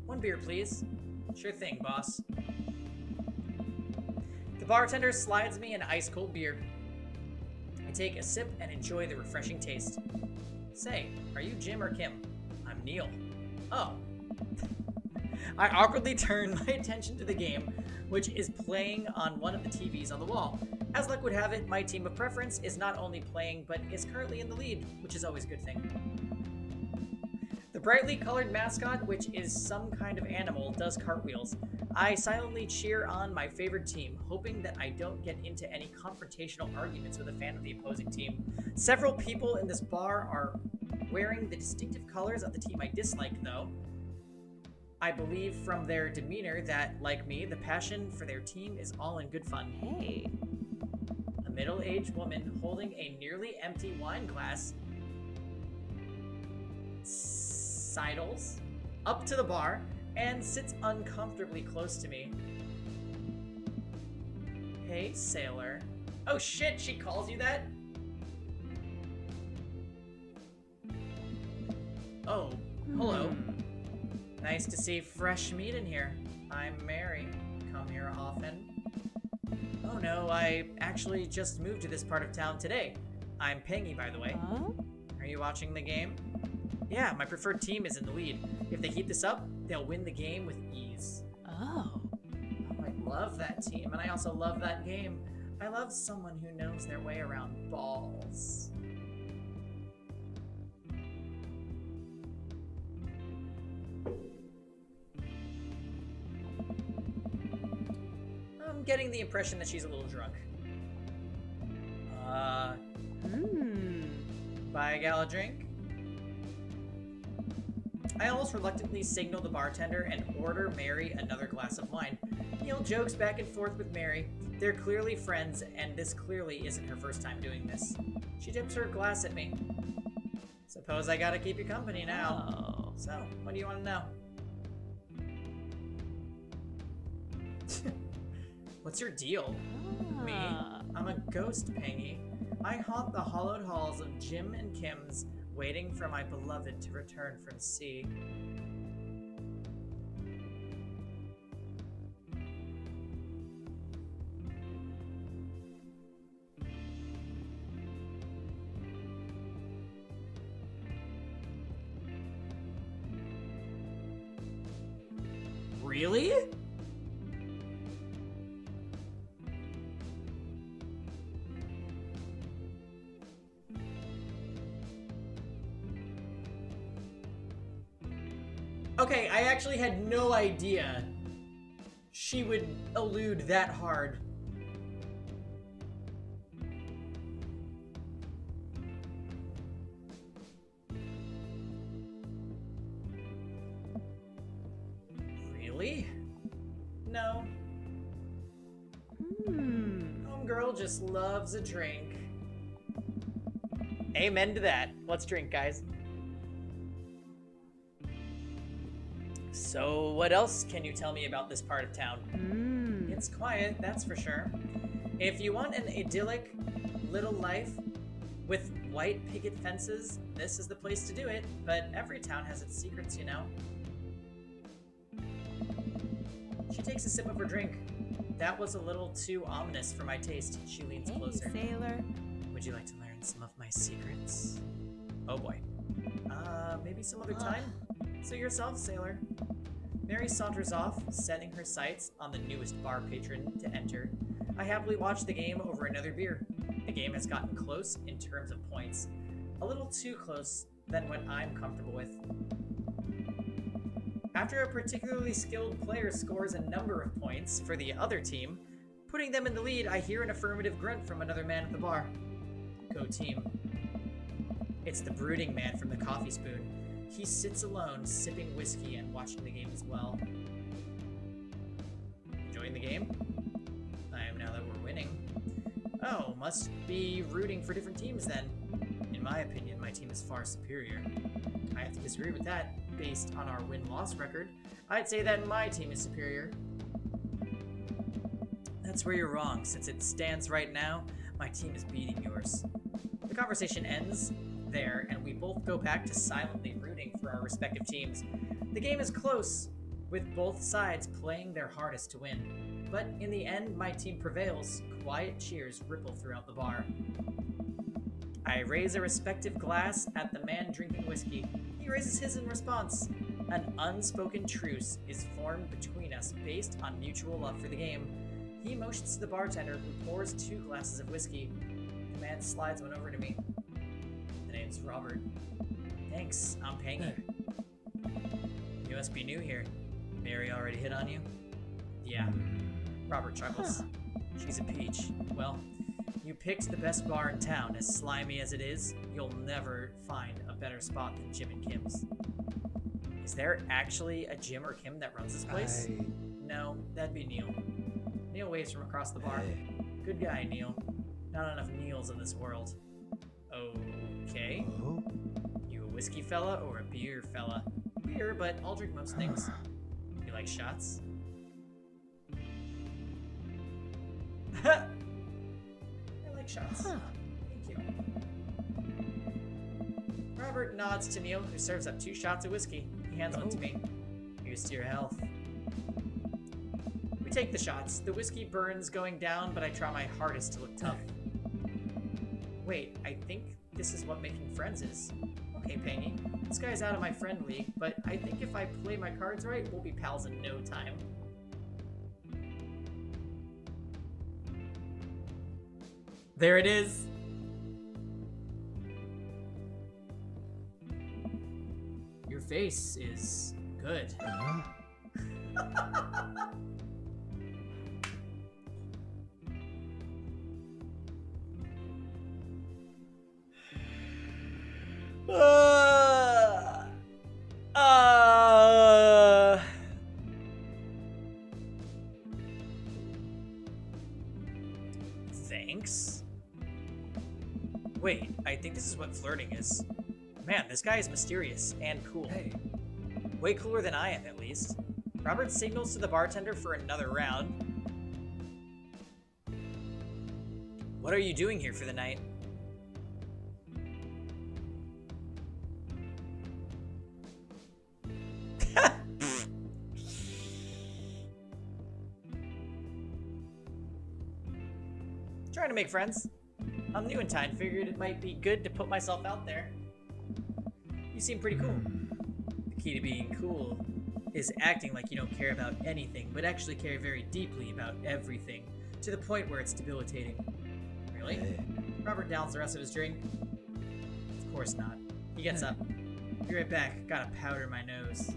One beer, please. Sure thing, boss. The bartender slides me an ice-cold beer. I take a sip and enjoy the refreshing taste. Say, are you Jim or Kim? I'm Neil. Oh. I awkwardly turn my attention to the game, which is playing on one of the TVs on the wall. As luck would have it, my team of preference is not only playing, but is currently in the lead, which is always a good thing. The brightly colored mascot, which is some kind of animal, does cartwheels. I silently cheer on my favorite team, hoping that I don't get into any confrontational arguments with a fan of the opposing team. Several people in this bar are wearing the distinctive colors of the team I dislike, though. I believe from their demeanor that, like me, the passion for their team is all in good fun. Hey. A middle-aged woman holding a nearly empty wine glass sidles up to the bar and sits uncomfortably close to me. Hey, sailor. Oh shit, she calls you that? Oh, hello. Nice to see fresh meat in here. I'm Mary. Come here often? Oh no, I actually just moved to this part of town today. I'm Pengy, by the way. Huh? Are you watching the game? Yeah, my preferred team is in the lead. If they keep this up, they'll win the game with ease. Oh. Oh, I love that team, and I also love that game. I love someone who knows their way around balls. I'm getting the impression that she's a little drunk. Buy a gal a drink? I almost reluctantly signal the bartender and order Mary another glass of wine. Neil jokes back and forth with Mary. They're clearly friends, and this clearly isn't her first time doing this. She tips her glass at me. Suppose I gotta keep you company now. Oh. So, what do you want to know? What's your deal? Me? I'm a ghost, Pengy. I haunt the hollowed halls of Jim and Kim's, waiting for my beloved to return from sea. Really? Okay, I actually had no idea she would elude that hard. Really? No. Homegirl just loves a drink. Amen to that. Let's drink, guys. So, what else can you tell me about this part of town? It's quiet, that's for sure. If you want an idyllic little life with white picket fences, this is the place to do it, but every town has its secrets, you know. She takes a sip of her drink. That was a little too ominous for my taste. She leans closer. Sailor. Would you like to learn some of my secrets? Oh boy. Maybe some other time? Suit yourself, sailor. Mary saunters off, setting her sights on the newest bar patron to enter. I happily watch the game over another beer. The game has gotten close in terms of points. A little too close than what I'm comfortable with. After a particularly skilled player scores a number of points for the other team, putting them in the lead, I hear an affirmative grunt from another man at the bar. Go team. It's the brooding man from the Coffee Spoon. He sits alone, sipping whiskey and watching the game as well. Enjoying the game? I am now that we're winning. Oh, must be rooting for different teams then. In my opinion, my team is far superior. I have to disagree with that. Based on our win-loss record, I'd say that my team is superior. That's where you're wrong, since it stands right now, my team is beating yours. The conversation ends there, and we both go back to silently rooting for our respective teams. The game is close, with both sides playing their hardest to win. But in the end, my team prevails. Quiet cheers ripple throughout the bar. I raise a respective glass at the man drinking whiskey. He raises his in response. An unspoken truce is formed between us based on mutual love for the game. He motions to the bartender, who pours 2 glasses of whiskey. The man slides one over to me. The name's Robert. Thanks, I'm Pengy. You must be new here. Mary already hit on you? Yeah. Robert chuckles. She's a peach. Well, you picked the best bar in town. As slimy as it is, you'll never find a better spot than Jim and Kim's. Is there actually a Jim or Kim that runs this place? No, that'd be Neil. Neil waves from across the bar. Good guy, Neil. Not enough Neils in this world. Okay. You a whiskey fella or a beer fella? Beer, but I'll drink most things. You like shots? I like shots. Huh. Thank you. Robert nods to Neil, who serves up 2 shots of whiskey. He hands one to me. Here's to your health. We take the shots. The whiskey burns going down, but I try my hardest to look tough. Wait, I think this is what making friends is. Okay, Pangy. This guy's out of my friend league, but I think if I play my cards right, we'll be pals in no time. There it is. Your face is good. Thanks. Wait, I think this is what flirting is. Man, this guy is mysterious and cool. Hey, Way cooler than I am, at least. Robert signals to the bartender for another round. What are you doing here for the night? Trying to make friends. I'm new in town, figured it might be good to put myself out there. You seem pretty cool. The key to being cool is acting like you don't care about anything, but actually care very deeply about everything, to the point where it's debilitating. Really? Hey. Robert downs the rest of his drink. Of course not. He gets up. Be right back. Gotta powder my nose.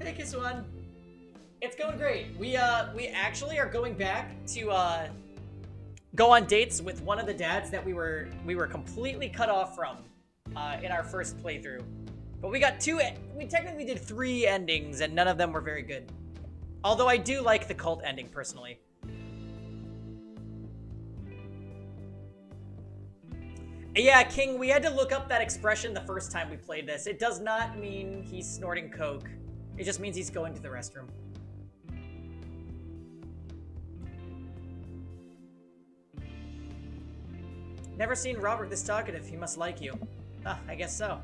Hey, Kiss One. It's going great. We actually are going back to go on dates with one of the dads that we were completely cut off from in our first playthrough. But we got we technically did 3 endings, and none of them were very good. Although I do like the cult ending, personally. Yeah, King, we had to look up that expression the first time we played this. It does not mean he's snorting coke. It just means he's going to the restroom. Never seen Robert this talkative. He must like you. Ah, I guess so.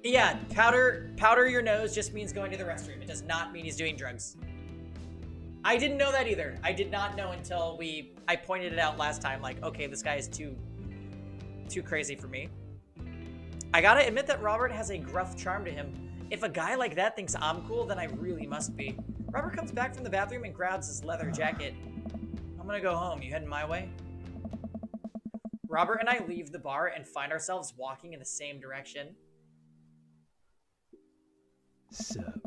Yeah, powder your nose just means going to the restroom. It does not mean he's doing drugs. I didn't know that either. I did not know until I pointed it out last time, like, okay, this guy is too crazy for me. I gotta admit that Robert has a gruff charm to him. If a guy like that thinks I'm cool, then I really must be. Robert comes back from the bathroom and grabs his leather jacket. I'm gonna go home. You heading my way? Robert and I leave the bar and find ourselves walking in the same direction. Sup?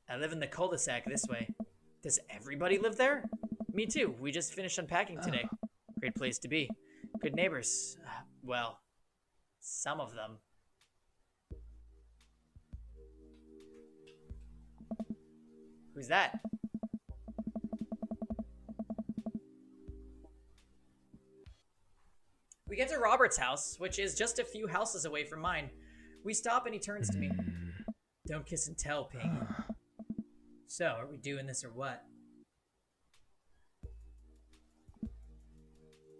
I live in the cul-de-sac this way. Does everybody live there? Me too. We just finished unpacking today. Great place to be. Good neighbors. Well, some of them. Who's that? We get to Robert's house, which is just a few houses away from mine. We stop and he turns to me. Don't kiss and tell, Ping. So, are we doing this or what?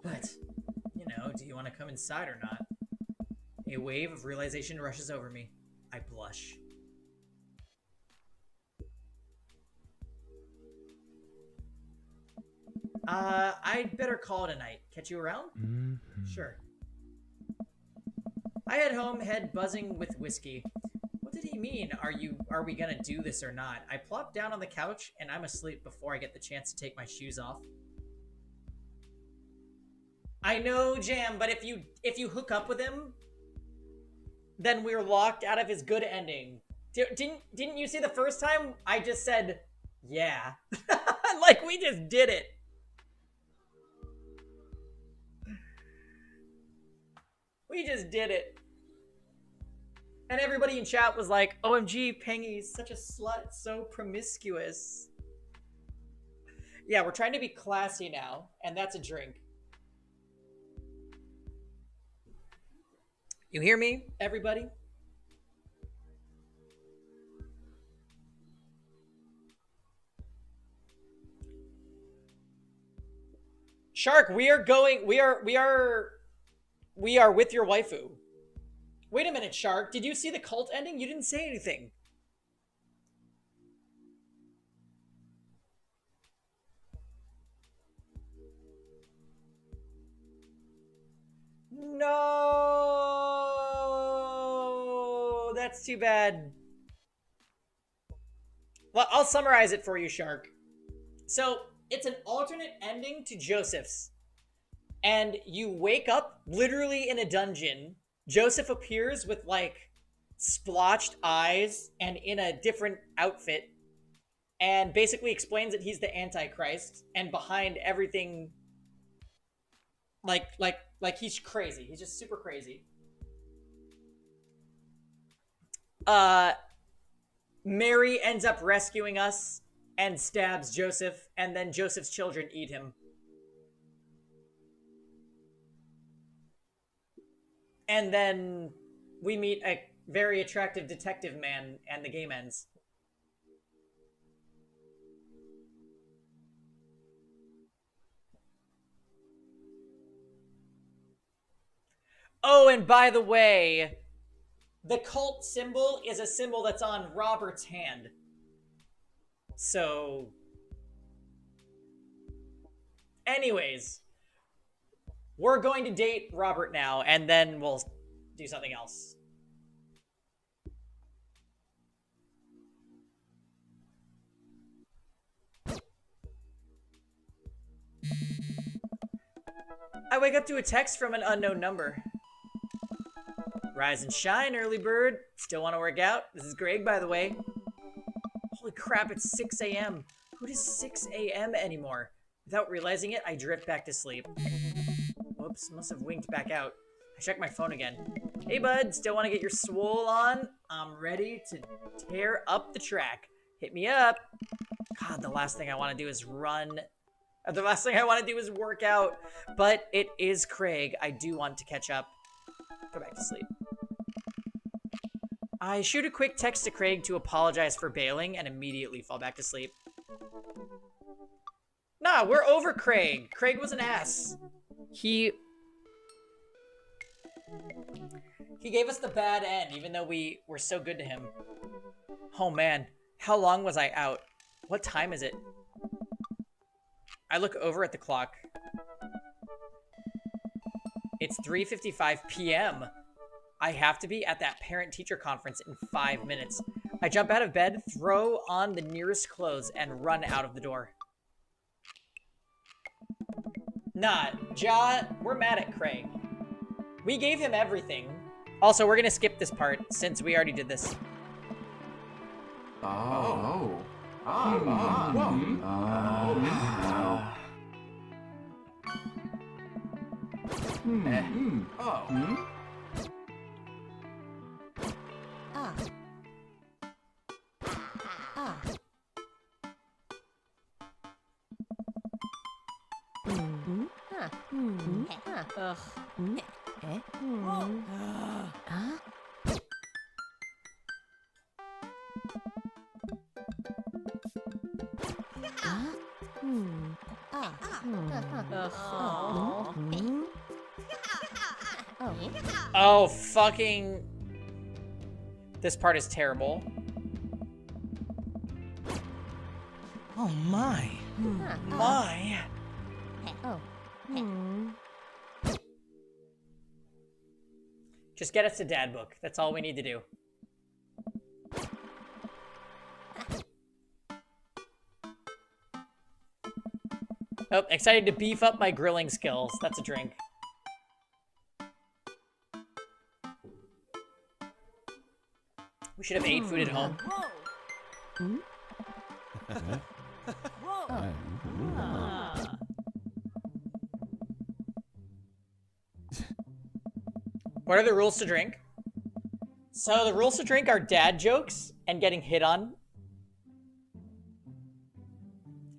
What? You know, do you want to come inside or not? A wave of realization rushes over me. I blush. I'd better call it a night. Catch you around? Sure. I head home, head buzzing with whiskey. What did he mean? Are we gonna do this or not? I plop down on the couch and I'm asleep before I get the chance to take my shoes off. I know, Jam, but if you hook up with him, then we're locked out of his good ending. Didn't you see the first time? I just said, yeah. Like, we just did it. We just did it. And everybody in chat was like, OMG, Pengy's such a slut, so promiscuous. Yeah, we're trying to be classy now, and that's a drink. You hear me, everybody? Shark, we are with your waifu. Wait a minute, Shark. Did you see the cult ending? You didn't say anything. No, that's too bad. Well, I'll summarize it for you, Shark. So, it's an alternate ending to Joseph's. And you wake up literally in a dungeon. Joseph appears with, like, splotched eyes and in a different outfit. And basically explains that he's the Antichrist. And behind everything... Like he's crazy. He's just super crazy. Mary ends up rescuing us and stabs Joseph, and then Joseph's children eat him. And then we meet a very attractive detective man, and the game ends. Oh, and by the way, the cult symbol is a symbol that's on Robert's hand. So... Anyways, we're going to date Robert now, and then we'll do something else. I wake up to a text from an unknown number. Rise and shine, early bird. Still want to work out? This is Greg, by the way. Holy crap, it's 6 a.m. Who does 6 a.m. anymore? Without realizing it, I drift back to sleep. Whoops, must have winked back out. I check my phone again. Hey, bud, still want to get your swole on? I'm ready to tear up the track. Hit me up. God, the last thing I want to do is run. The last thing I want to do is work out. But it is Craig. I do want to catch up. Go back to sleep. I shoot a quick text to Craig to apologize for bailing and immediately fall back to sleep. Nah, we're over Craig. Craig was an ass. He gave us the bad end, even though we were so good to him. Oh man, how long was I out? What time is it? I look over at the clock. It's 3:55 p.m. I have to be at that parent-teacher conference in 5 minutes. I jump out of bed, throw on the nearest clothes, and run out of the door. Nah, we're mad at Craig. We gave him everything. Also, we're gonna skip this part, since we already did this. Oh, fucking... This part is terrible. Oh my. My. Just get us to Dad Book. That's all we need to do. Oh, excited to beef up my grilling skills. That's a drink. We should have ate food at home. What are the rules to drink? So the rules to drink are dad jokes and getting hit on.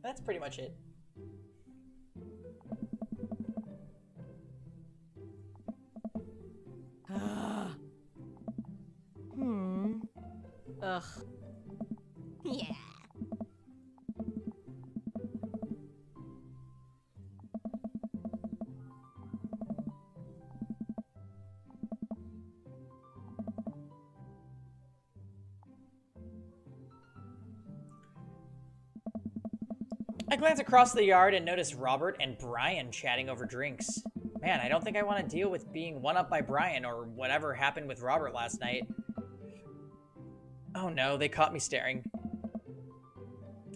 That's pretty much it. Ugh. Yeah. I glance across the yard and notice Robert and Brian chatting over drinks. Man, I don't think I want to deal with being one-up by Brian or whatever happened with Robert last night. Oh no, they caught me staring.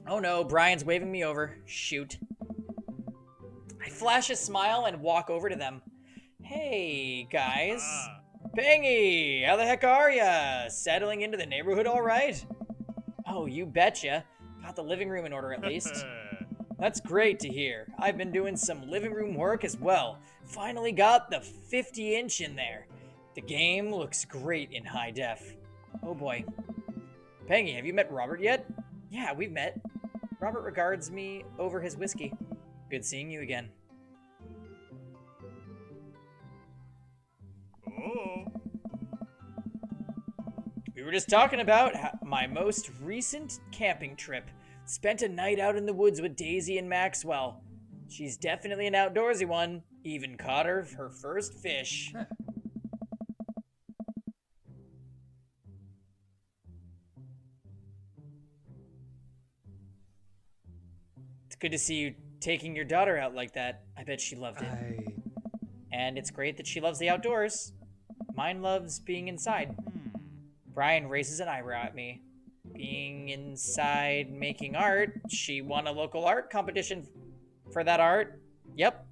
Oh no, Brian's waving me over. Shoot. I flash a smile and walk over to them. Hey, guys. Bangy, how the heck are ya? Settling into the neighborhood all right? Oh, you betcha. Got the living room in order at least. That's great to hear. I've been doing some living room work as well. Finally got the 50-inch in there. The game looks great in high def. Oh boy. Pengy, have you met Robert yet? Yeah, we've met. Robert regards me over his whiskey. Good seeing you again. We were just talking about my most recent camping trip. Spent a night out in the woods with Daisy and Maxwell. She's definitely an outdoorsy one. Even caught her first fish. It's good to see you taking your daughter out like that. I bet she loved it. And it's great that she loves the outdoors. Mine loves being inside. Brian raises an eyebrow at me. Being inside making art. She won a local art competition for that art. Yep.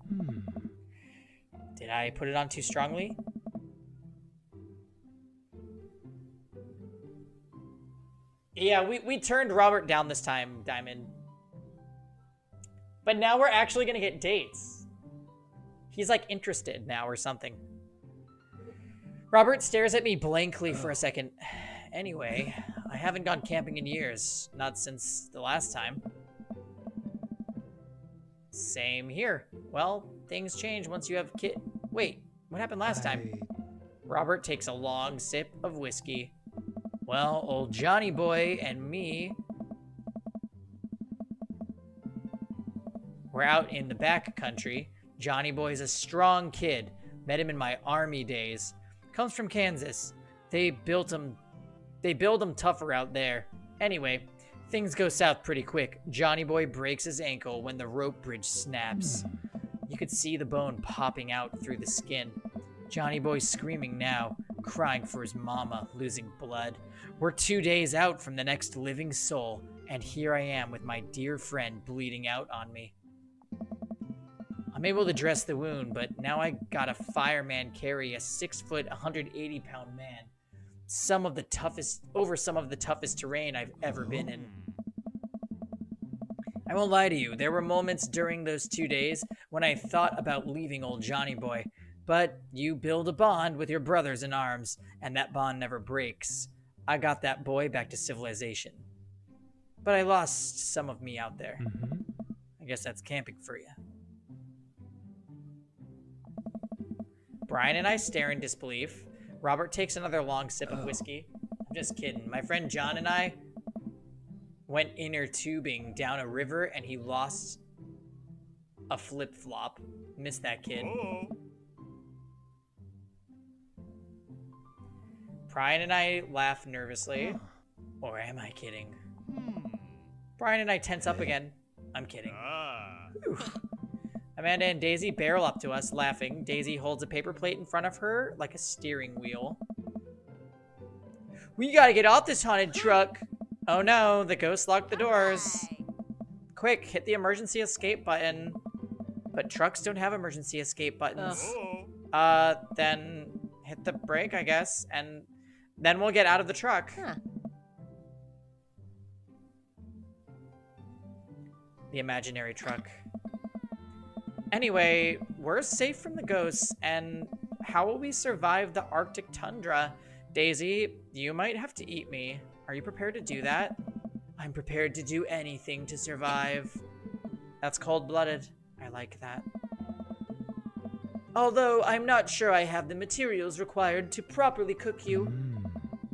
Did I put it on too strongly? Yeah, we turned Robert down this time, Diamond. But now we're actually gonna get dates. He's like interested now or something. Robert stares at me blankly for a second. Anyway, I haven't gone camping in years. Not since the last time. Same here. Well, things change once you have kid. Wait, what happened last time? Robert takes a long sip of whiskey. Well, old Johnny boy and me, we're out in the back country. Johnny boy's a strong kid. Met him in my army days. Comes from Kansas. They build him tougher out there. Anyway, things go south pretty quick. Johnny boy breaks his ankle when the rope bridge snaps. You could see the bone popping out through the skin. Johnny boy's screaming now, crying for his mama, losing blood. We're 2 days out from the next living soul, and here I am with my dear friend bleeding out on me. I'm able to dress the wound, but now I gotta fireman carry a 6-foot, 180-pound man. Some of the toughest terrain I've ever been in. I won't lie to you, there were moments during those 2 days when I thought about leaving old Johnny boy, but you build a bond with your brothers in arms, and that bond never breaks. I got that boy back to civilization. But I lost some of me out there. I guess that's camping for you. Brian and I stare in disbelief. Robert takes another long sip of whiskey. I'm just kidding. My friend John and I went inner tubing down a river and he lost a flip-flop. Missed that kid. Brian and I laugh nervously. Or am I kidding? Brian and I tense up again. I'm kidding. Whew. Amanda and Daisy barrel up to us, laughing. Daisy holds a paper plate in front of her like a steering wheel. We gotta get off this haunted truck. Oh no, the ghost locked the doors. Quick, hit the emergency escape button. But trucks don't have emergency escape buttons. Then hit the brake, I guess, and then we'll get out of the truck. The imaginary truck. Anyway, we're safe from the ghosts, and how will we survive the Arctic tundra? Daisy, you might have to eat me. Are you prepared to do that? I'm prepared to do anything to survive. That's cold-blooded. I like that. Although I'm not sure I have the materials required to properly cook you.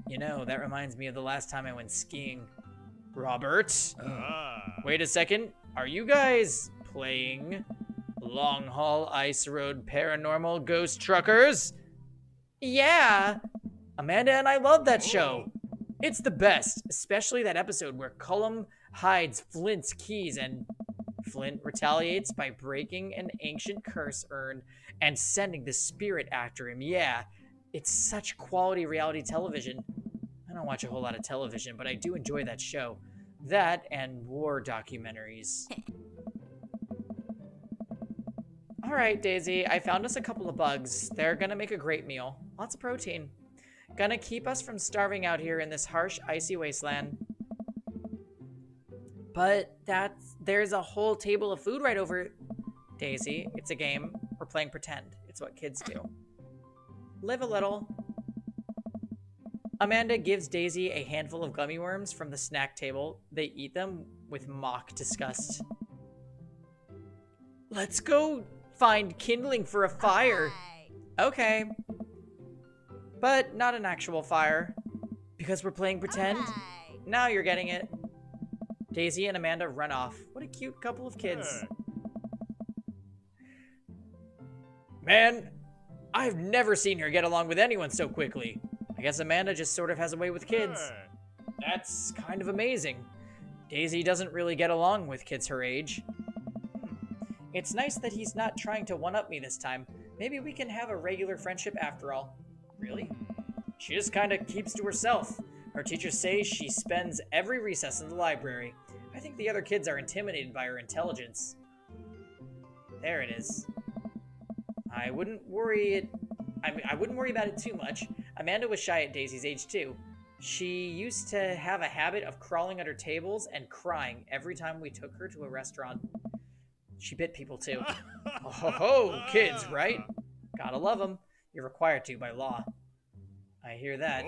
You know, that reminds me of the last time I went skiing. Robert? Wait a second. Are you guys playing Long Haul Ice Road Paranormal Ghost Truckers? Yeah. Amanda and I love that show. It's the best, especially that episode where Cullum hides Flint's keys and Flint retaliates by breaking an ancient curse urn and sending the spirit after him. Yeah, it's such quality reality television. I don't watch a whole lot of television, but I do enjoy that show. That and war documentaries. All right, Daisy, I found us a couple of bugs. They're gonna make a great meal. Lots of protein. Gonna keep us from starving out here in this harsh, icy wasteland. But there's a whole table of food right over. Daisy, it's a game. We're playing pretend. It's what kids do. Live a little. Amanda gives Daisy a handful of gummy worms from the snack table. They eat them with mock disgust. Let's go find kindling for a fire. Okay. But not an actual fire. Because we're playing pretend? Now you're getting it. Daisy and Amanda run off. What a cute couple of kids. Man, I've never seen her get along with anyone so quickly. I guess Amanda just sort of has a way with kids. That's kind of amazing. Daisy doesn't really get along with kids her age. It's nice that he's not trying to one-up me this time. Maybe we can have a regular friendship after all. Really? She just kind of keeps to herself. Her teachers say she spends every recess in the library. I think the other kids are intimidated by her intelligence. There it is. I wouldn't worry about it too much. Amanda was shy at Daisy's age too. She used to have a habit of crawling under tables and crying every time we took her to a restaurant. She bit people too. Oh ho ho, kids, right? Gotta love them. You're required to by law. I hear that.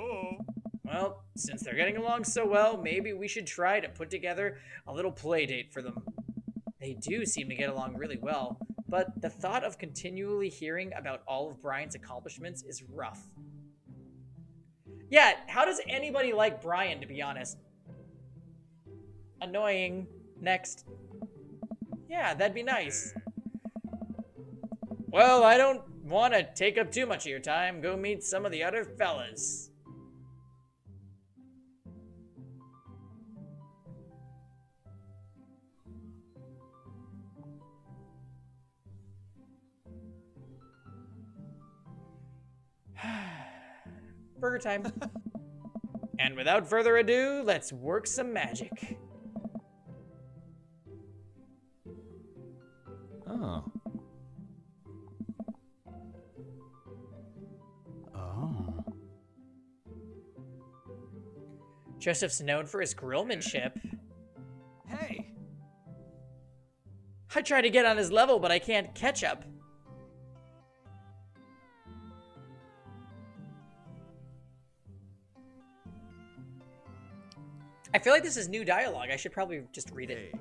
Well, since they're getting along so well, maybe we should try to put together a little play date for them. They do seem to get along really well, but the thought of continually hearing about all of Brian's accomplishments is rough. Yeah, how does anybody like Brian, to be honest? Annoying. Next. Yeah, that'd be nice. Well, I don't want to take up too much of your time. Go meet some of the other fellas. Burger time. And without further ado, let's work some magic. Oh. Oh. Joseph's known for his grillmanship. Hey! I try to get on his level, but I can't catch up. I feel like this is new dialogue. I should probably just read it.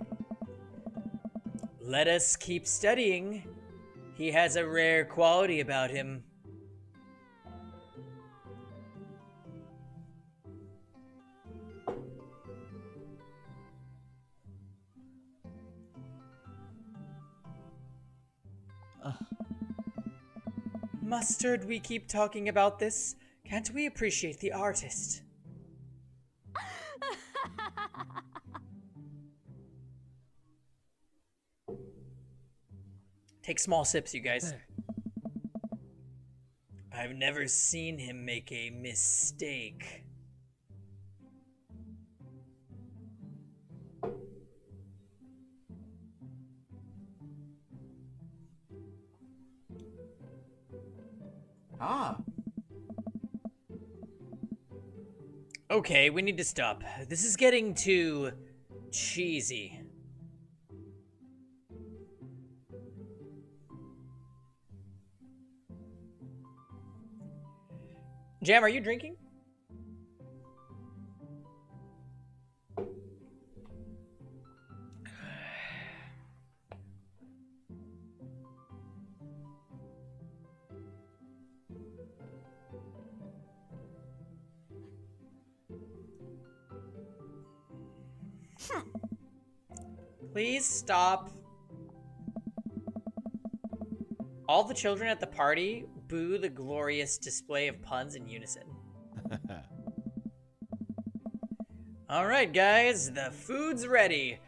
Let us keep studying. He has a rare quality about him. Mustard, we keep talking about this. Can't we appreciate the artist? Take small sips, you guys. I've never seen him make a mistake. Ah. Okay, we need to stop. This is getting too cheesy. Jam, are you drinking? Please stop. All the children at the party boo the glorious display of puns in unison. All right, guys, the food's ready.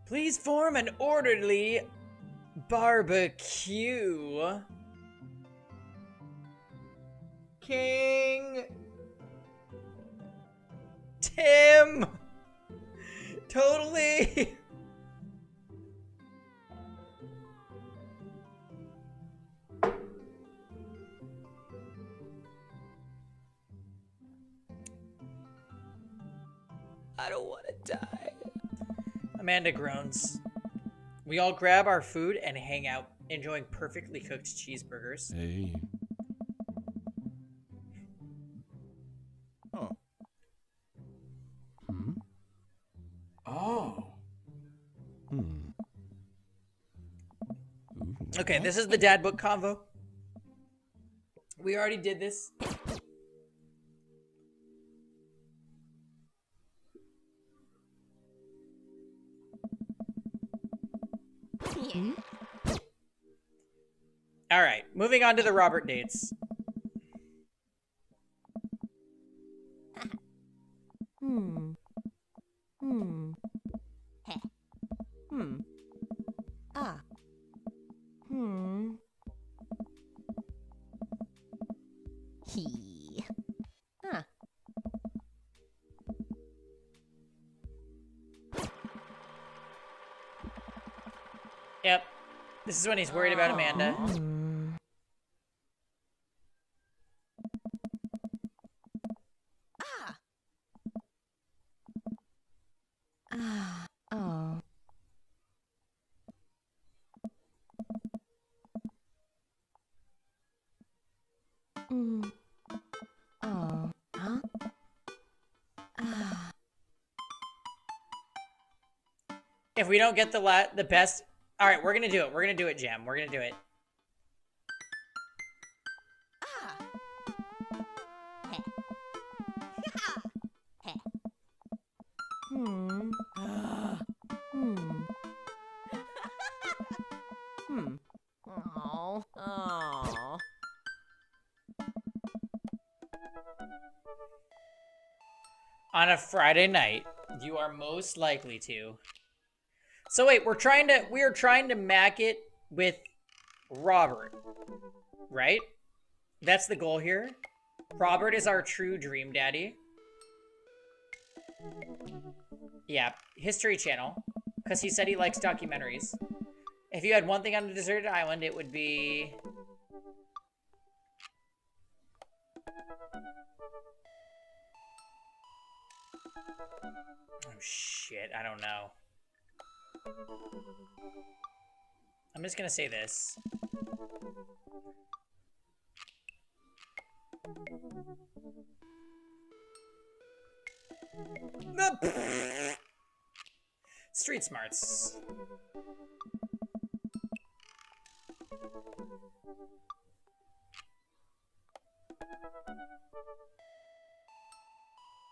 Please form an orderly barbecue. King Tim. Totally. I don't want to die. Amanda groans. We all grab our food and hang out, enjoying perfectly cooked cheeseburgers. Hey. Oh. Hmm? Oh. Hmm. Ooh. Okay, this is the dad book convo. We already did this. All right, moving on to the Robert dates. Hmm. Hmm. Hmm. Ah. Hmm. He. Huh. Yep, this is when he's worried about Amanda. Hmm. Ah. Oh. Hmm. Oh. Huh? Ah. If we don't get the best, all right, we're gonna do it. We're gonna do it, Jam. We're gonna do it. Hmm. Hmm. Hmm. Oh. Oh. On a Friday night, you are most likely to. So wait, we are trying to mac it with Robert, right? That's the goal here. Robert is our true dream daddy. Yeah, History Channel, because he said he likes documentaries. If you had one thing on a deserted island, it would be... Oh shit, I don't know. I'm just gonna say this. Street smarts.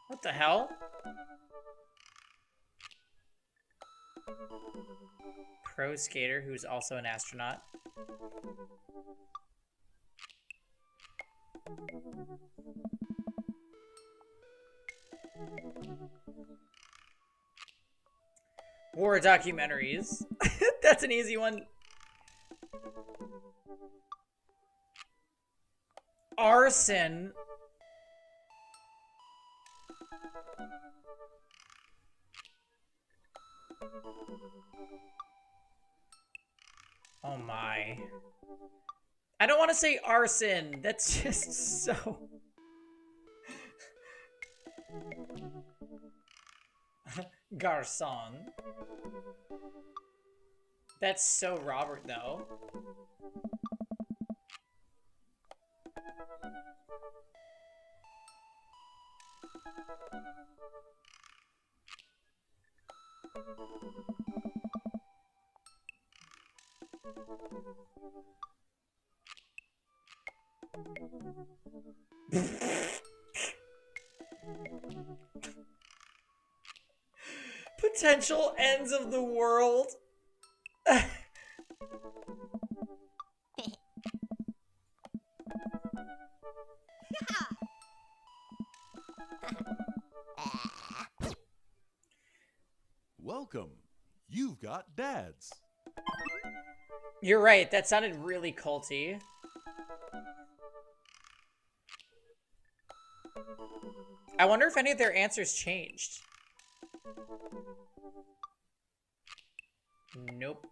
What the hell? Pro skater who's also an astronaut. War documentaries. That's an easy one. Arson. Oh my. I don't want to say arson. That's just so... Garçon. That's so Robert, though. Potential ends of the world. Welcome. You've got dads. You're right, that sounded really culty. I wonder if any of their answers changed. Nope.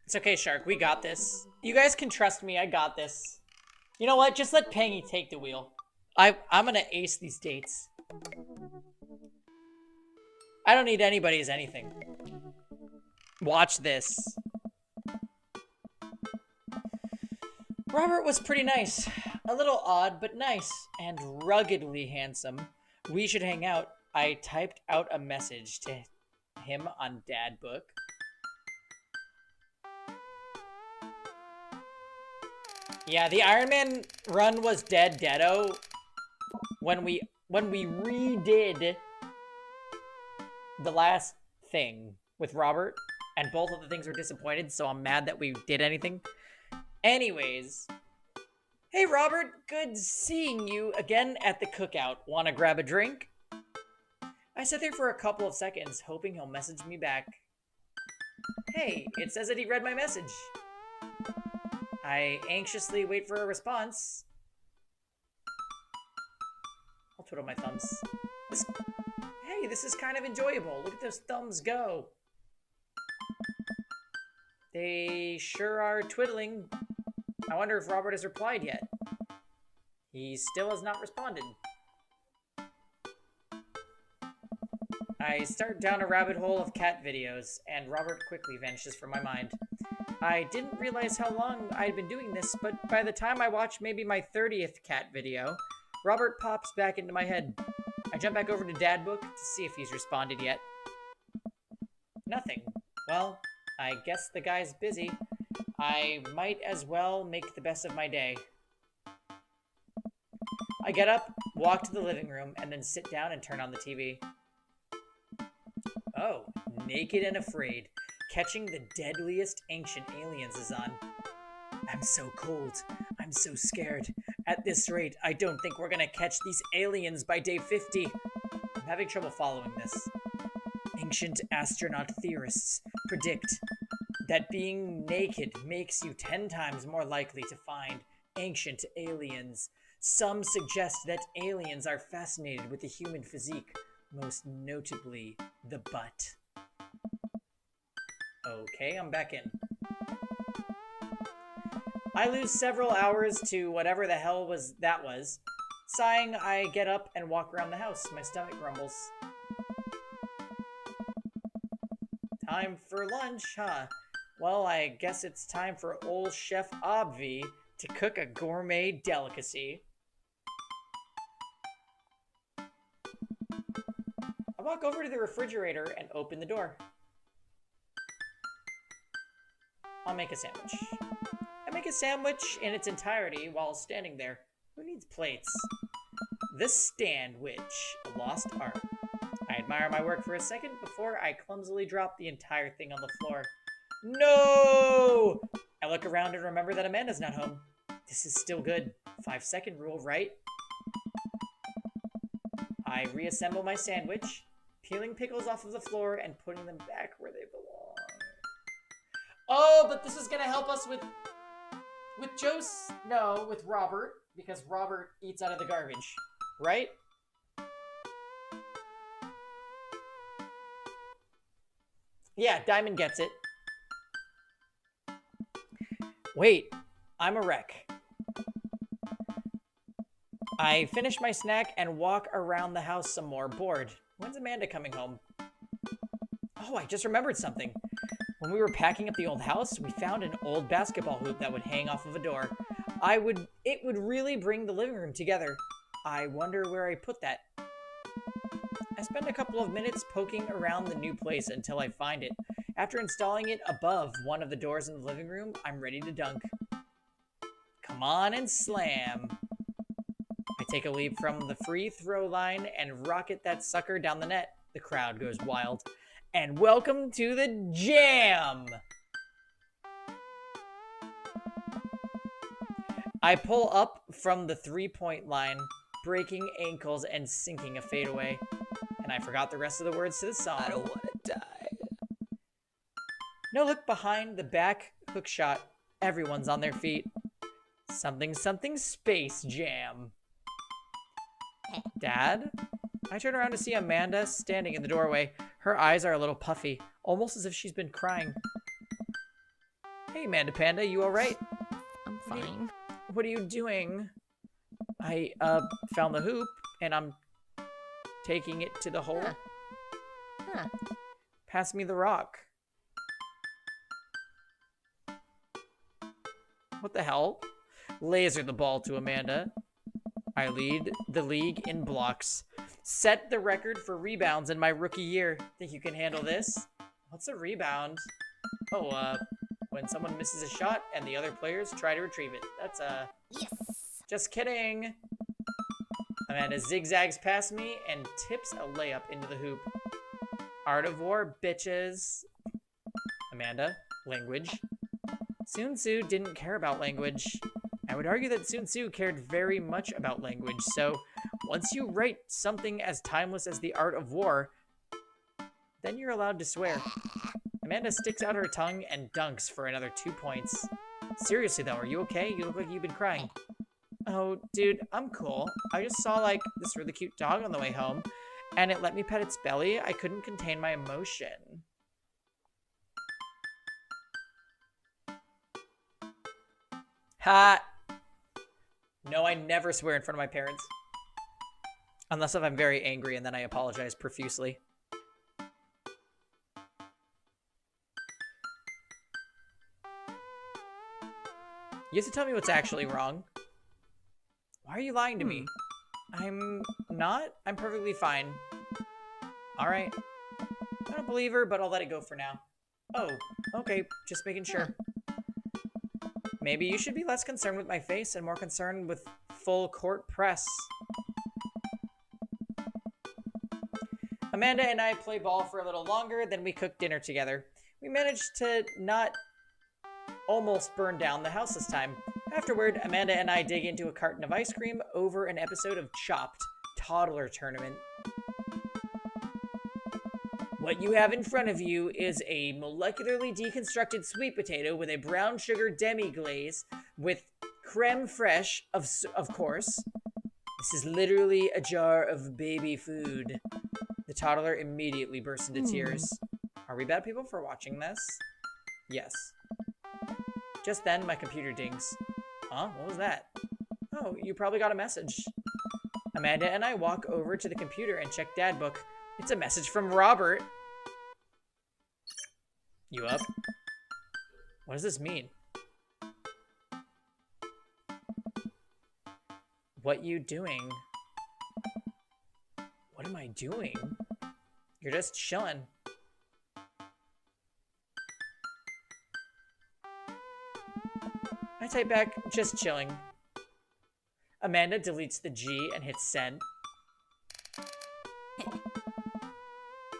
It's okay, Shark. We got this. You guys can trust me. I got this. You know what? Just let Pangy take the wheel. I'm gonna ace these dates. I don't need anybody's anything. Watch this. Robert was pretty nice. A little odd, but nice. And ruggedly handsome. We should hang out. I typed out a message to him on Dad Book. Yeah, the Iron Man run was deado when we redid the last thing with Robert, and both of the things were disappointed, so I'm mad that we did anything. Anyways, hey Robert, good seeing you again at the cookout. Wanna grab a drink? I sat there for a couple of seconds, hoping he'll message me back. Hey, it says that he read my message. I anxiously wait for a response. I'll twiddle my thumbs. Hey, this is kind of enjoyable. Look at those thumbs go. They sure are twiddling. I wonder if Robert has replied yet. He still has not responded. I start down a rabbit hole of cat videos, and Robert quickly vanishes from my mind. I didn't realize how long I'd been doing this, but by the time I watched maybe my 30th cat video, Robert pops back into my head. I jump back over to Dad Book to see if he's responded yet. Nothing. Well, I guess the guy's busy. I might as well make the best of my day. I get up, walk to the living room, and then sit down and turn on the TV. Oh, Naked and Afraid. Catching the Deadliest Ancient Aliens is on. I'm so cold. I'm so scared. At this rate, I don't think we're gonna catch these aliens by day 50. I'm having trouble following this. Ancient astronaut theorists predict that being naked makes you 10 times more likely to find ancient aliens. Some suggest that aliens are fascinated with the human physique, most notably the butt. Okay, I'm back in. I lose several hours to whatever the hell that was. Sighing, I get up and walk around the house. My stomach grumbles. Time for lunch, huh? Well, I guess it's time for old Chef Obvi to cook a gourmet delicacy. I walk over to the refrigerator and open the door. I'll make a sandwich. I make a sandwich in its entirety while standing there. Who needs plates? The Sandwich, a lost art. I admire my work for a second before I clumsily drop the entire thing on the floor. No! I look around and remember that Amanda's not home. This is still good. 5-second rule, right? I reassemble my sandwich, peeling pickles off of the floor and putting them back where they belong. Oh, but this is gonna help us with with Robert, because Robert eats out of the garbage, right? Yeah, Diamond gets it. Wait, I'm a wreck. I finish my snack and walk around the house some more, bored. When's Amanda coming home? Oh, I just remembered something. When we were packing up the old house, we found an old basketball hoop that would hang off of a door. It would really bring the living room together. I wonder where I put that. I spend a couple of minutes poking around the new place until I find it. After installing it above one of the doors in the living room, I'm ready to dunk. Come on and slam. I take a leap from the free throw line and rocket that sucker down the net. The crowd goes wild. And welcome to the jam! I pull up from the three-point line, breaking ankles and sinking a fadeaway. And I forgot the rest of the words to the song. I don't want to die. No look behind the back hook shot. Everyone's on their feet. Something something Space Jam. Dad? I turn around to see Amanda standing in the doorway. Her eyes are a little puffy, almost as if she's been crying. Hey, Amanda Panda, you alright? I'm fine. What are you doing? I, found the hoop, and I'm taking it to the hole. Huh. Pass me the rock. What the hell? Laser the ball to Amanda. I lead the league in blocks. Set the record for rebounds in my rookie year. Think you can handle this? What's a rebound? Oh, when someone misses a shot and the other players try to retrieve it. That's, Yes. just kidding. Amanda zigzags past me and tips a layup into the hoop. Art of War, bitches. Amanda, language. Sun Tzu didn't care about language. I would argue that Sun Tzu cared very much about language, so once you write something as timeless as the Art of War, then you're allowed to swear. Amanda sticks out her tongue and dunks for another 2 points. Seriously though, are you okay? You look like you've been crying. Oh, dude, I'm cool. I just saw, like, this really cute dog on the way home, and it let me pet its belly. I couldn't contain my emotion. Ha! No, I never swear in front of my parents. Unless if I'm very angry, and then I apologize profusely. You have to tell me what's actually wrong. Why are you lying to me? I'm not. I'm perfectly fine. Alright. I don't believe her, but I'll let it go for now. Oh, okay. Just making sure. Maybe you should be less concerned with my face and more concerned with full court press. Amanda and I play ball for a little longer, then we cook dinner together. We managed to not almost burn down the house this time. Afterward, Amanda and I dig into a carton of ice cream over an episode of Chopped, Toddler Tournament. What you have in front of you is a molecularly deconstructed sweet potato with a brown sugar demi-glaze with creme fraiche, of course. This is literally a jar of baby food. The toddler immediately bursts into tears. Are we bad people for watching this? Yes. Just then, my computer dings. Huh? What was that? Oh, you probably got a message. Amanda and I walk over to the computer and check Dad Book. It's a message from Robert. You up? What does this mean? What you doing? What am I doing? You're just chilling. I type back, just chilling. Amanda deletes the G and hits send.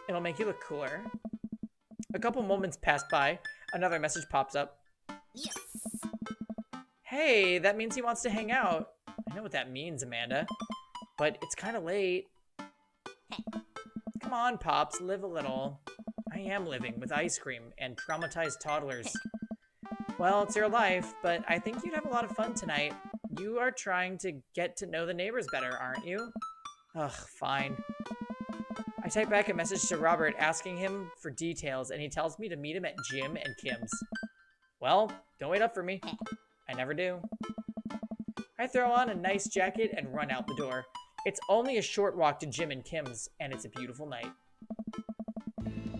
It'll make you look cooler. A couple moments pass by. Another message pops up. Yes. Hey, that means he wants to hang out. I know what that means, Amanda. But it's kind of late. Come on, Pops, live a little. I am living with ice cream and traumatized toddlers. Well, it's your life, but I think you'd have a lot of fun tonight. You are trying to get to know the neighbors better, aren't you? Ugh, fine. I type back a message to Robert asking him for details, and he tells me to meet him at Jim and Kim's. Well, don't wait up for me. I never do. I throw on a nice jacket and run out the door. It's only a short walk to Jim and Kim's, and it's a beautiful night.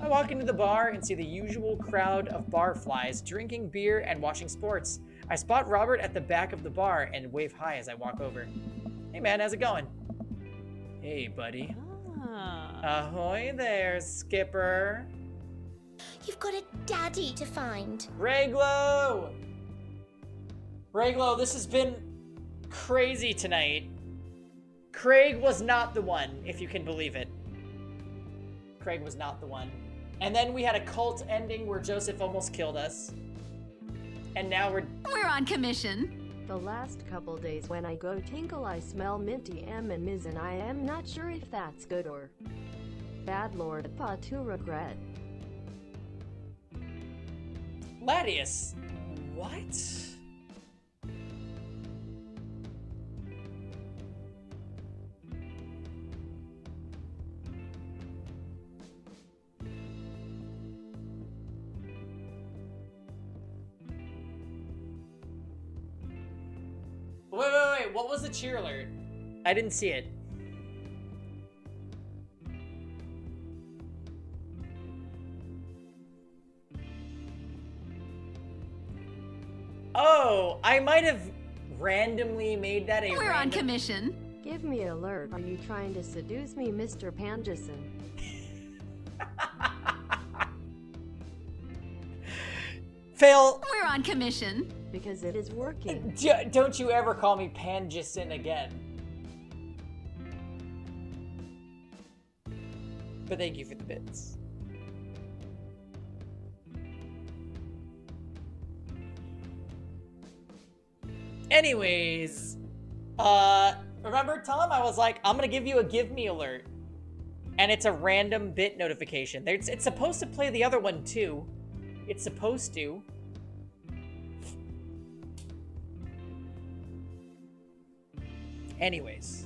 I walk into the bar and see the usual crowd of barflies drinking beer and watching sports. I spot Robert at the back of the bar and wave hi as I walk over. Hey man, how's it going? Hey buddy. Ahoy there, Skipper. You've got a daddy to find. Reglo! Reglo, this has been crazy tonight. Craig was not the one, if you can believe it. Craig was not the one. And then we had a cult ending where Joseph almost killed us. And now we're on commission. The last couple days when I go tinkle I smell minty M&Ms and I am not sure if that's good or bad. Lord, but to regret. Ladius. What? Wait. What was the cheer alert? I didn't see it. Oh, I might have randomly made that a We're on commission. Give me alert. Are you trying to seduce me, Mr. Panjison? Fail. We're on commission. Because it is working. Don't you ever call me Panjison again. But thank you for the bits. Anyways, remember Tom? I was like, I'm gonna give you a give me alert. And it's a random bit notification. It's supposed to play the other one too. It's supposed to. Anyways.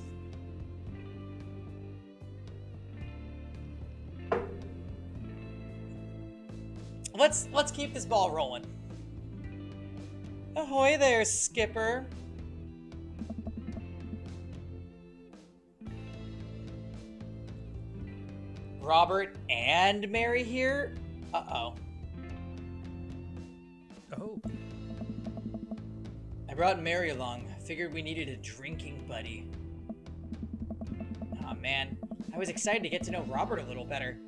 Let's keep this ball rolling. Ahoy there, Skipper. Robert and Mary here? Uh-oh. Oh. I brought Mary along. Figured we needed a drinking buddy. Aw, man. I was excited to get to know Robert a little better.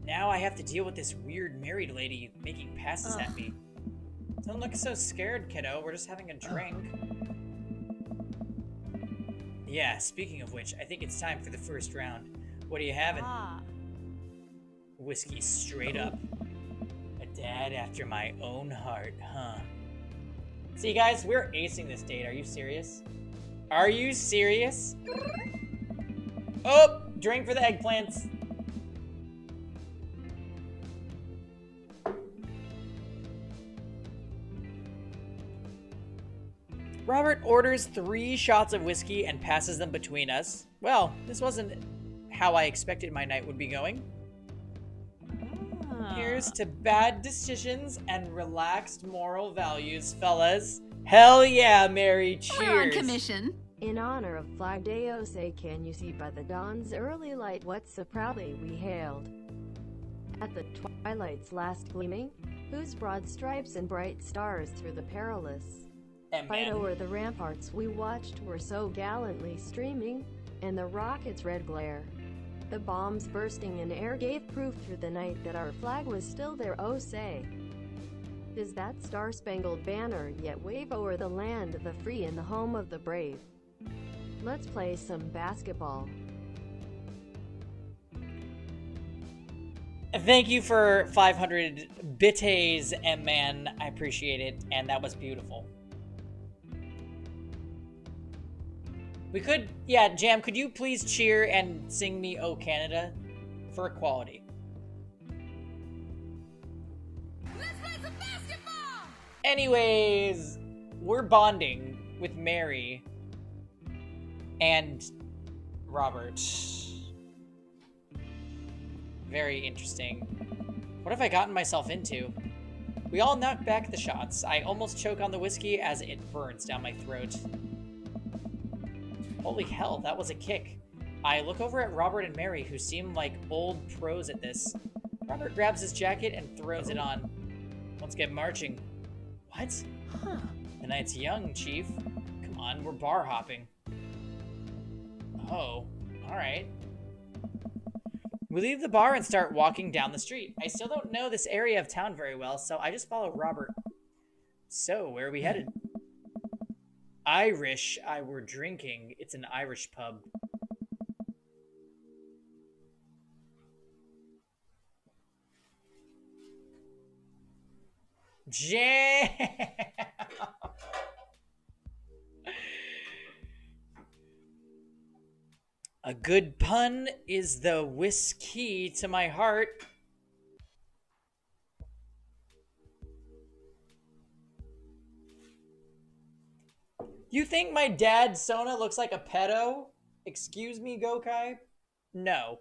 Now I have to deal with this weird married lady making passes at me. Don't look so scared, kiddo. We're just having a drink. Yeah, speaking of which, I think it's time for the first round. What are you having? Whiskey straight up. A dad after my own heart, huh? See, guys, we're acing this date. Are you serious? Are you serious? Oh, drink for the eggplants. Robert orders 3 shots of whiskey and passes them between us. Well, this wasn't how I expected my night would be going. Here's to bad decisions and relaxed moral values, fellas. Hell yeah, Mary, cheers. We're on commission. In honor of Flag Day, oh say can you see by the dawn's early light what so proudly we hailed? At the twilight's last gleaming, whose broad stripes and bright stars through the perilous fight over the ramparts we watched were so gallantly streaming, and the rocket's red glare, the bombs bursting in air gave proof through the night that our flag was still there. Oh say, does that star-spangled banner yet wave over the land of the free and the home of the brave? Let's play some basketball. Thank you for 500 bites, M-Man. I appreciate it, and that was beautiful. We could, yeah, Jam, could you please cheer and sing me "Oh Canada" for equality? Let's play some basketball! Anyways, we're bonding with Mary and Robert. Very interesting. What have I gotten myself into? We all knock back the shots. I almost choke on the whiskey as it burns down my throat. Holy hell, that was a kick. I look over at Robert and Mary, who seem like old pros at this. Robert grabs his jacket and throws it on. Let's get marching. What? Huh. The night's young, Chief. Come on, we're bar hopping. Oh, alright. We leave the bar and start walking down the street. I still don't know this area of town very well, so I just follow Robert. So, where are we headed? Irish I Were Drinking. It's an Irish pub. Jam! A good pun is the whiskey to my heart. You think my dad Sona looks like a pedo? Excuse me, Gokai? No.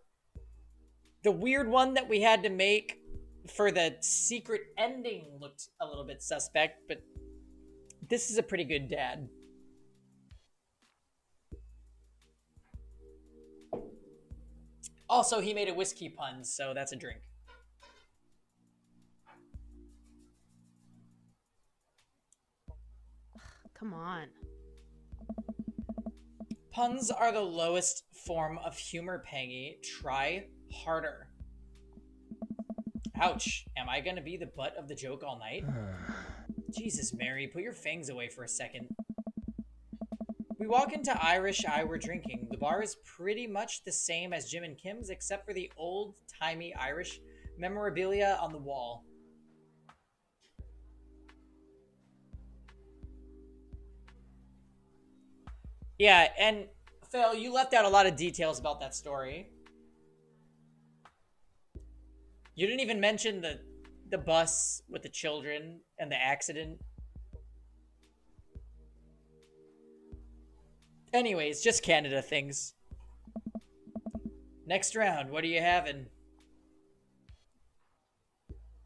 The weird one that we had to make for the secret ending looked a little bit suspect, but this is a pretty good dad. Also, he made a whiskey pun, so that's a drink. Come on. Puns are the lowest form of humor, Pangy. Try harder. Ouch. Am I gonna be the butt of the joke all night? Jesus, Mary, put your fangs away for a second. We walk into Irish I Were Drinking. The bar is pretty much the same as Jim and Kim's, except for the old-timey Irish memorabilia on the wall. Yeah, and Phil, you left out a lot of details about that story. You didn't even mention the bus with the children and the accident. Anyways, just Canada things. Next round, what are you having?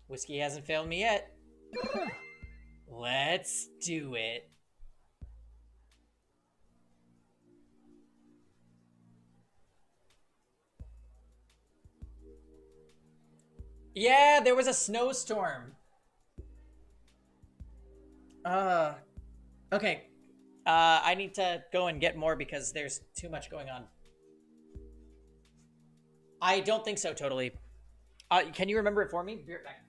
Whiskey hasn't failed me yet. Let's do it. Yeah, there was a snowstorm. Okay. I need to go and get more because there's too much going on. I don't think so, totally. Can you remember it for me? Be right back.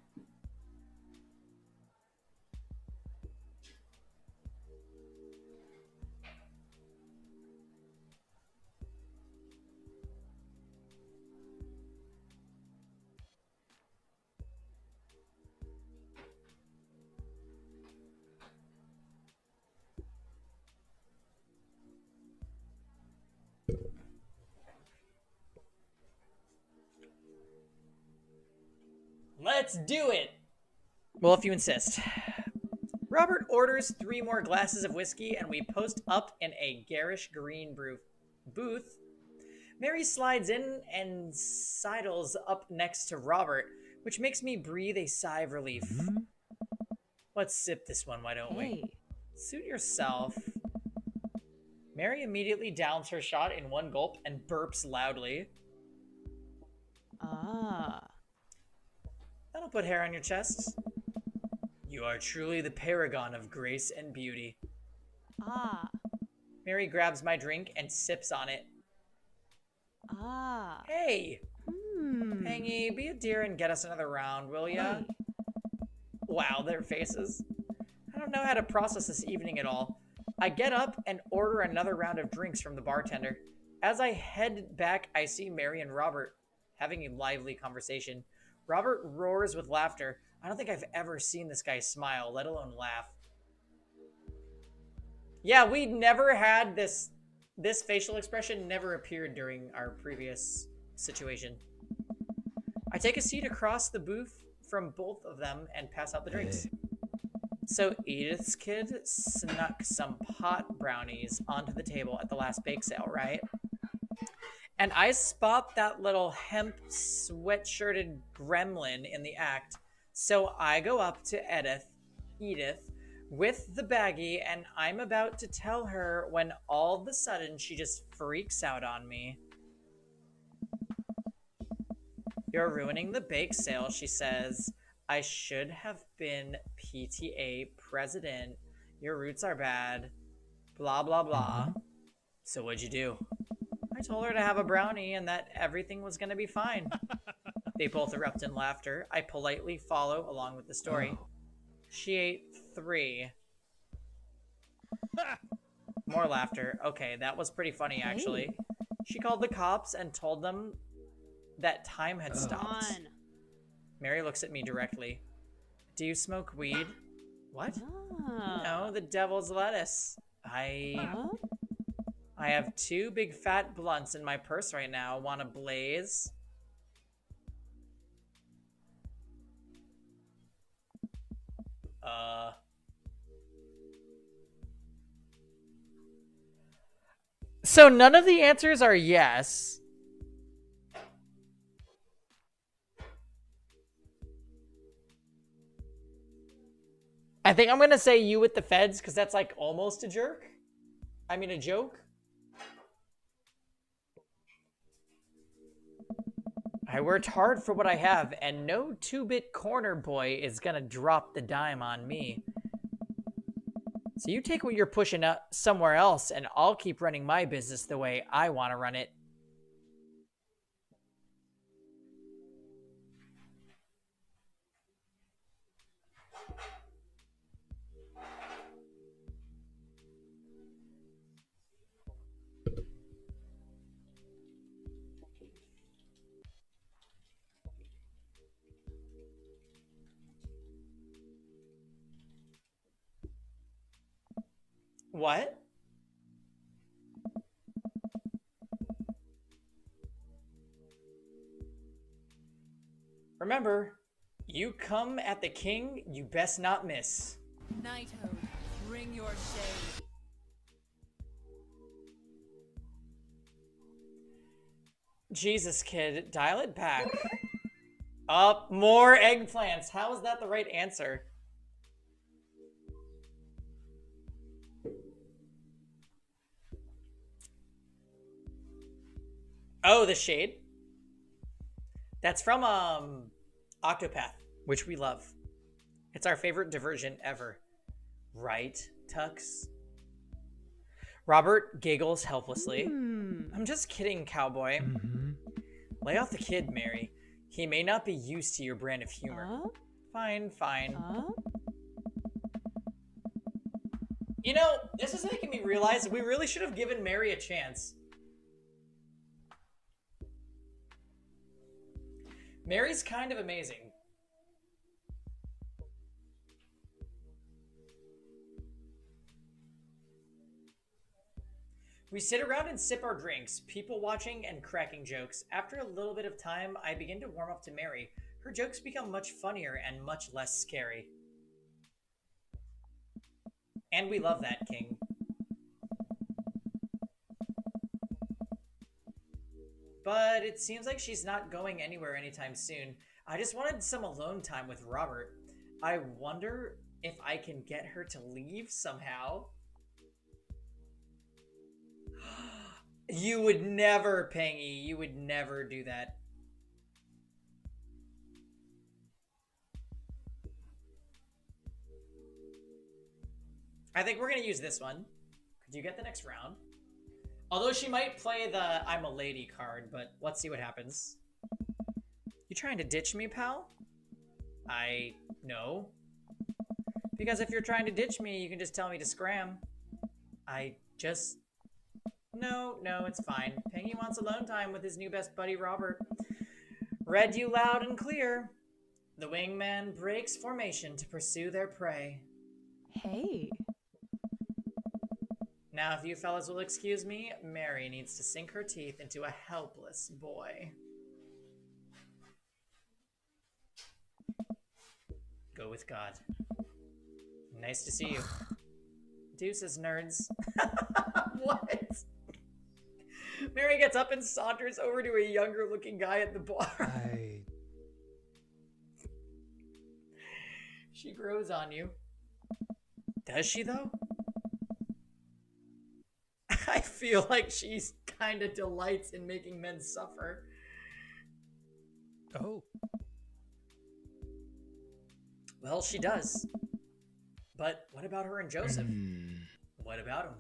Let's do it! Well, if you insist. Robert orders 3 more glasses of whiskey, and we post up in a garish green booth. Mary slides in and sidles up next to Robert, which makes me breathe a sigh of relief. Let's sip this one, why don't we? Suit yourself. Mary immediately downs her shot in one gulp and burps loudly. That'll put hair on your chest. You are truly the paragon of grace and beauty. Mary grabs my drink and sips on it. Hey! Pangy, be a dear and get us another round, will ya? Wow, their faces. I don't know how to process this evening at all. I get up and order another round of drinks from the bartender. As I head back, I see Mary and Robert having a lively conversation. Robert roars with laughter. I don't think I've ever seen this guy smile, let alone laugh. Yeah, we never had this facial expression never appeared during our previous situation. I take a seat across the booth from both of them and pass out the drinks. So Edith's kid snuck some pot brownies onto the table at the last bake sale, right? And I spot that little hemp sweatshirted gremlin in the act. So I go up to Edith, with the baggie, and I'm about to tell her when all of a sudden she just freaks out on me. You're ruining the bake sale, she says. I should have been PTA president. Your roots are bad. Blah, blah, blah. So what'd you do? I told her to have a brownie and that everything was gonna be fine. They both erupt in laughter. I politely follow along with the story. She ate 3. More laughter. Okay, that was pretty funny, actually. She called the cops and told them that time had stopped. Mary looks at me directly. Do you smoke weed? What? No, the devil's lettuce. I have 2 big fat blunts in my purse right now. Want a blaze? So none of the answers are yes. I think I'm gonna say you with the feds because that's like almost a jerk. I mean a joke. I worked hard for what I have, and no 2-bit corner boy is gonna drop the dime on me. So you take what you're pushing up somewhere else, and I'll keep running my business the way I want to run it. What? Remember, you come at the king, you best not miss. Knighthood, bring your shade. Jesus, kid, dial it back. Up, more eggplants. How is that the right answer? Oh, the shade. That's from Octopath, which we love. It's our favorite diversion ever. Right, Tux? Robert giggles helplessly. I'm just kidding, cowboy. Lay off the kid, Mary. He may not be used to your brand of humor. Fine, fine. You know, this is making me realize we really should have given Mary a chance. Mary's kind of amazing. We sit around and sip our drinks, people watching and cracking jokes. After a little bit of time, I begin to warm up to Mary. Her jokes become much funnier and much less scary. And we love that, King. But it seems like she's not going anywhere anytime soon. I just wanted some alone time with Robert. I wonder if I can get her to leave somehow. You would never, Pangy. You would never do that. I think we're going to use this one. Could you get the next round? Although she might play the I'm a lady card, but let's see what happens. You trying to ditch me, pal? No. Because if you're trying to ditch me, you can just tell me to scram. No, it's fine. Pangy wants alone time with his new best buddy, Robert. Read you loud and clear. The wingman breaks formation to pursue their prey. Hey. Now, if you fellas will excuse me, Mary needs to sink her teeth into a helpless boy. Go with God. Nice to see you. Deuces, nerds. What? Mary gets up and saunters over to a younger-looking guy at the bar. She grows on you. Does she, though? I feel like she's kind of delights in making men suffer. Oh. Well, she does. But what about her and Joseph? What about him?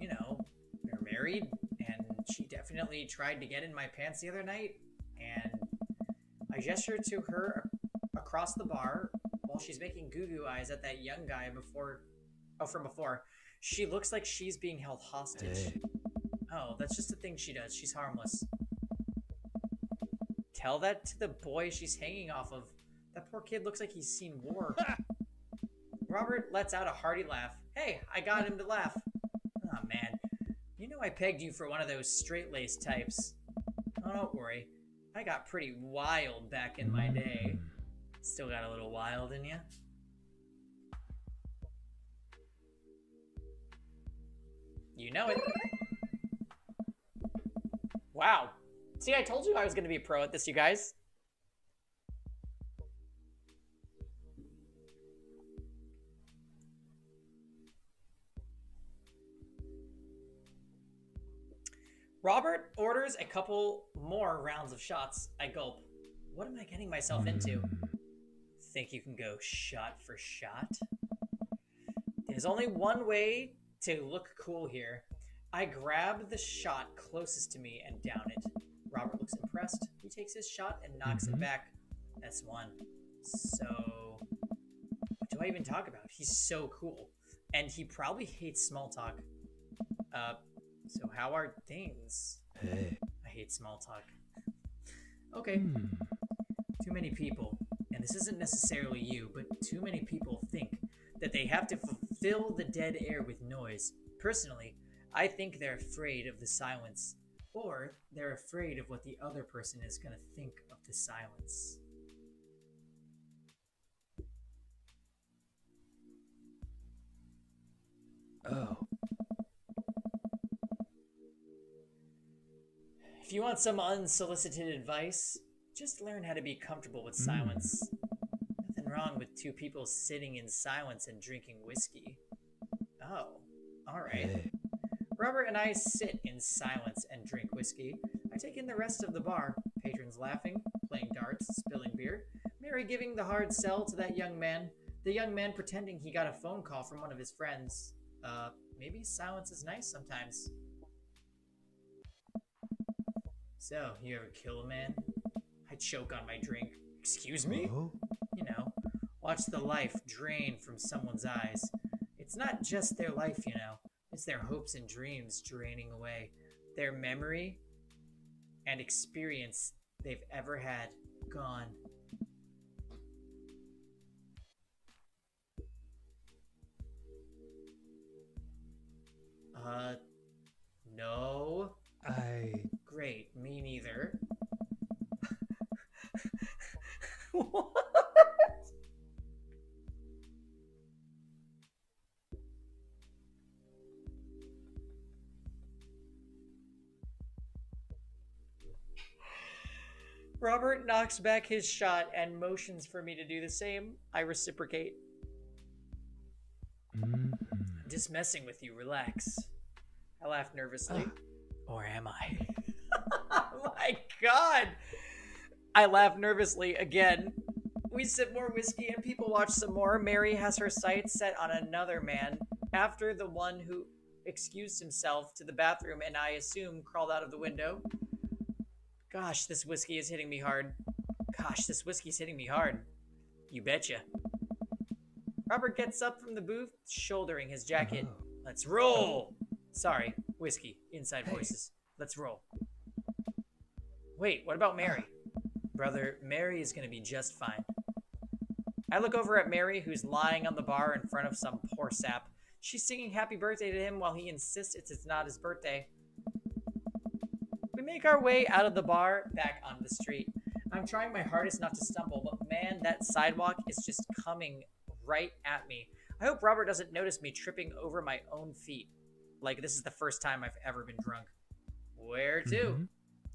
You know, they're married, and she definitely tried to get in my pants the other night, and I gestured to her across the bar while she's making goo-goo eyes at that young guy from before. She looks like she's being held hostage. Hey. Oh, that's just a thing she does. She's harmless. Tell that to the boy she's hanging off of. That poor kid looks like he's seen war. Robert lets out a hearty laugh. Hey, I got him to laugh. Oh man, you know I pegged you for one of those straight-laced types. Oh, don't worry. I got pretty wild back in my day. Still got a little wild in ya? You know it. Wow. See, I told you I was going to be a pro at this, you guys. Robert orders a couple more rounds of shots. I gulp. What am I getting myself into? Think you can go shot for shot? There's only one way to look cool here. I grab the shot closest to me and down it. Robert looks impressed. He takes his shot and knocks it back. That's one. So, what do I even talk about? He's so cool. And he probably hates small talk. So how are things? Hey. I hate small talk. Okay. Too many people, and this isn't necessarily you, but too many people think that they have to fill the dead air with noise. Personally, I think they're afraid of the silence, or they're afraid of what the other person is going to think of the silence. Oh. If you want some unsolicited advice, just learn how to be comfortable with silence. Nothing wrong with two people sitting in silence and drinking whiskey. Oh, alright. Hey. Robert and I sit in silence and drink whiskey. I take in the rest of the bar. Patrons laughing, playing darts, spilling beer. Mary giving the hard sell to that young man. The young man pretending he got a phone call from one of his friends. Maybe silence is nice sometimes. So, you ever kill a man? I choke on my drink. Excuse me? Oh? You know, watch the life drain from someone's eyes. It's not just their life, you know. It's their hopes and dreams draining away. Their memory and experience they've ever had gone. No. Great, me neither. What? Robert knocks back his shot and motions for me to do the same. I reciprocate. I'm just messing with you, relax. I laugh nervously. Or am I? Oh my god! I laugh nervously again. We sip more whiskey and people watch some more. Mary has her sights set on another man. After the one who excused himself to the bathroom and I assume crawled out of the window. Gosh, this whiskey is hitting me hard. Gosh, this whiskey's hitting me hard. You betcha. Robert gets up from the booth, shouldering his jacket. Let's roll! Sorry, whiskey, inside voices. Let's roll. Wait, what about Mary? Brother, Mary is gonna be just fine. I look over at Mary, who's lying on the bar in front of some poor sap. She's singing happy birthday to him while he insists it's not his birthday. We make our way out of the bar, back onto the street. I'm trying my hardest not to stumble, but man, that sidewalk is just coming right at me. I hope Robert doesn't notice me tripping over my own feet. Like this is the first time I've ever been drunk. Where to?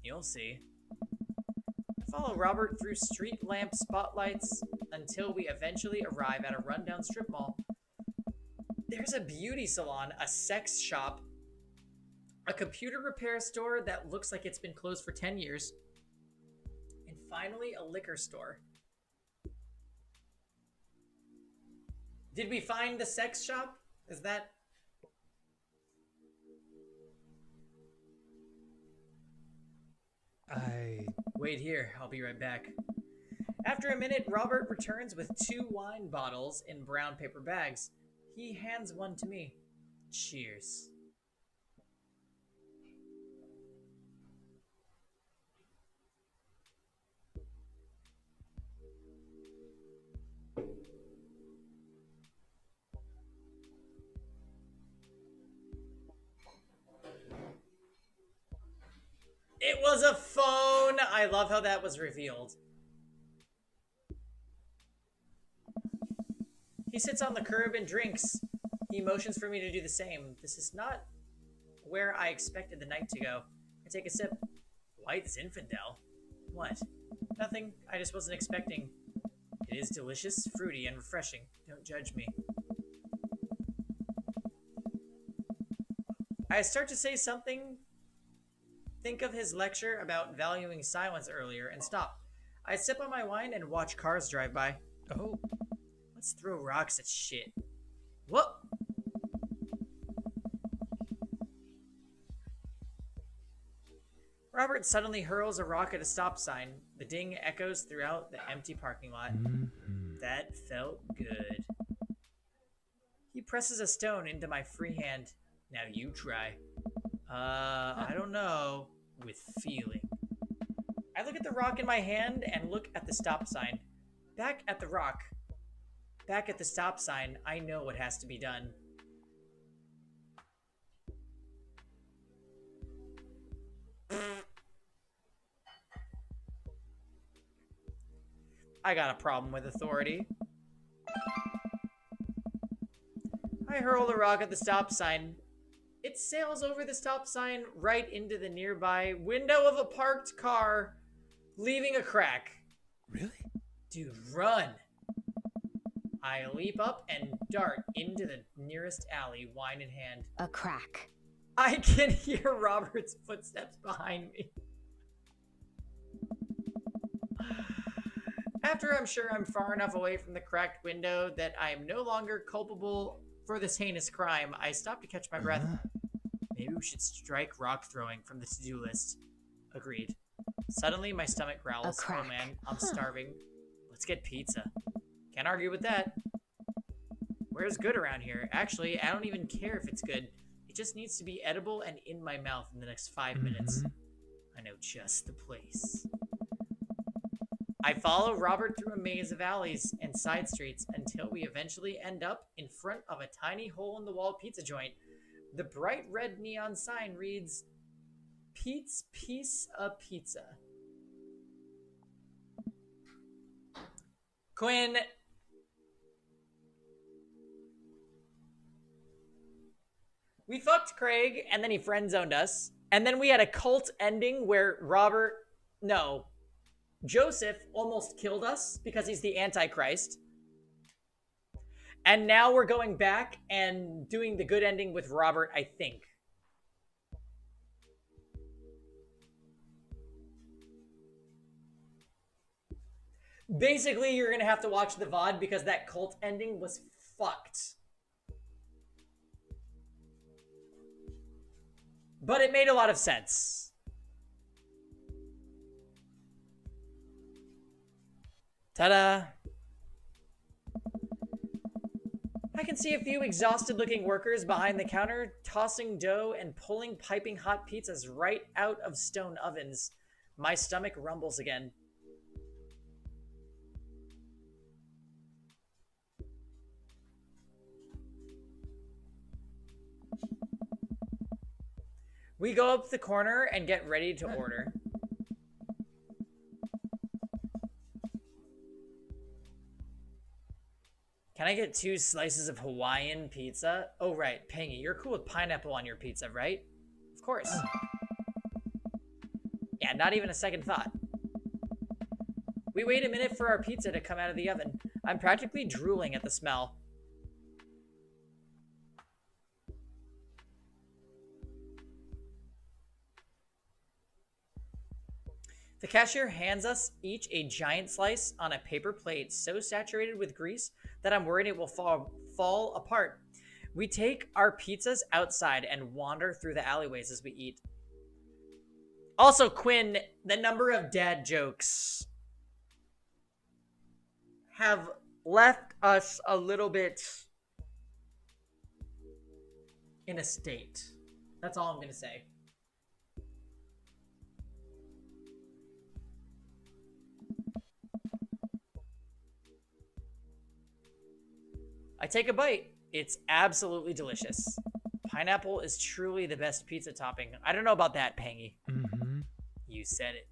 You'll see. I follow Robert through street lamp spotlights until we eventually arrive at a rundown strip mall. There's a beauty salon, a sex shop, a computer repair store that looks like it's been closed for 10 years, and finally a liquor store. Did we find the sex shop? Is that... Wait here, I'll be right back. After a minute, Robert returns with 2 wine bottles in brown paper bags. He hands one to me. Cheers. It was a phone! I love how that was revealed. He sits on the curb and drinks. He motions for me to do the same. This is not where I expected the night to go. I take a sip. White Zinfandel? What? Nothing. I just wasn't expecting. It is delicious, fruity, and refreshing. Don't judge me. I start to say something. Think of his lecture about valuing silence earlier and stop. I sip on my wine and watch cars drive by. Oh. Let's throw rocks at shit. Whoa! Robert suddenly hurls a rock at a stop sign. The ding echoes throughout the empty parking lot. That felt good. He presses a stone into my free hand. Now you try. I don't know. With feeling. I look at the rock in my hand and look at the stop sign. Back at the rock. Back at the stop sign. I know what has to be done. I got a problem with authority. I hurl the rock at the stop sign. It sails over the stop sign right into the nearby window of a parked car, leaving a crack. Really? Dude, run! I leap up and dart into the nearest alley, wine in hand. A crack. I can hear Robert's footsteps behind me. After I'm sure I'm far enough away from the cracked window that I am no longer culpable for this heinous crime, I stop to catch my breath. Maybe we should strike rock throwing from the to-do list. Agreed. Suddenly, my stomach growls. Oh man, I'm starving. Let's get pizza. Can't argue with that. Where's good around here? Actually, I don't even care if it's good. It just needs to be edible and in my mouth in the next 5 minutes. I know just the place. I follow Robert through a maze of alleys and side streets until we eventually end up in front of a tiny hole-in-the-wall pizza joint. The bright red neon sign reads, Pete's Piece of Pizza. Quinn. We fucked Craig, and then he friend-zoned us. And then we had a cult ending where Joseph almost killed us because he's the Antichrist. And now we're going back and doing the good ending with Robert, I think. Basically, you're going to have to watch the VOD because that cult ending was fucked. But it made a lot of sense. Ta-da! I can see a few exhausted-looking workers behind the counter, tossing dough and pulling piping hot pizzas right out of stone ovens. My stomach rumbles again. We go up the corner and get ready to order. Can I get 2 slices of Hawaiian pizza? Oh, right. Pangy, you're cool with pineapple on your pizza, right? Of course. Yeah, not even a second thought. We wait a minute for our pizza to come out of the oven. I'm practically drooling at the smell. The cashier hands us each a giant slice on a paper plate so saturated with grease that I'm worried it will fall apart. We take our pizzas outside and wander through the alleyways as we eat. Also, Quinn, the number of dad jokes have left us a little bit in a state. That's all I'm going to say. I take a bite. It's absolutely delicious. Pineapple is truly the best pizza topping. I don't know about that, Pangy. Mm-hmm. You said it.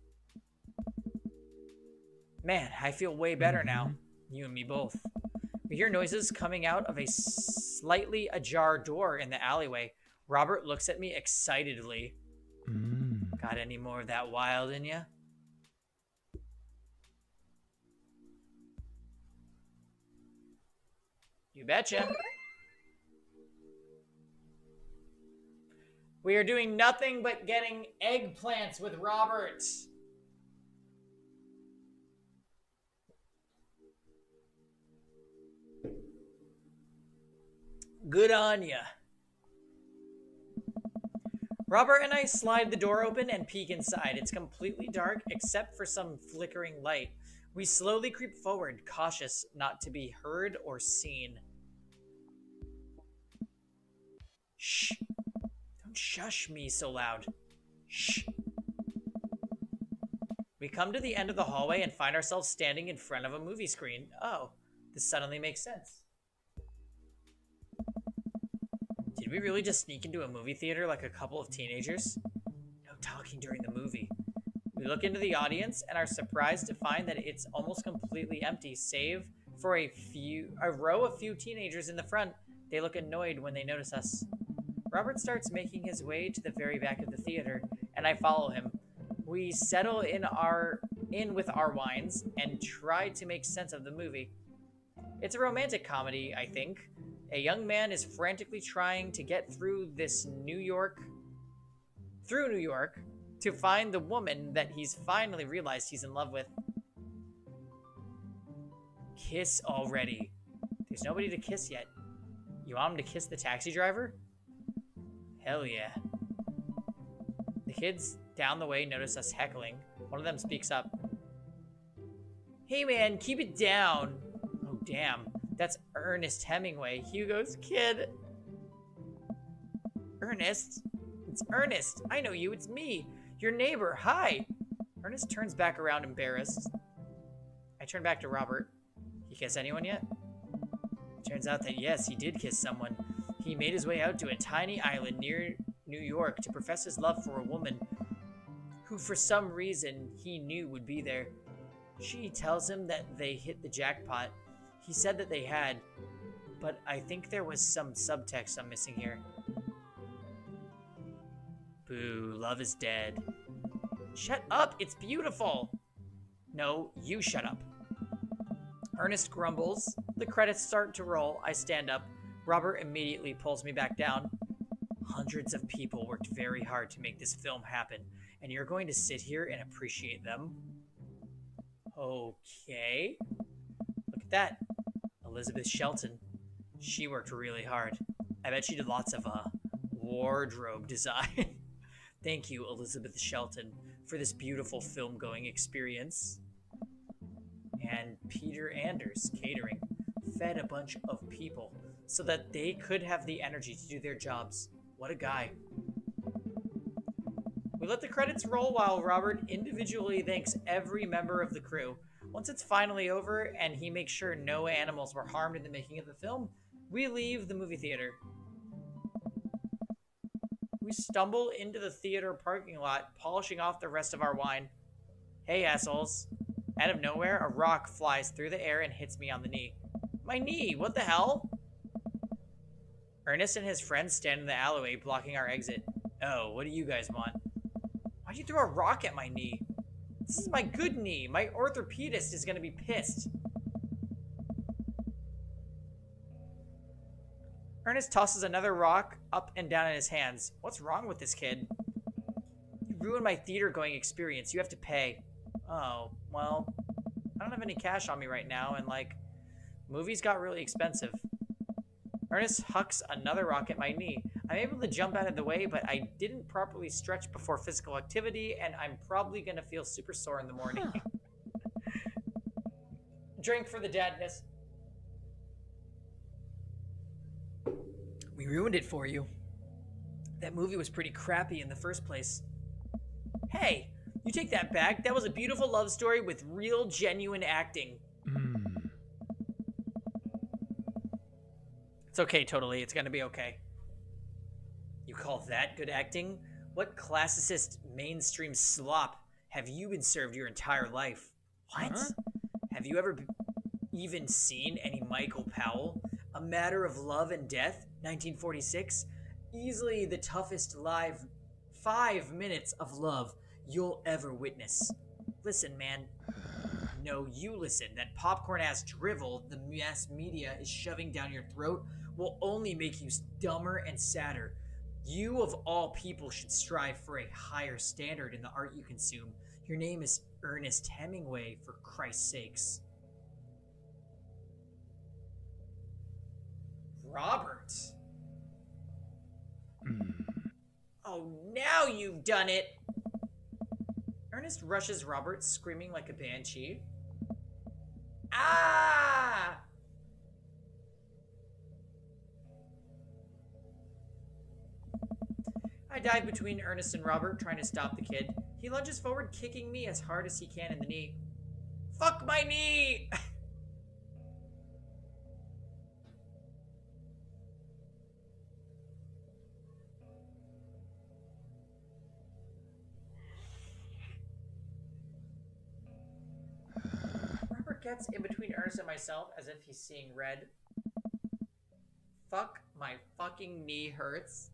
Man, I feel way better now. You and me both. We hear noises coming out of a slightly ajar door in the alleyway. Robert looks at me excitedly. Got any more of that wild in ya? You betcha. We are doing nothing but getting eggplants with Robert. Good on ya. Robert and I slide the door open and peek inside. It's completely dark except for some flickering light. We slowly creep forward, cautious not to be heard or seen. Shh. Don't shush me so loud. Shh. We come to the end of the hallway and find ourselves standing in front of a movie screen. Oh, this suddenly makes sense. Did we really just sneak into a movie theater like a couple of teenagers? No talking during the movie. We look into the audience and are surprised to find that it's almost completely empty, save for a row of few teenagers in the front. They look annoyed when they notice us. Robert starts making his way to the very back of the theater, and I follow him. We settle in with our wines and try to make sense of the movie. It's a romantic comedy, I think. A young man is frantically trying to get through New York to find the woman that he's finally realized he's in love with. Kiss already. There's nobody to kiss yet. You want him to kiss the taxi driver? Hell yeah. The kids down the way notice us heckling. One of them speaks up. Hey man, keep it down. Oh damn. That's Ernest Hemingway, Hugo's kid. Ernest? It's Ernest. I know you. It's me. Your neighbor. Hi. Ernest turns back around embarrassed. I turn back to Robert. He kiss anyone yet? Turns out that yes, he did kiss someone. He made his way out to a tiny island near New York to profess his love for a woman who for some reason he knew would be there. She tells him that they hit the jackpot. He said that they had, but I think there was some subtext I'm missing here. Boo, love is dead. Shut up, it's beautiful. No, you shut up. Ernest grumbles. The credits start to roll. I stand up. Robert immediately pulls me back down. Hundreds of people worked very hard to make this film happen, and you're going to sit here and appreciate them? Okay. Look at that. Elizabeth Shelton. She worked really hard. I bet she did lots of wardrobe design. Thank you, Elizabeth Shelton, for this beautiful film-going experience. And Peter Anders Catering fed a bunch of people so that they could have the energy to do their jobs. What a guy. We let the credits roll while Robert individually thanks every member of the crew. Once it's finally over and he makes sure no animals were harmed in the making of the film, we leave the movie theater. We stumble into the theater parking lot, polishing off the rest of our wine. Hey, assholes. Out of nowhere, a rock flies through the air and hits me on the knee. My knee! What the hell? Ernest and his friends stand in the alleyway, blocking our exit. Oh, what do you guys want? Why'd you throw a rock at my knee? This is my good knee. My orthopedist is gonna be pissed. Ernest tosses another rock up and down in his hands. What's wrong with this kid? You ruined my theater-going experience. You have to pay. Oh, well, I don't have any cash on me right now, and, movies got really expensive. Ernest hucks another rock at my knee. I'm able to jump out of the way, but I didn't properly stretch before physical activity, and I'm probably gonna feel super sore in the morning. Drink for the deadness. We ruined it for you. That movie was pretty crappy in the first place. Hey, you take that back. That was a beautiful love story with real, genuine acting. It's okay, totally. It's gonna be okay. You call that good acting? What classicist mainstream slop have you been served your entire life? What? Huh? Have you ever even seen any Michael Powell? A Matter of Love and Death, 1946? Easily the toughest live 5 minutes of love you'll ever witness. Listen, man. No, you listen. That popcorn-ass drivel the mass media is shoving down your throat will only make you dumber and sadder. You, of all people, should strive for a higher standard in the art you consume. Your name is Ernest Hemingway, for Christ's sakes. Robert. Oh, now you've done it. Ernest rushes Robert, screaming like a banshee. Ah! I dive between Ernest and Robert, trying to stop the kid. He lunges forward, kicking me as hard as he can in the knee. Fuck my knee! Robert gets in between Ernest and myself as if he's seeing red. Fuck, my fucking knee hurts.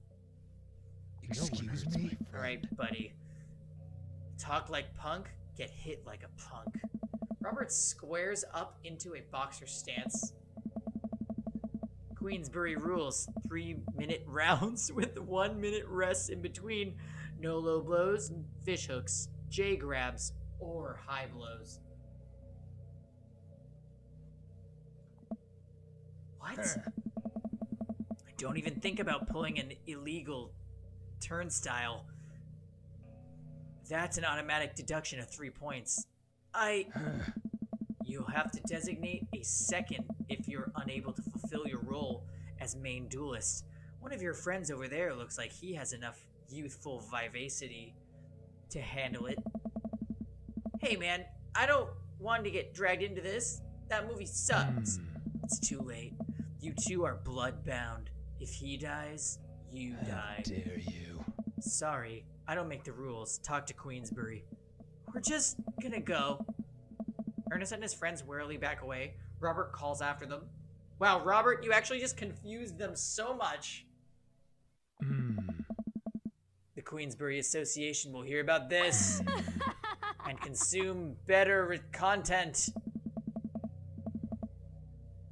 Excuse me? Alright, buddy. Talk like punk, get hit like a punk. Robert squares up into a boxer stance. Queensbury rules. 3-minute rounds with 1-minute rests in between. No low blows, fish hooks, J grabs, or high blows. What? I don't even think about pulling an illegal turnstile. That's an automatic deduction of 3 points. You'll have to designate a second if you're unable to fulfill your role as main duelist. One of your friends over there looks like he has enough youthful vivacity to handle it. Hey man, I don't want to get dragged into this. That movie sucks. It's too late. You two are blood-bound. If he dies, you die. How dare you? Sorry, I don't make the rules. Talk to Queensbury. We're just gonna go. Ernest and his friends warily back away. Robert calls after them. Wow, Robert, you actually just confused them so much. The Queensbury Association will hear about this and consume better content.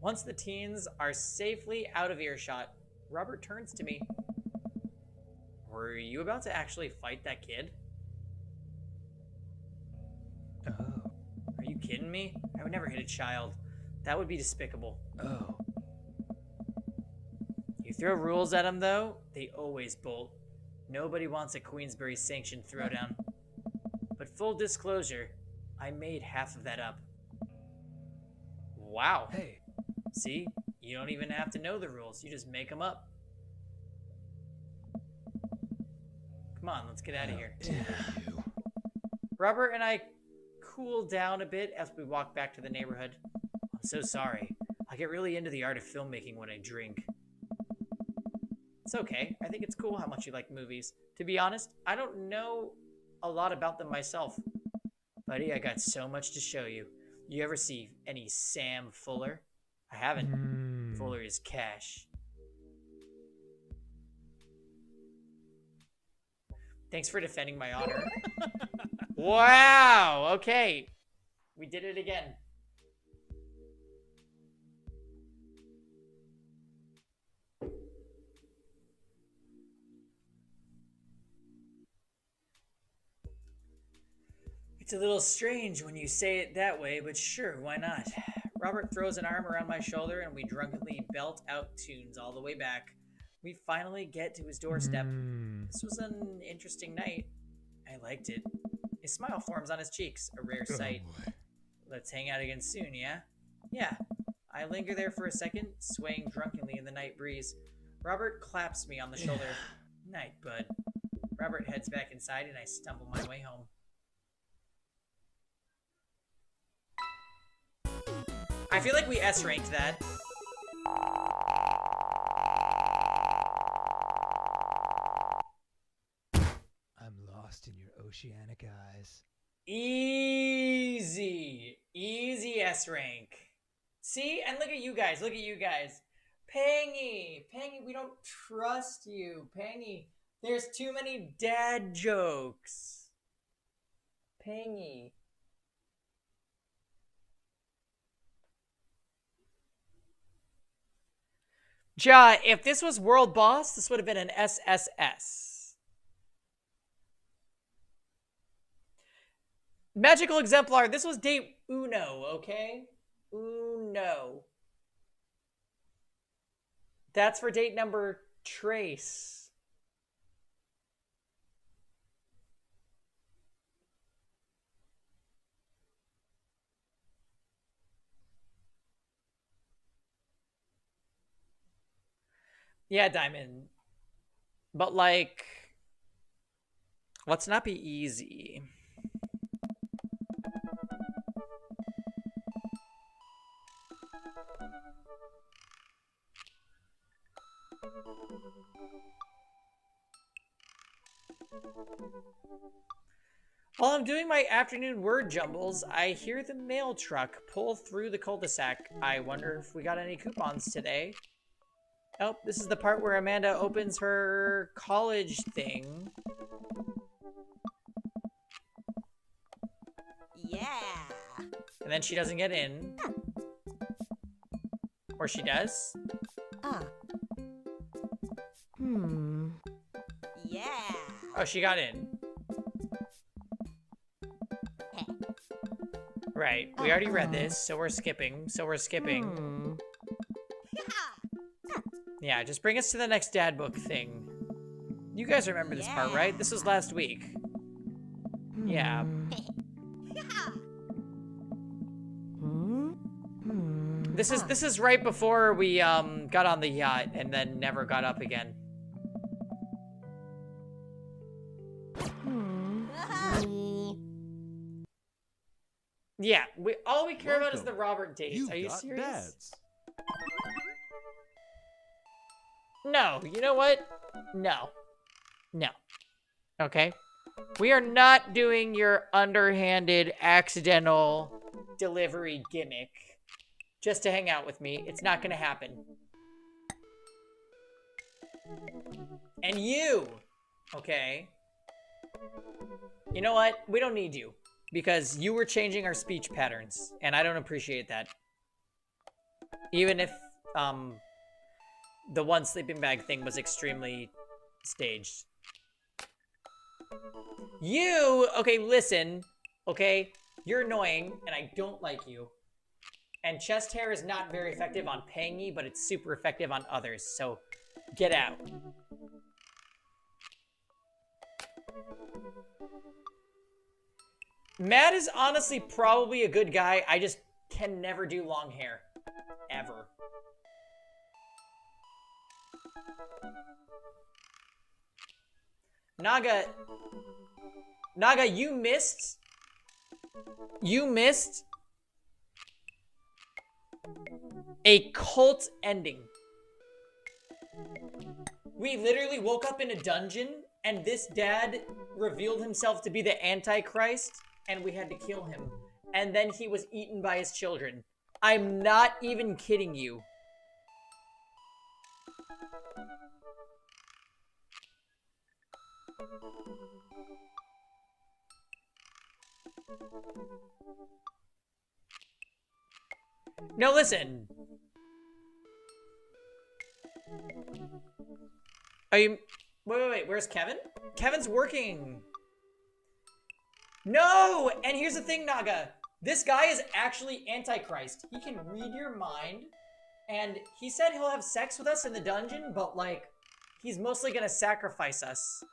Once the teens are safely out of earshot, Robert turns to me. Were you about to actually fight that kid? Oh. Are you kidding me? I would never hit a child. That would be despicable. Oh. You throw rules at them, though, they always bolt. Nobody wants a Queensbury sanctioned throwdown. But full disclosure, I made half of that up. Wow. Hey. See? You don't even have to know the rules. You just make them up. Come on, let's get out of here. You. Robert and I cool down a bit as we walk back to the neighborhood. I'm so sorry. I get really into the art of filmmaking when I drink. It's okay. I think it's cool how much you like movies. To be honest, I don't know a lot about them myself. Buddy, I got so much to show you. You ever see any Sam Fuller? I haven't. Fuller is cash. Thanks for defending my honor. Wow, okay. We did it again. It's a little strange when you say it that way, but sure, why not? Robert throws an arm around my shoulder and we drunkenly belt out tunes all the way back. We finally get to his doorstep. This was an interesting night. I liked it. His smile forms on his cheeks, a rare sight. Let's hang out again soon, yeah? Yeah. I linger there for a second, swaying drunkenly in the night breeze. Robert claps me on the shoulder. Night, bud. Robert heads back inside and I stumble my way home. I feel like we S-ranked that. I'm lost in your oceanic eyes. Easy. Easy S-rank. See? And look at you guys. Look at you guys. Pangy. Pangy, we don't trust you. Pangy, there's too many dad jokes. Pangy. Ja, if this was World Boss, this would have been an SSS. Magical Exemplar, this was date uno, okay? Uno. That's for date number Trace. Yeah, Diamond. But, like, let's not be easy. While I'm doing my afternoon word jumbles, I hear the mail truck pull through the cul-de-sac. I wonder if we got any coupons today. Oh, this is the part where Amanda opens her college thing. Yeah. And then she doesn't get in. Or she does. Yeah. Oh, she got in. Right, we already read this, so we're skipping. Yeah, just bring us to the next dad book thing. You guys remember this part, right? This was last week. Yeah. This is right before we got on the yacht and then never got up again. Yeah, all we care about is the Robert dates. Are you serious? Dads. No, you know what? No. No. Okay? We are not doing your underhanded, accidental delivery gimmick just to hang out with me. It's not gonna happen. And you, okay? You know what? We don't need you. Because you were changing our speech patterns, and I don't appreciate that. Even if, the one sleeping bag thing was extremely staged. You, okay, listen, okay? You're annoying, and I don't like you. And chest hair is not very effective on Pangy, but it's super effective on others, so get out. Matt is honestly probably a good guy. I just can never do long hair. Ever. Naga, you missed a cult ending. We literally woke up in a dungeon and this dad revealed himself to be the Antichrist and we had to kill him. And then he was eaten by his children. I'm not even kidding you. No, listen. Are you... Wait, where's Kevin? Kevin's working. No! And here's the thing, Naga. This guy is actually Antichrist. He can read your mind, and he said he'll have sex with us in the dungeon, but, like, he's mostly gonna sacrifice us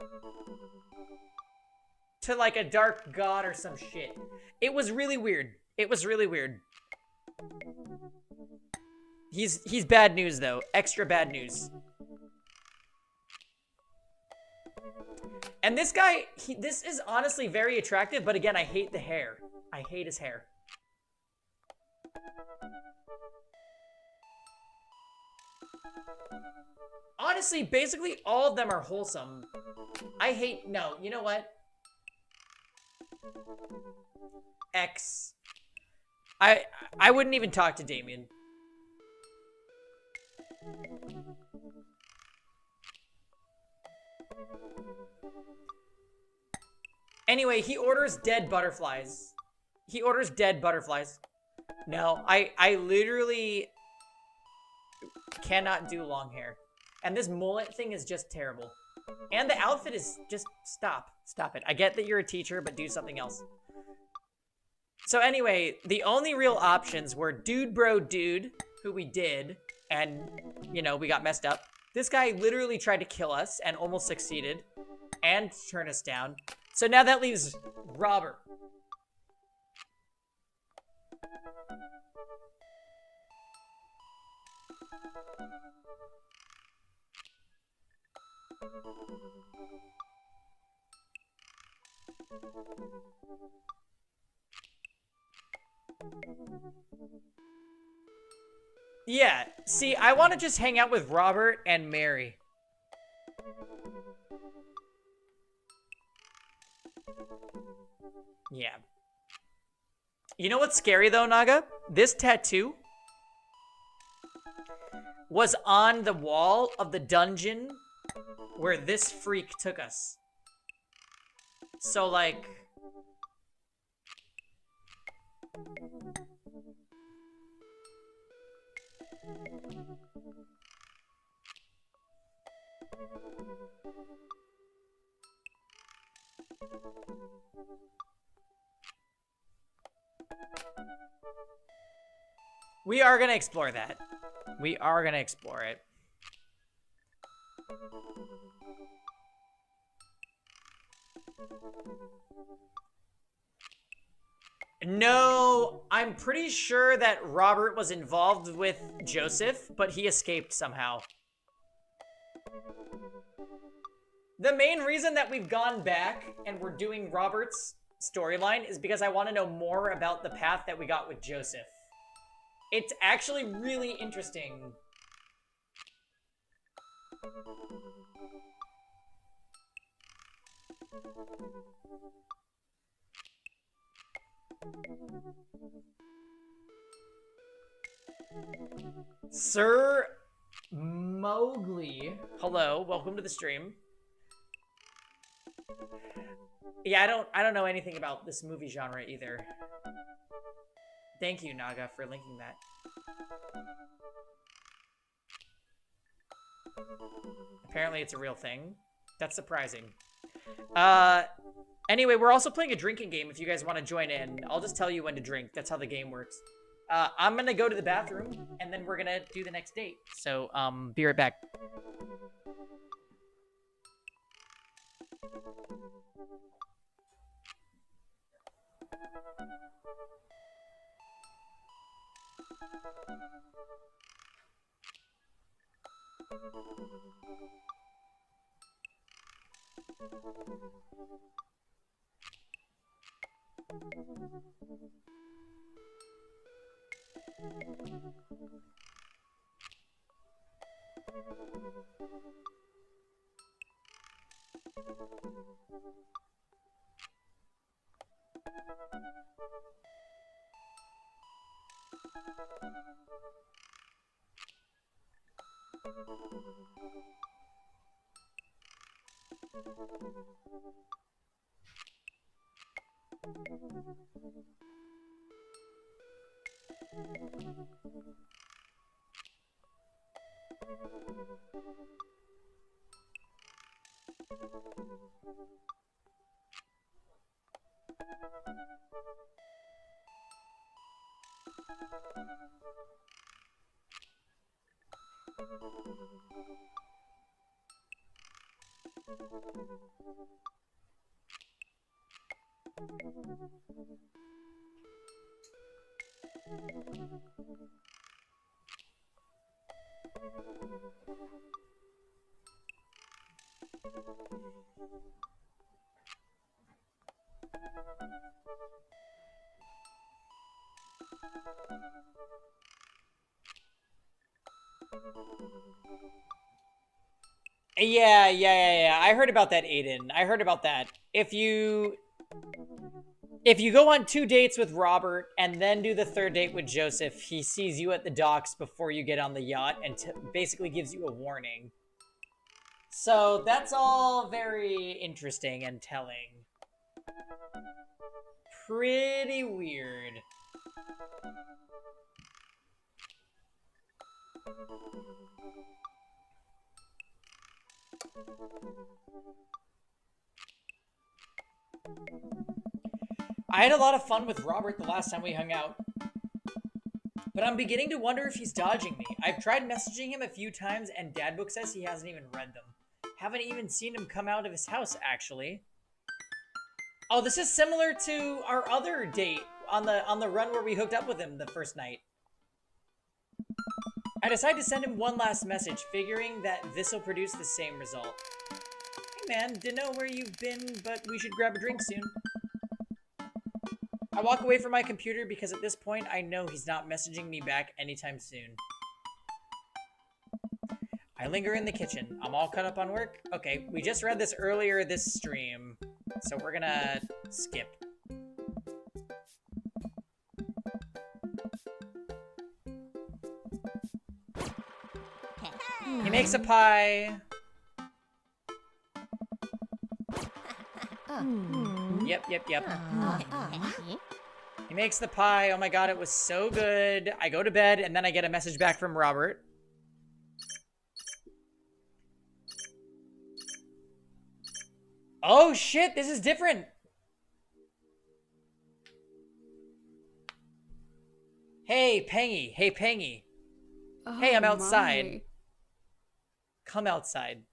to, like, a dark god or some shit. It was really weird. It was really weird. He's bad news, though. Extra bad news. And this guy, this is honestly very attractive, but again, I hate the hair. I hate his hair. Honestly, basically all of them are wholesome. I hate, no, you know what? X. I wouldn't even talk to Damien. Anyway, he orders dead butterflies. He orders dead butterflies. No, I literally cannot do long hair. And this mullet thing is just terrible. And the outfit is just, stop. Stop it. I get that you're a teacher, but do something else. So anyway, the only real options were Dude Bro Dude, who we did, and, you know, we got messed up. This guy literally tried to kill us and almost succeeded, and turn us down. So now that leaves Robert. Yeah, see, I want to just hang out with Robert and Mary. Yeah. You know what's scary though, Naga? This tattoo was on the wall of the dungeon where this freak took us. So, like... We are gonna explore that. We are gonna explore it. No, I'm pretty sure that Robert was involved with Joseph, but he escaped somehow. The main reason that we've gone back and we're doing Robert's storyline is because I want to know more about the path that we got with Joseph. It's actually really interesting. Sir Mowgli, hello, welcome to the stream. Yeah, I don't know anything about this movie genre either. Thank you, Naga, for linking that. Apparently it's a real thing. That's surprising. Anyway, we're also playing a drinking game if you guys want to join in. I'll just tell you when to drink. That's how the game works. I'm gonna go to the bathroom, and then we're gonna do the next date. So, be right back. Yeah. I heard about that, Aiden. I heard about that. If you go on 2 dates with Robert and then do the 3rd date with Joseph, he sees you at the docks before you get on the yacht and basically gives you a warning. So that's all very interesting and telling. Pretty weird. I had a lot of fun with Robert the last time we hung out, but I'm beginning to wonder if he's dodging me. I've tried messaging him a few times, and Dadbook says he hasn't even read them. Haven't even seen him come out of his house, actually. Oh, this is similar to our other date on the run where we hooked up with him the first night. I decided to send him one last message, figuring that this'll produce the same result. Hey man, didn't know where you've been, but we should grab a drink soon. I walk away from my computer because at this point I know he's not messaging me back anytime soon. I linger in the kitchen. I'm all caught up on work. Okay, we just read this earlier this stream, so we're gonna skip. He makes a pie. Yep. He makes the pie. Oh my god, it was so good. I go to bed, and then I get a message back from Robert. Oh shit, this is different. Hey, Pangy. Hey, Pangy. Oh, Hey, I'm outside. my. Come outside.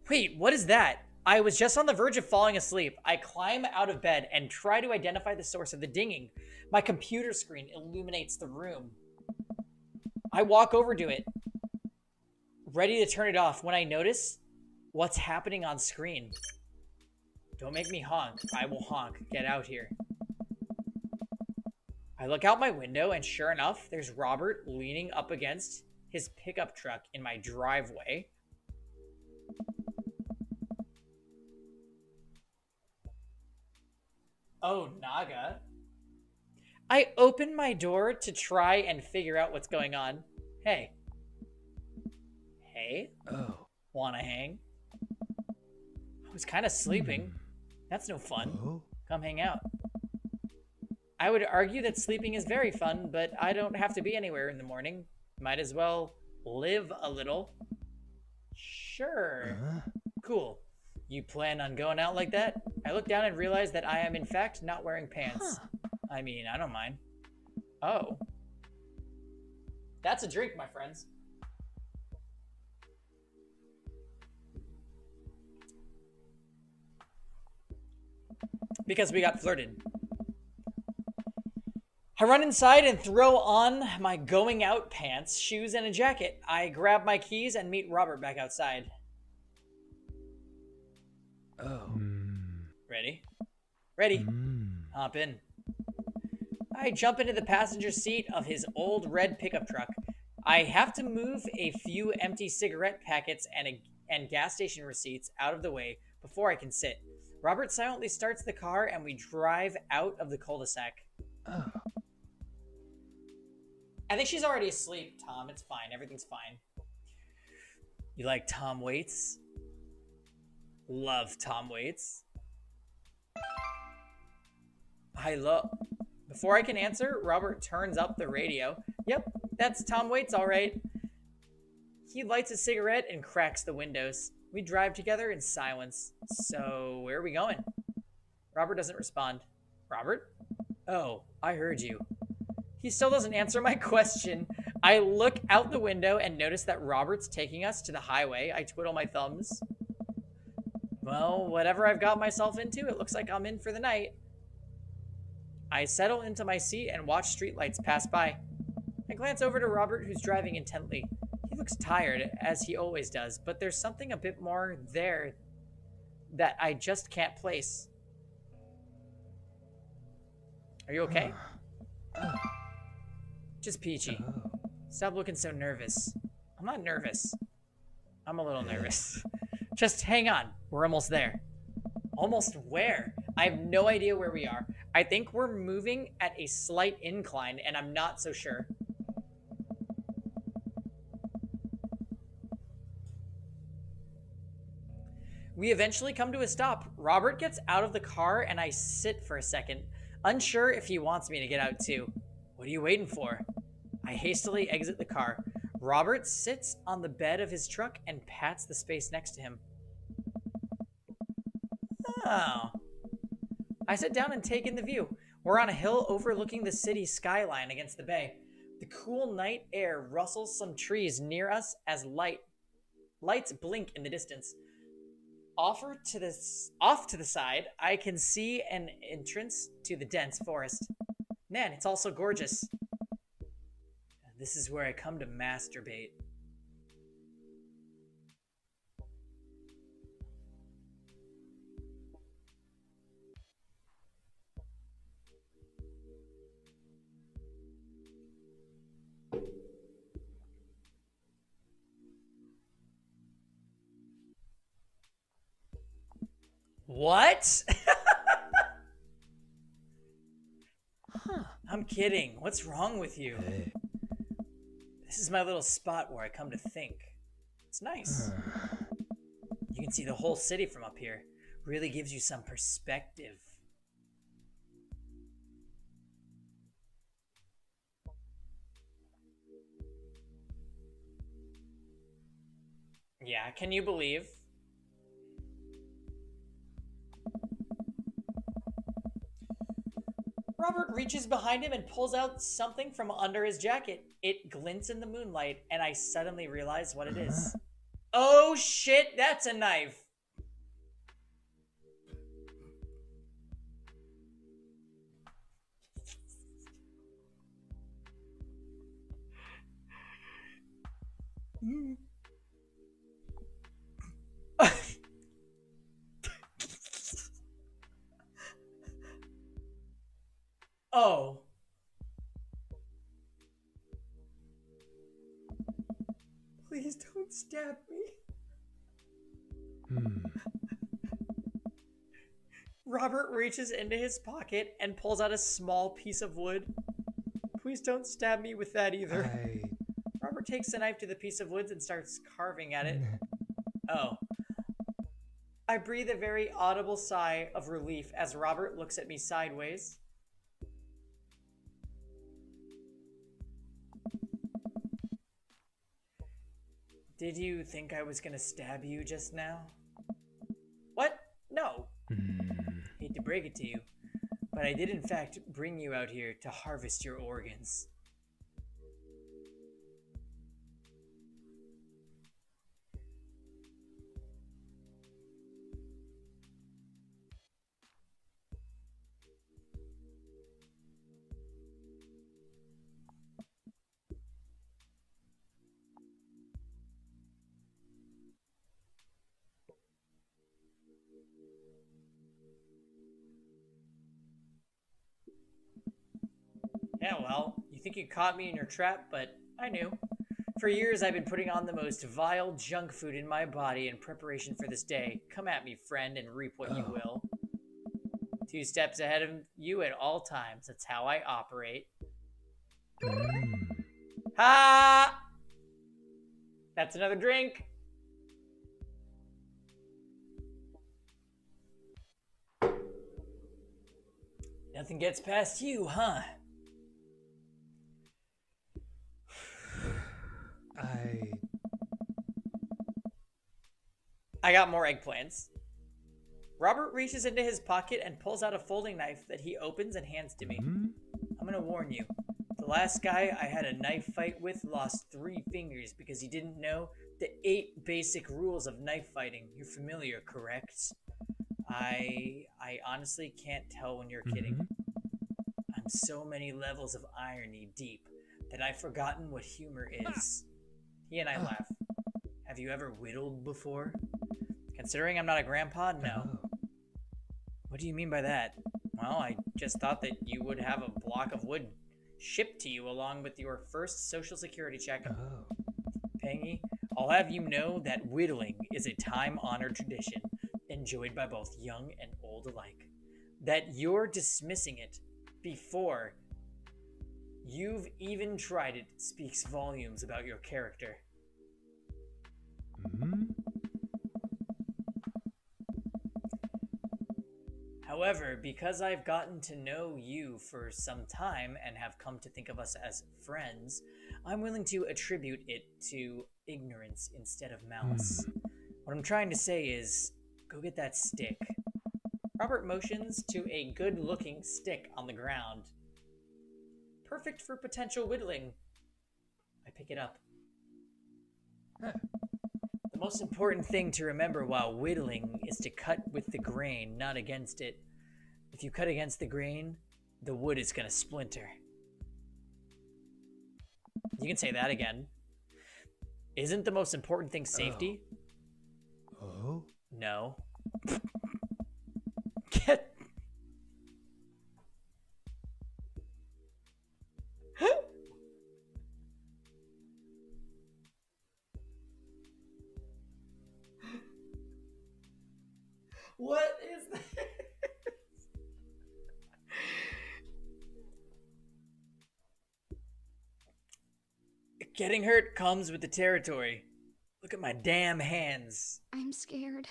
Wait, what is that? I was just on the verge of falling asleep. I climb out of bed and try to identify the source of the dinging. My computer screen illuminates the room. I walk over to it, ready to turn it off, when I notice what's happening on screen. Don't make me honk. I will honk. Get out here. I look out my window, and sure enough, there's Robert leaning up against his pickup truck in my driveway. Oh, Naga. I open my door to try and figure out what's going on. Hey. Hey? Oh. Wanna hang? I was kind of sleeping. That's no fun. Oh? Come hang out. I would argue that sleeping is very fun, but I don't have to be anywhere in the morning. Might as well live a little. Sure. Huh? Cool. You plan on going out like that? I look down and realize that I am in fact not wearing pants. I mean, I don't mind. Oh. That's a drink, my friends. Because we got flirted. I run inside and throw on my going out pants, shoes, and a jacket. I grab my keys and meet Robert back outside. Oh. Ready? Ready. Hop in. I jump into the passenger seat of his old red pickup truck. I have to move a few empty cigarette packets and gas station receipts out of the way before I can sit. Robert silently starts the car and we drive out of the cul-de-sac. Oh. I think she's already asleep, Tom. It's fine. Everything's fine. You like Tom Waits? Love Tom Waits. Before I can answer, Robert turns up the radio. Yep, that's Tom Waits, all right. He lights a cigarette and cracks the windows. We drive together in silence. So, where are we going? Robert doesn't respond. Robert? Oh, I heard you. He still doesn't answer my question. I look out the window and notice that Robert's taking us to the highway. I twiddle my thumbs. Well, whatever I've got myself into, it looks like I'm in for the night. I settle into my seat and watch streetlights pass by. I glance over to Robert, who's driving intently. He looks tired, as he always does, but there's something a bit more there that I just can't place. Are you okay? Just peachy. Stop looking so nervous. I'm not nervous. I'm a little nervous. Just hang on. We're almost there. Almost where? I have no idea where we are. I think we're moving at a slight incline, and I'm not so sure. We eventually come to a stop. Robert gets out of the car, and I sit for a second, unsure if he wants me to get out too. What are you waiting for? I hastily exit the car. Robert sits on the bed of his truck and pats the space next to him. Oh. I sit down and take in the view. We're on a hill overlooking the city skyline against the bay. The cool night air rustles some trees near us as lights blink in the distance. Off to the side, I can see an entrance to the dense forest. Man, it's also gorgeous. This is where I come to masturbate. What? Huh, I'm kidding. What's wrong with you? Hey. This is my little spot where I come to think. It's nice. You can see the whole city from up here. Really gives you some perspective. Yeah, can you believe? Robert reaches behind him and pulls out something from under his jacket. It glints in the moonlight, and I suddenly realize what it is. Oh shit, that's a knife! Oh. Please don't stab me. Robert reaches into his pocket and pulls out a small piece of wood. Please don't stab me with that either. Robert takes the knife to the piece of wood and starts carving at it. Oh. I breathe a very audible sigh of relief as Robert looks at me sideways. Did you think I was gonna stab you just now? What? No. Hate to break it to you, but I did in fact bring you out here to harvest your organs. Yeah, well, you think you caught me in your trap, but I knew. For years, I've been putting on the most vile junk food in my body in preparation for this day. Come at me, friend, and reap what you will. 2 steps ahead of you at all times. That's how I operate. Ha! That's another drink. Nothing gets past you, huh? I got more eggplants. Robert reaches into his pocket and pulls out a folding knife that he opens and hands to me. I'm gonna warn you. The last guy I had a knife fight with lost 3 fingers because he didn't know the 8 basic rules of knife fighting. You're familiar, correct? I honestly can't tell when you're kidding. I'm so many levels of irony deep that I've forgotten what humor is. He and I laugh. Have you ever whittled before? Considering I'm not a grandpa, no. What do you mean by that? Well, I just thought that you would have a block of wood shipped to you along with your first social security check. Pangy, I'll have you know that whittling is a time-honored tradition enjoyed by both young and old alike. That you're dismissing it before you've even tried it speaks volumes about your character. However, because I've gotten to know you for some time and have come to think of us as friends, I'm willing to attribute it to ignorance instead of malice. What I'm trying to say is, go get that stick. Robert motions to a good-looking stick on the ground. Perfect for potential whittling. I pick it up. The most important thing to remember while whittling is to cut with the grain, not against it. If you cut against the grain, the wood is gonna splinter. You can say that again. Isn't the most important thing safety? Oh? No. Get... What is this? Getting hurt comes with the territory. Look at my damn hands. I'm scared.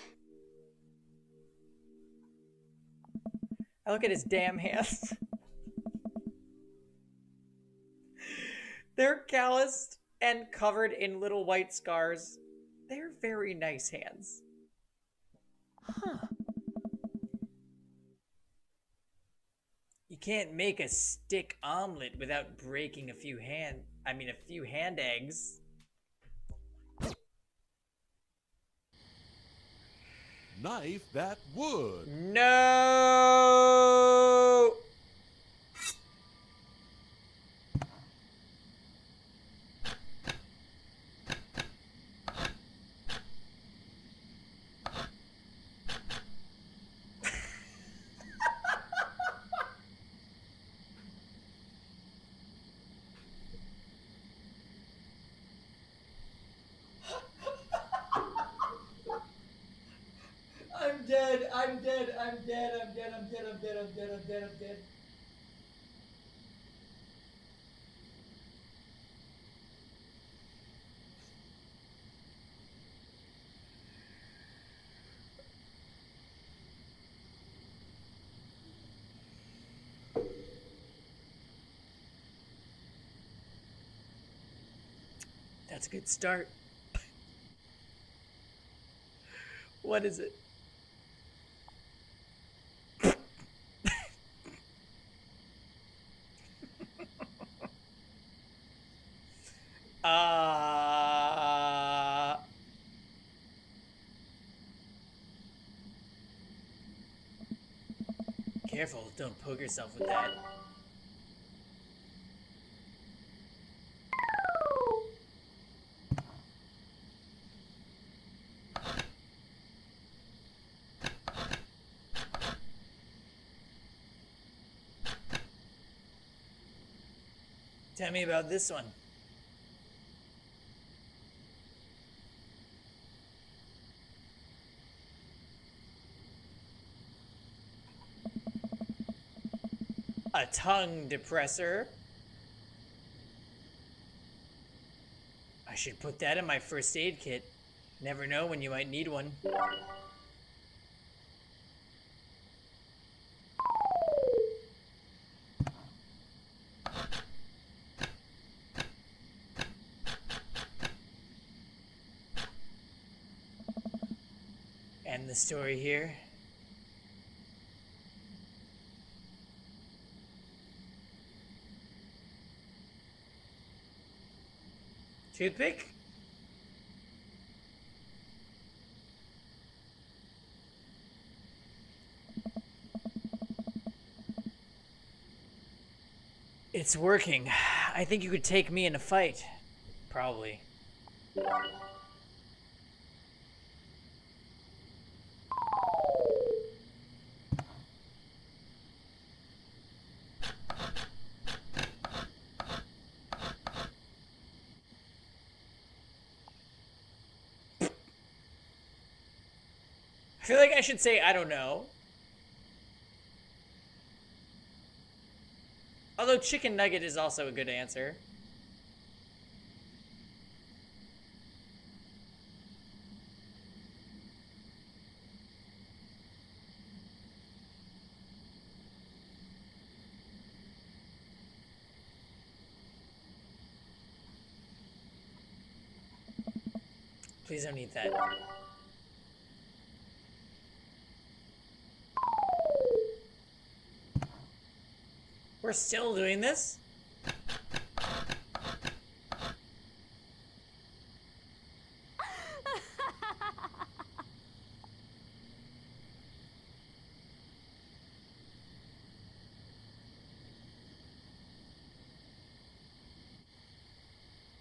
I look at his damn hands. They're calloused and covered in little white scars. They're very nice hands. Huh. You can't make a stick omelet without breaking a few hand eggs. Knife that wood. No! I'm dead, I'm dead, I'm dead, I'm dead, I'm dead, I'm dead, I'm dead, I'm dead, I'm dead. That's a good start. What is it? Careful, don't poke yourself with that. Tell me about this one. A tongue depressor. I should put that in my first aid kit. Never know when you might need one. end the story here. Toothpick? It's working. I think you could take me in a fight. Probably. I feel like I should say I don't know. Although chicken nugget is also a good answer. Please don't eat that. We're still doing this?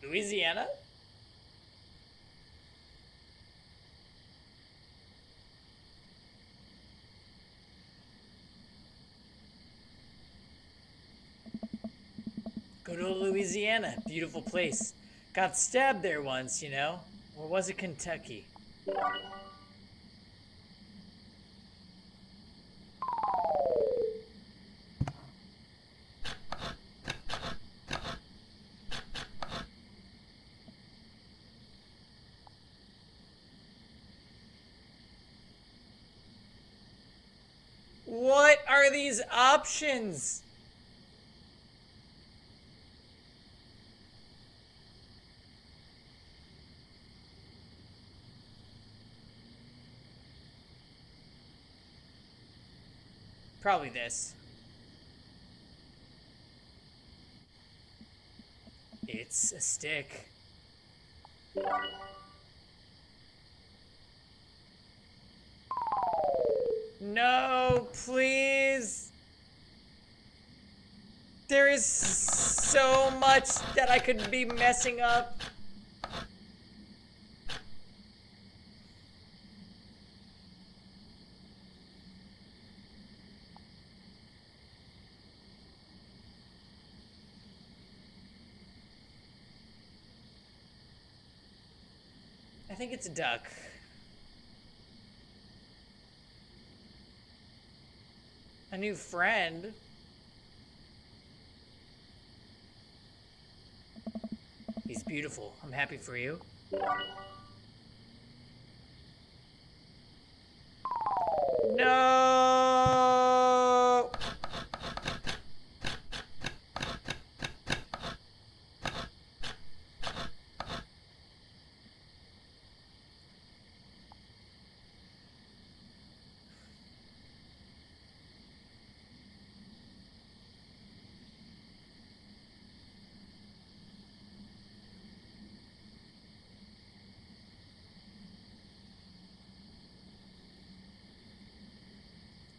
Louisiana? Go to Louisiana, beautiful place. Got stabbed there once, you know? Or was it Kentucky? What are these options? Probably this. It's a stick. No, please. There is so much that I could be messing up. I think it's a duck. A new friend? He's beautiful. I'm happy for you. No!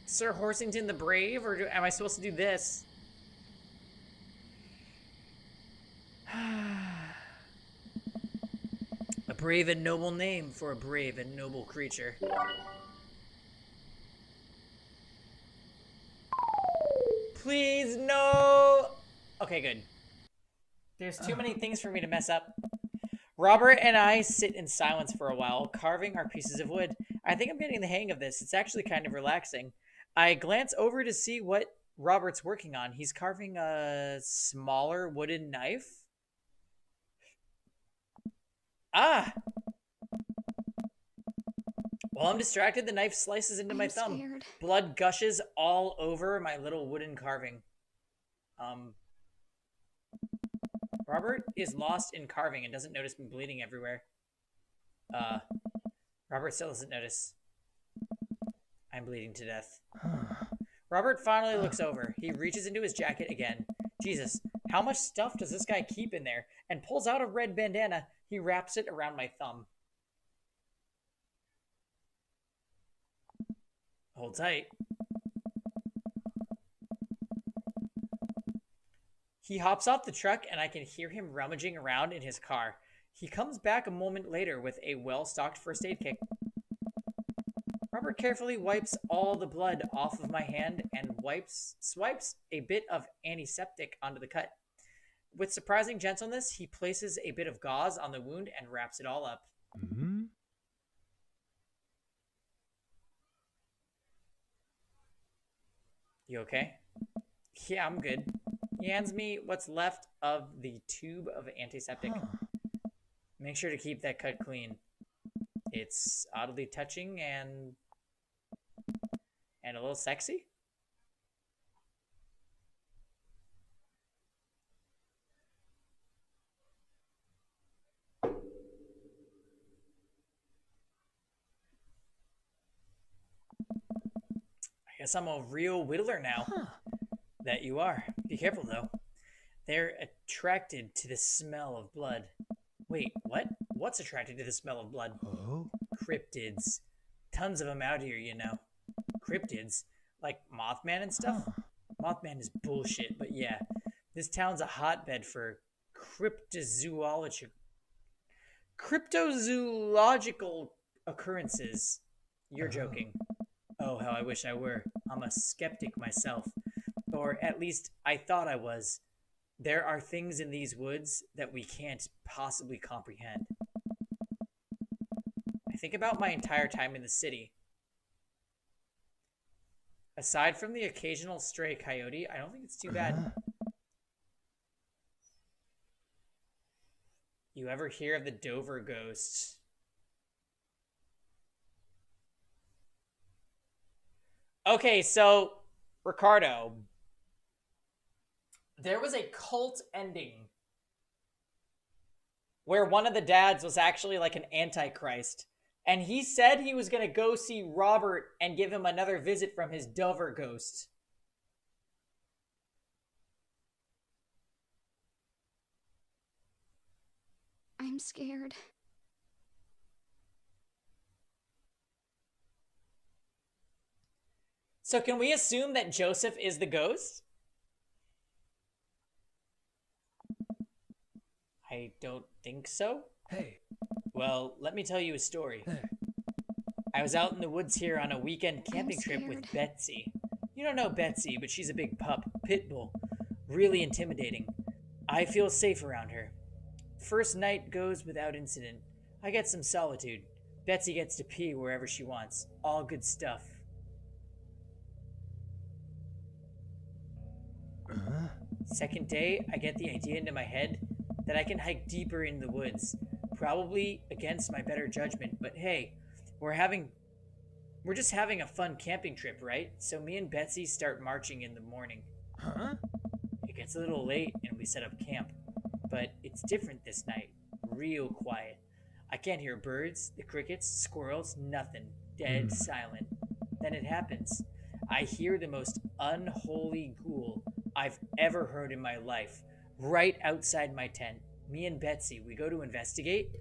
Sir Horsington the Brave, or am I supposed to do this? A brave and noble name for a brave and noble creature. Please, no! Okay, good. There's too many things for me to mess up. Robert and I sit in silence for a while, carving our pieces of wood. I think I'm getting the hang of this. It's actually kind of relaxing. I glance over to see what Robert's working on. He's carving a smaller wooden knife. Ah! While I'm distracted, the knife slices into my thumb. Scared. Blood gushes all over my little wooden carving. Robert is lost in carving and doesn't notice me bleeding everywhere. Robert still doesn't notice. I'm bleeding to death. Robert finally looks over. He reaches into his jacket again. Jesus, how much stuff does this guy keep in there? And pulls out a red bandana. He wraps it around my thumb. Hold tight. He hops off the truck and I can hear him rummaging around in his car. He comes back a moment later with a well-stocked first aid kit. Robert carefully wipes all the blood off of my hand and swipes a bit of antiseptic onto the cut. With surprising gentleness, he places a bit of gauze on the wound and wraps it all up. Hmm? You okay? Yeah, I'm good. He hands me what's left of the tube of antiseptic. Make sure to keep that cut clean. It's oddly touching and a little sexy. I guess I'm a real whittler now. That you are. Be careful, though. They're attracted to the smell of blood. Wait, what? What's attracted to the smell of blood? Oh? Cryptids. Tons of them out here, you know. Cryptids? Like Mothman and stuff? Mothman is bullshit, but yeah. This town's a hotbed for cryptozoological occurrences. You're joking. Oh, how I wish I were. I'm a skeptic myself. Or at least I thought I was. There are things in these woods that we can't possibly comprehend. I think about my entire time in the city. Aside from the occasional stray coyote, I don't think it's too bad. You ever hear of the Dover ghost? Okay, so, Ricardo, there was a cult ending where one of the dads was actually like an antichrist. And he said he was going to go see Robert and give him another visit from his Dover ghost. I'm scared. So can we assume that Joseph is the ghost? I don't think so. Hey. Well, let me tell you a story. Hey. I was out in the woods here on a weekend camping trip with Betsy. You don't know Betsy, but she's a big pup, pit bull. Really intimidating. I feel safe around her. First night goes without incident. I get some solitude. Betsy gets to pee wherever she wants. All good stuff. Second day, I get the idea into my head that I can hike deeper in the woods. Probably against my better judgment, but hey, we're just having a fun camping trip, right? So me and Betsy start marching in the morning. It gets a little late and we set up camp, but it's different this night. Real quiet. I can't hear birds, the crickets, squirrels, nothing. Dead silent. Then it happens. I hear the most unholy ghoul I've ever heard in my life, right outside my tent. Me and Betsy, we go to investigate.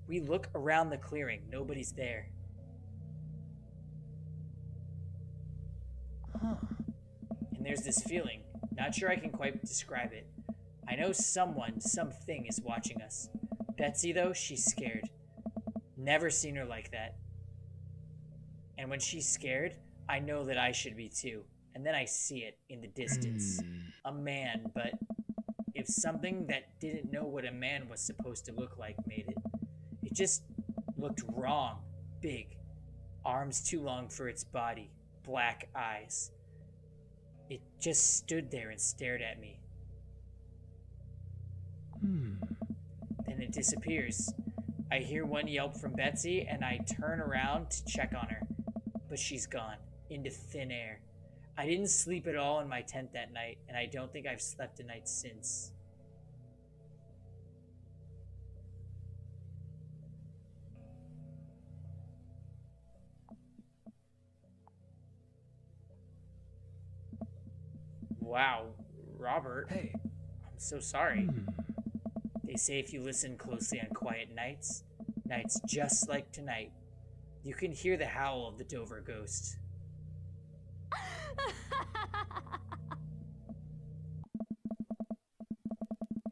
We look around the clearing. Nobody's there. And there's this feeling. Not sure I can quite describe it. I know something is watching us. Betsy, though, she's scared. Never seen her like that. And when she's scared, I know that I should be too. And then I see it in the distance. A man, but if something that didn't know what a man was supposed to look like made it. It just looked wrong. Big. Arms too long for its body. Black eyes. It just stood there and stared at me. Then it disappears. I hear one yelp from Betsy and I turn around to check on her. But she's gone. Into thin air. I didn't sleep at all in my tent that night, and I don't think I've slept a night since. Wow, Robert. Hey. I'm so sorry. They say if you listen closely on quiet nights, nights just like tonight, you can hear the howl of the Dover ghost.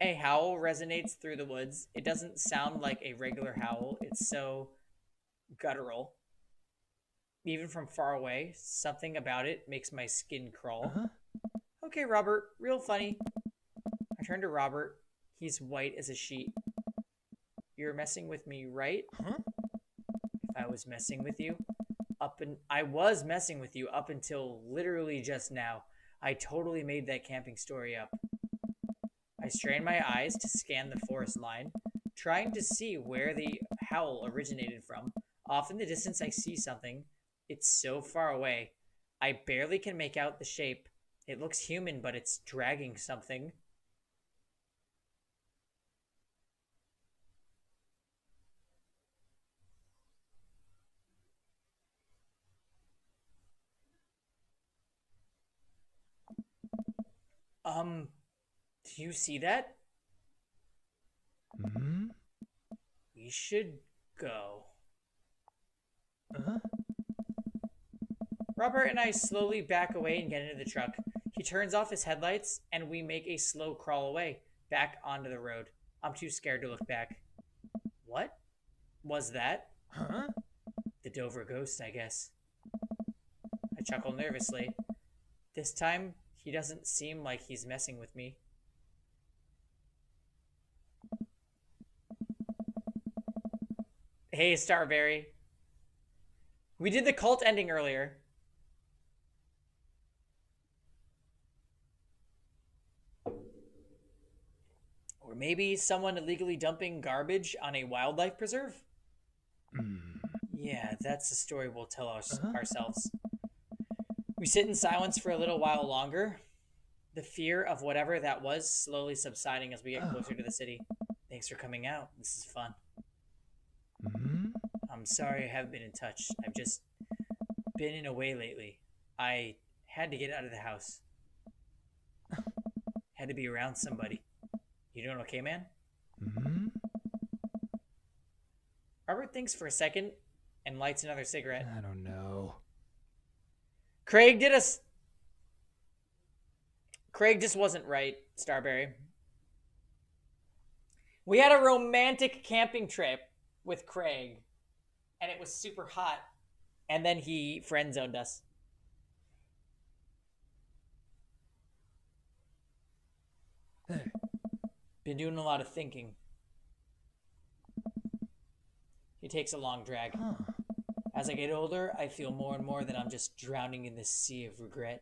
A howl resonates through the woods. It doesn't sound like a regular howl. It's so guttural. Even from far away, something about it makes my skin crawl. Okay, Robert, real funny. I turn to Robert. He's white as a sheet. You're messing with me, right? If I was messing with you, I was messing with you up until literally just now. I totally made that camping story up. I strain my eyes to scan the forest line, trying to see where the howl originated from. Off in the distance, I see something. It's so far away. I barely can make out the shape. It looks human, but it's dragging something. Do you see that? We should go. Robert and I slowly back away and get into the truck. He turns off his headlights, and we make a slow crawl away, back onto the road. I'm too scared to look back. What was that? The Dover ghost, I guess. I chuckle nervously. This time, he doesn't seem like he's messing with me. Hey, Starberry. We did the cult ending earlier. Or maybe someone illegally dumping garbage on a wildlife preserve? Yeah, that's the story we'll tell ourselves. We sit in silence for a little while longer. The fear of whatever that was slowly subsiding as we get closer to the city. Thanks for coming out. This is fun. I'm sorry I haven't been in touch. I've just been in a way lately. I had to get out of the house. Had to be around somebody. You doing okay, man? Robert thinks for a second and lights another cigarette. I don't know. Craig just wasn't right, Starberry. We had a romantic camping trip with Craig, and it was super hot, and then he friend-zoned us. Hey. Been doing a lot of thinking. He takes a long drag. As I get older, I feel more and more that I'm just drowning in this sea of regret.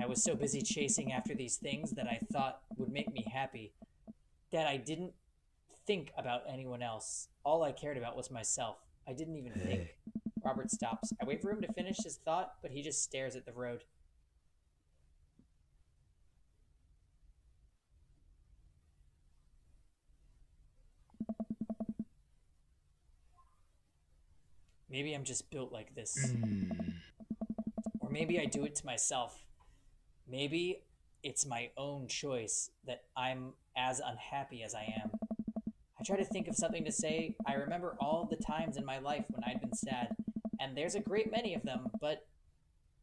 I was so busy chasing after these things that I thought would make me happy that I didn't think about anyone else. All I cared about was myself. I didn't even think. Robert stops. I wait for him to finish his thought, but he just stares at the road. Maybe I'm just built like this. Or maybe I do it to myself. Maybe it's my own choice that I'm as unhappy as I am. I try to think of something to say. I remember all the times in my life when I'd been sad, and there's a great many of them, but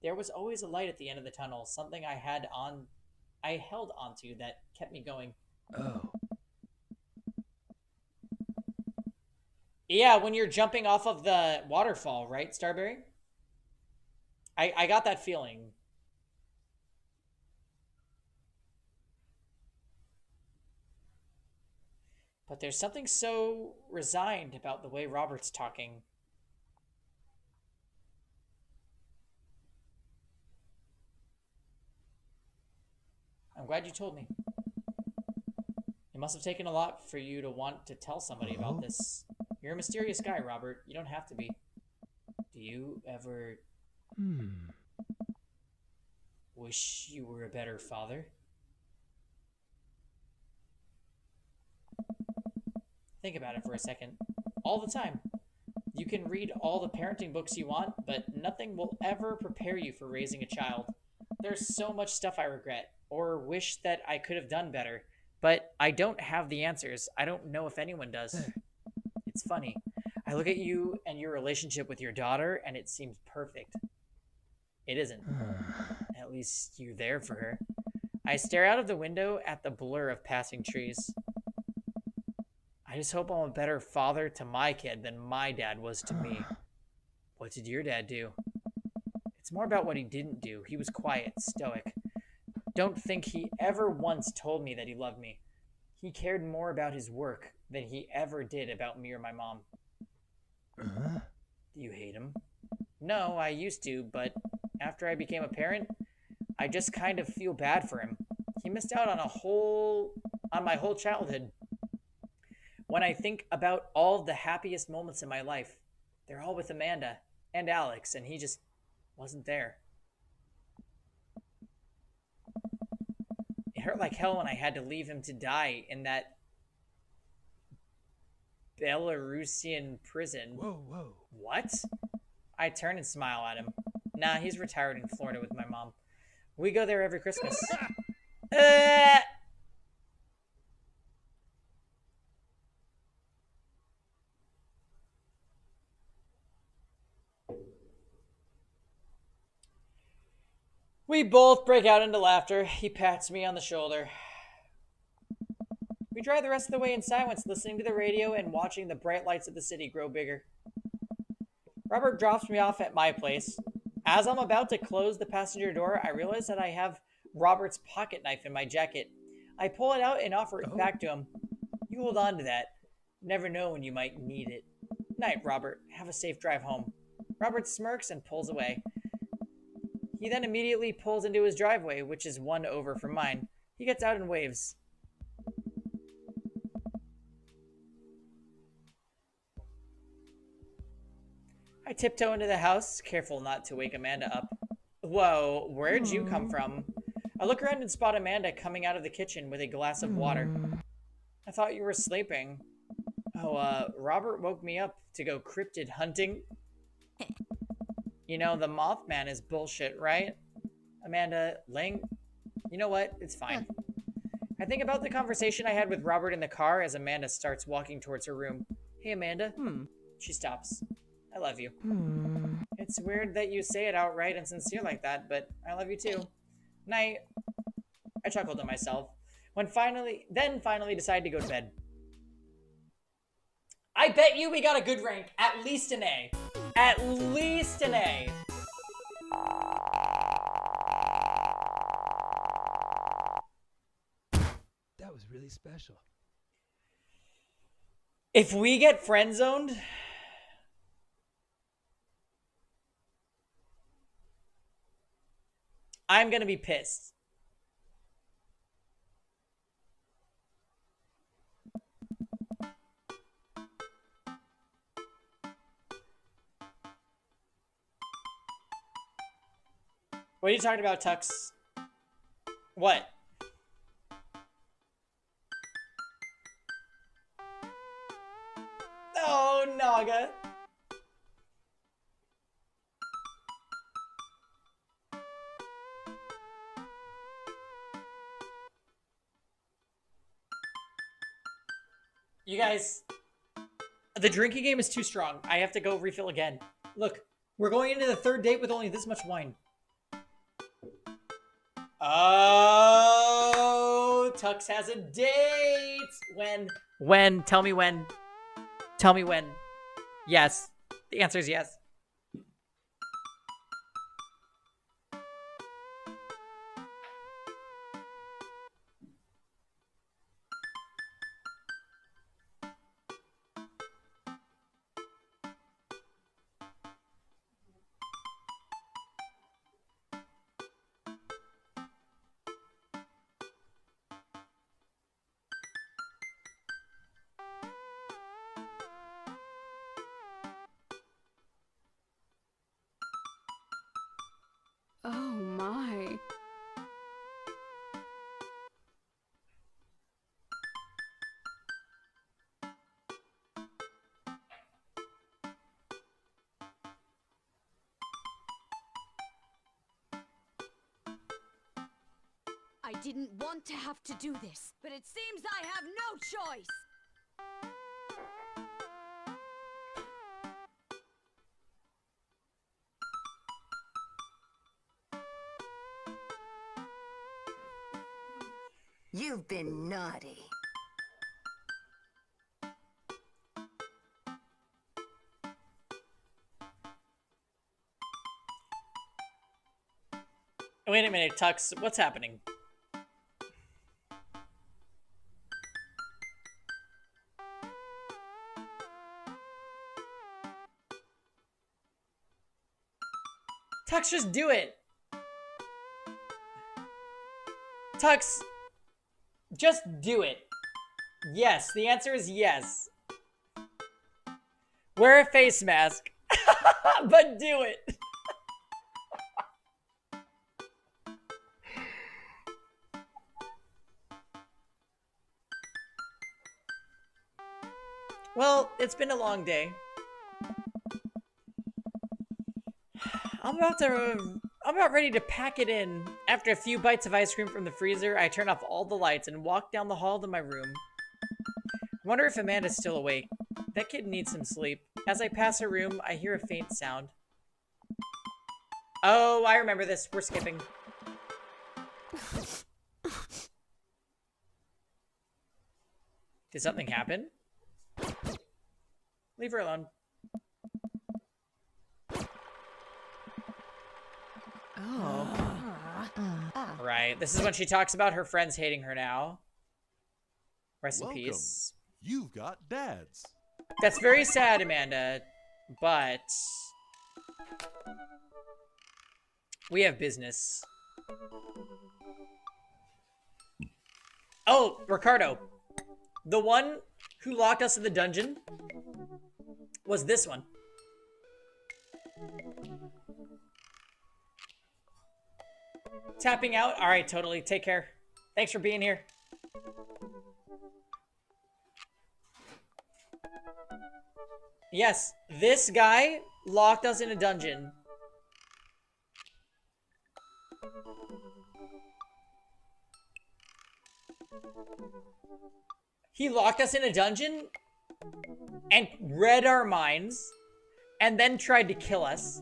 there was always a light at the end of the tunnel, something I held onto that kept me going. Oh. Yeah, when you're jumping off of the waterfall, right, Starberry? I got that feeling. But there's something so resigned about the way Robert's talking. I'm glad you told me. It must have taken a lot for you to want to tell somebody about this. You're a mysterious guy, Robert. You don't have to be. Do you ever wish you were a better father? Think about it for a second. All the time. You can read all the parenting books you want, but nothing will ever prepare you for raising a child. There's so much stuff I regret or wish that I could have done better, but I don't have the answers. I don't know if anyone does. It's funny. I look at you and your relationship with your daughter, and it seems perfect. It isn't. At least you're there for her. I stare out of the window at the blur of passing trees. I just hope I'm a better father to my kid than my dad was to me. What did your dad do? It's more about what he didn't do. He was quiet, stoic. Don't think he ever once told me that he loved me. He cared more about his work than he ever did about me or my mom. Do you hate him? No, I used to, but after I became a parent, I just kind of feel bad for him. He missed out on my whole childhood. When I think about all the happiest moments in my life, they're all with Amanda and Alex, and he just wasn't there. It hurt like hell when I had to leave him to die in that Belarusian prison. Whoa. What? I turn and smile at him. Nah, he's retired in Florida with my mom. We go there every Christmas. We both break out into laughter. He pats me on the shoulder. We drive the rest of the way in silence, listening to the radio and watching the bright lights of the city grow bigger. Robert drops me off at my place. As I'm about to close the passenger door, I realize that I have Robert's pocket knife in my jacket. I pull it out and offer it back to him. You hold on to that. Never know when you might need it. Night, Robert. Have a safe drive home. Robert smirks and pulls away. He then immediately pulls into his driveway, which is one over from mine. He gets out and waves. I tiptoe into the house, careful not to wake Amanda up. Whoa, where'd you come from? I look around and spot Amanda coming out of the kitchen with a glass of water. I thought you were sleeping. Oh, Robert woke me up to go cryptid hunting. You know, the Mothman is bullshit, right? Amanda, you know what? It's fine. I think about the conversation I had with Robert in the car as Amanda starts walking towards her room. Hey, Amanda. She stops. I love you. It's weird that you say it outright and sincere like that, but I love you too. Night. I chuckled to myself. Then finally decided to go to bed. I bet you we got a good rank. At least an A. At least an A. That was really special. If we get friend zoned, I'm gonna be pissed. What are you talking about, Tux? What? Oh, Naga. You guys, the drinking game is too strong. I have to go refill again. Look, we're going into the third date with only this much wine. Oh, Tux has a date. When? Tell me when. Tell me when. Yes. The answer is yes. Oh my. didn't want to have to do this, but it seems I have no choice. You've been naughty. Wait a minute, Tux. What's happening? Tux, just do it. Tux, just do it. Yes, the answer is yes. Wear a face mask, but do it. Well, it's been a long day. I'm about ready to pack it in. After a few bites of ice cream from the freezer, I turn off all the lights and walk down the hall to my room. I wonder if Amanda's still awake. That kid needs some sleep. As I pass her room, I hear a faint sound. Oh, I remember this. We're skipping. Did something happen? Leave her alone. Right. This is when she talks about her friends hating her now. Rest in peace. You've got dads. That's very sad, Amanda. But we have business. Oh, Ricardo. The one who locked us in the dungeon was this one. Tapping out? Alright, totally. Take care. Thanks for being here. Yes, this guy locked us in a dungeon. He locked us in a dungeon and read our minds and then tried to kill us.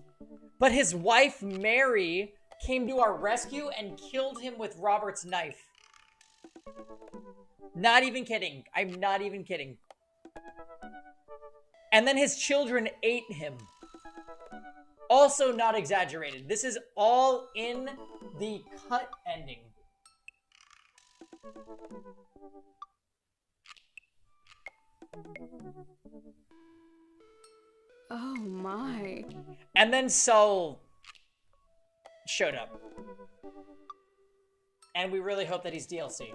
But his wife, Mary, came to our rescue and killed him with Robert's knife. Not even kidding. I'm not even kidding. And then his children ate him. Also not exaggerated. This is all in the cut ending. Oh my. And then Saul showed up. And we really hope that he's DLC.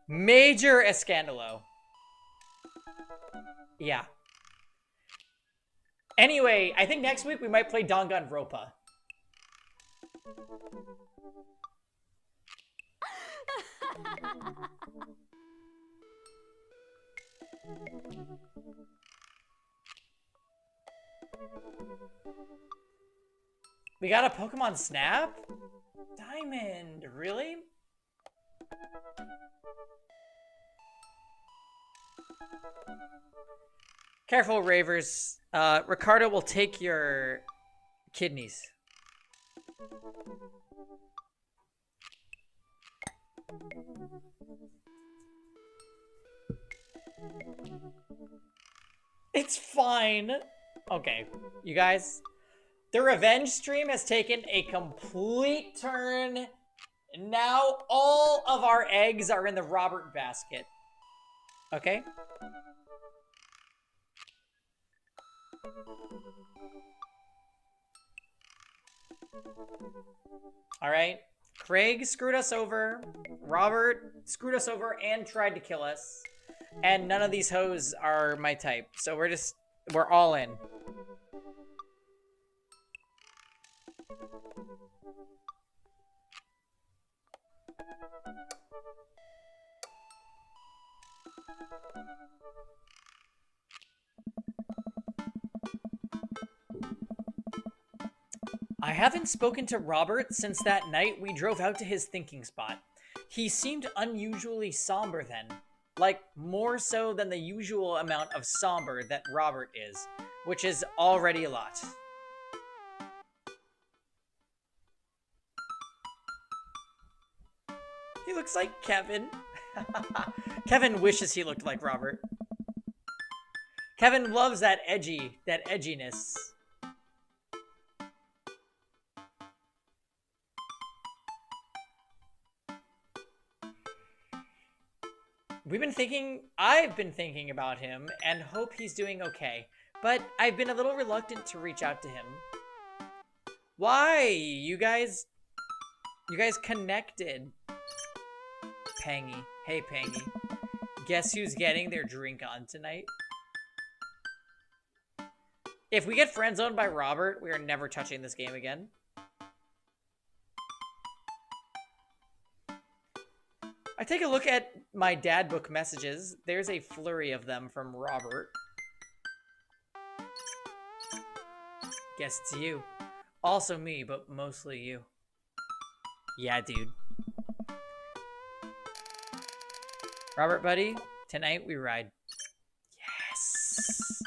Major Escandalo. Yeah. Anyway, I think next week we might play Danganronpa. We got a Pokemon Snap? Diamond, really? Careful, Ravers. Ricardo will take your kidneys. It's fine. Okay, you guys. The revenge stream has taken a complete turn. Now all of our eggs are in the Robert basket. Okay? Alright. Craig screwed us over. Robert screwed us over and tried to kill us. And none of these hoes are my type. So we're all in. I haven't spoken to Robert since that night we drove out to his thinking spot. He seemed unusually somber then. Like, more so than the usual amount of somber that Robert is, which is already a lot. He looks like Kevin. Kevin wishes he looked like Robert. Kevin loves that edginess. I've been thinking about him and hope he's doing okay, but I've been a little reluctant to reach out to him. Why? You guys connected. Pangy. Hey, Pangy. Guess who's getting their drink on tonight? If we get friend-zoned by Robert, we are never touching this game again. I take a look at my dad book messages. There's a flurry of them from Robert. Guess it's you. Also me, but mostly you. Yeah, dude. Robert, buddy, tonight we ride. Yes!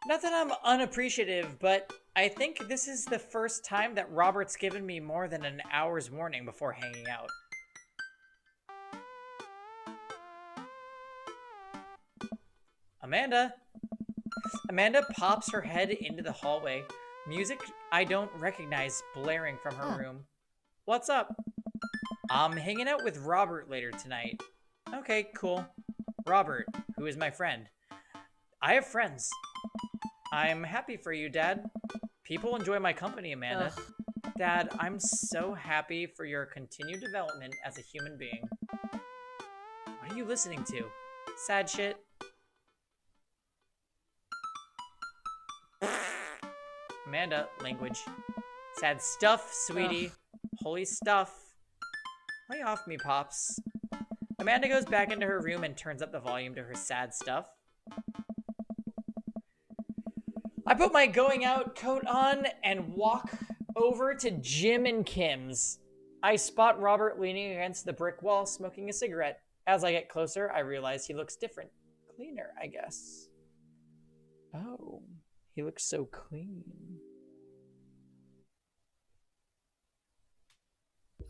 Not that I'm unappreciative, but I think this is the first time that Robert's given me more than an hour's warning before hanging out. Amanda! Amanda pops her head into the hallway. Music I don't recognize blaring from her room. What's up? I'm hanging out with Robert later tonight. Okay, cool. Robert, who is my friend. I have friends. I'm happy for you, Dad. People enjoy my company, Amanda. Ugh. Dad, I'm so happy for your continued development as a human being. What are you listening to? Sad shit? Amanda, language. Sad stuff, sweetie. Ugh. Holy stuff. Lay off me, Pops. Amanda goes back into her room and turns up the volume to her sad stuff. I put my going out coat on and walk over to Jim and Kim's. I spot Robert leaning against the brick wall smoking a cigarette. As I get closer, I realize he looks different. Cleaner, I guess. Oh, he looks so clean.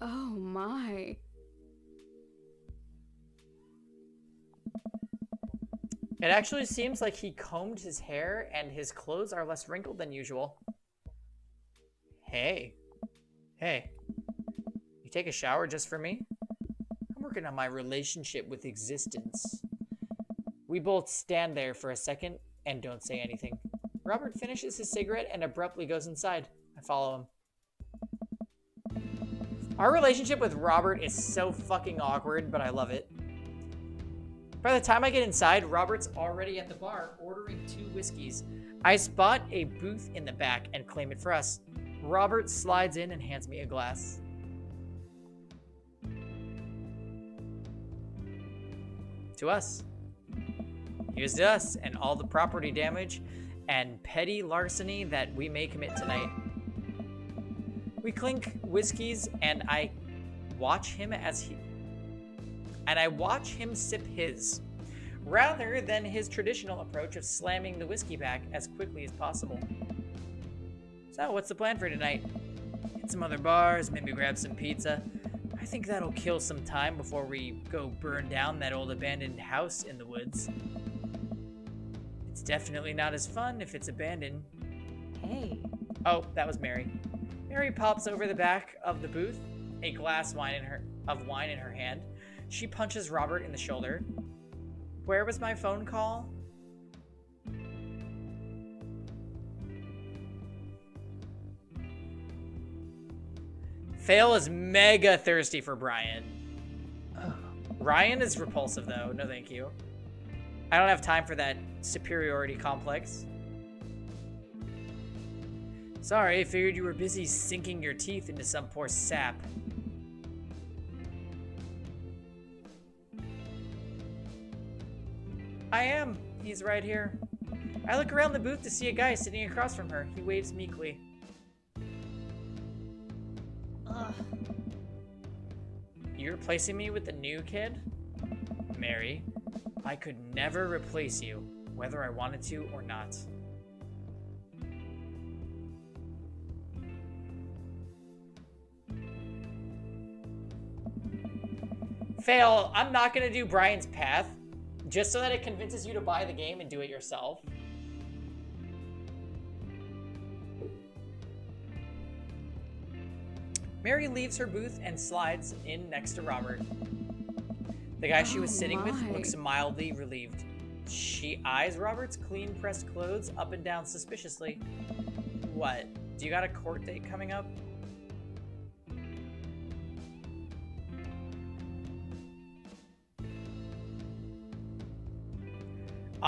Oh my. It actually seems like he combed his hair and his clothes are less wrinkled than usual. Hey. Hey. You take a shower just for me? I'm working on my relationship with existence. We both stand there for a second and don't say anything. Robert finishes his cigarette and abruptly goes inside. I follow him. Our relationship with Robert is so fucking awkward, but I love it. By the time I get inside, Robert's already at the bar ordering 2 whiskeys. I spot a booth in the back and claim it for us. Robert slides in and hands me a glass. To us. Here's to us and all the property damage and petty larceny that we may commit tonight. We clink whiskeys and I watch him sip his, rather than his traditional approach of slamming the whiskey back as quickly as possible. So, what's the plan for tonight? Hit some other bars, maybe grab some pizza. I think that'll kill some time before we go burn down that old abandoned house in the woods. It's definitely not as fun if it's abandoned. Hey. Oh, that was Mary. Mary pops over the back of the booth, a glass of wine in her hand. She punches Robert in the shoulder. Where was my phone call? Fail is mega thirsty for Brian. Ryan is repulsive though, no thank you. I don't have time for that superiority complex. Sorry, I figured you were busy sinking your teeth into some poor sap. I am. He's right here. I look around the booth to see a guy sitting across from her. He waves meekly. Ugh. You replacing me with the new kid? Mary, I could never replace you, whether I wanted to or not. Fail, I'm not gonna do Brian's path, just so that it convinces you to buy the game and do it yourself. Mary leaves her booth and slides in next to Robert. The guy she was sitting with looks mildly relieved. She eyes Robert's clean pressed clothes up and down suspiciously. What? Do you got a court date coming up?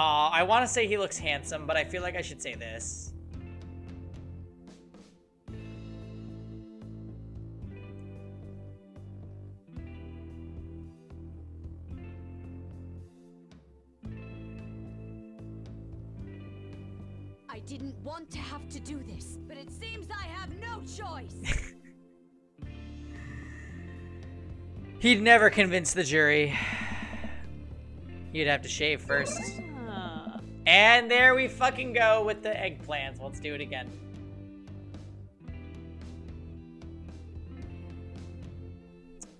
I want to say he looks handsome, but I feel like I should say this. I didn't want to have to do this, but it seems I have no choice. He'd never convince the jury. You'd have to shave first. And there we fucking go with the eggplants. Let's do it again.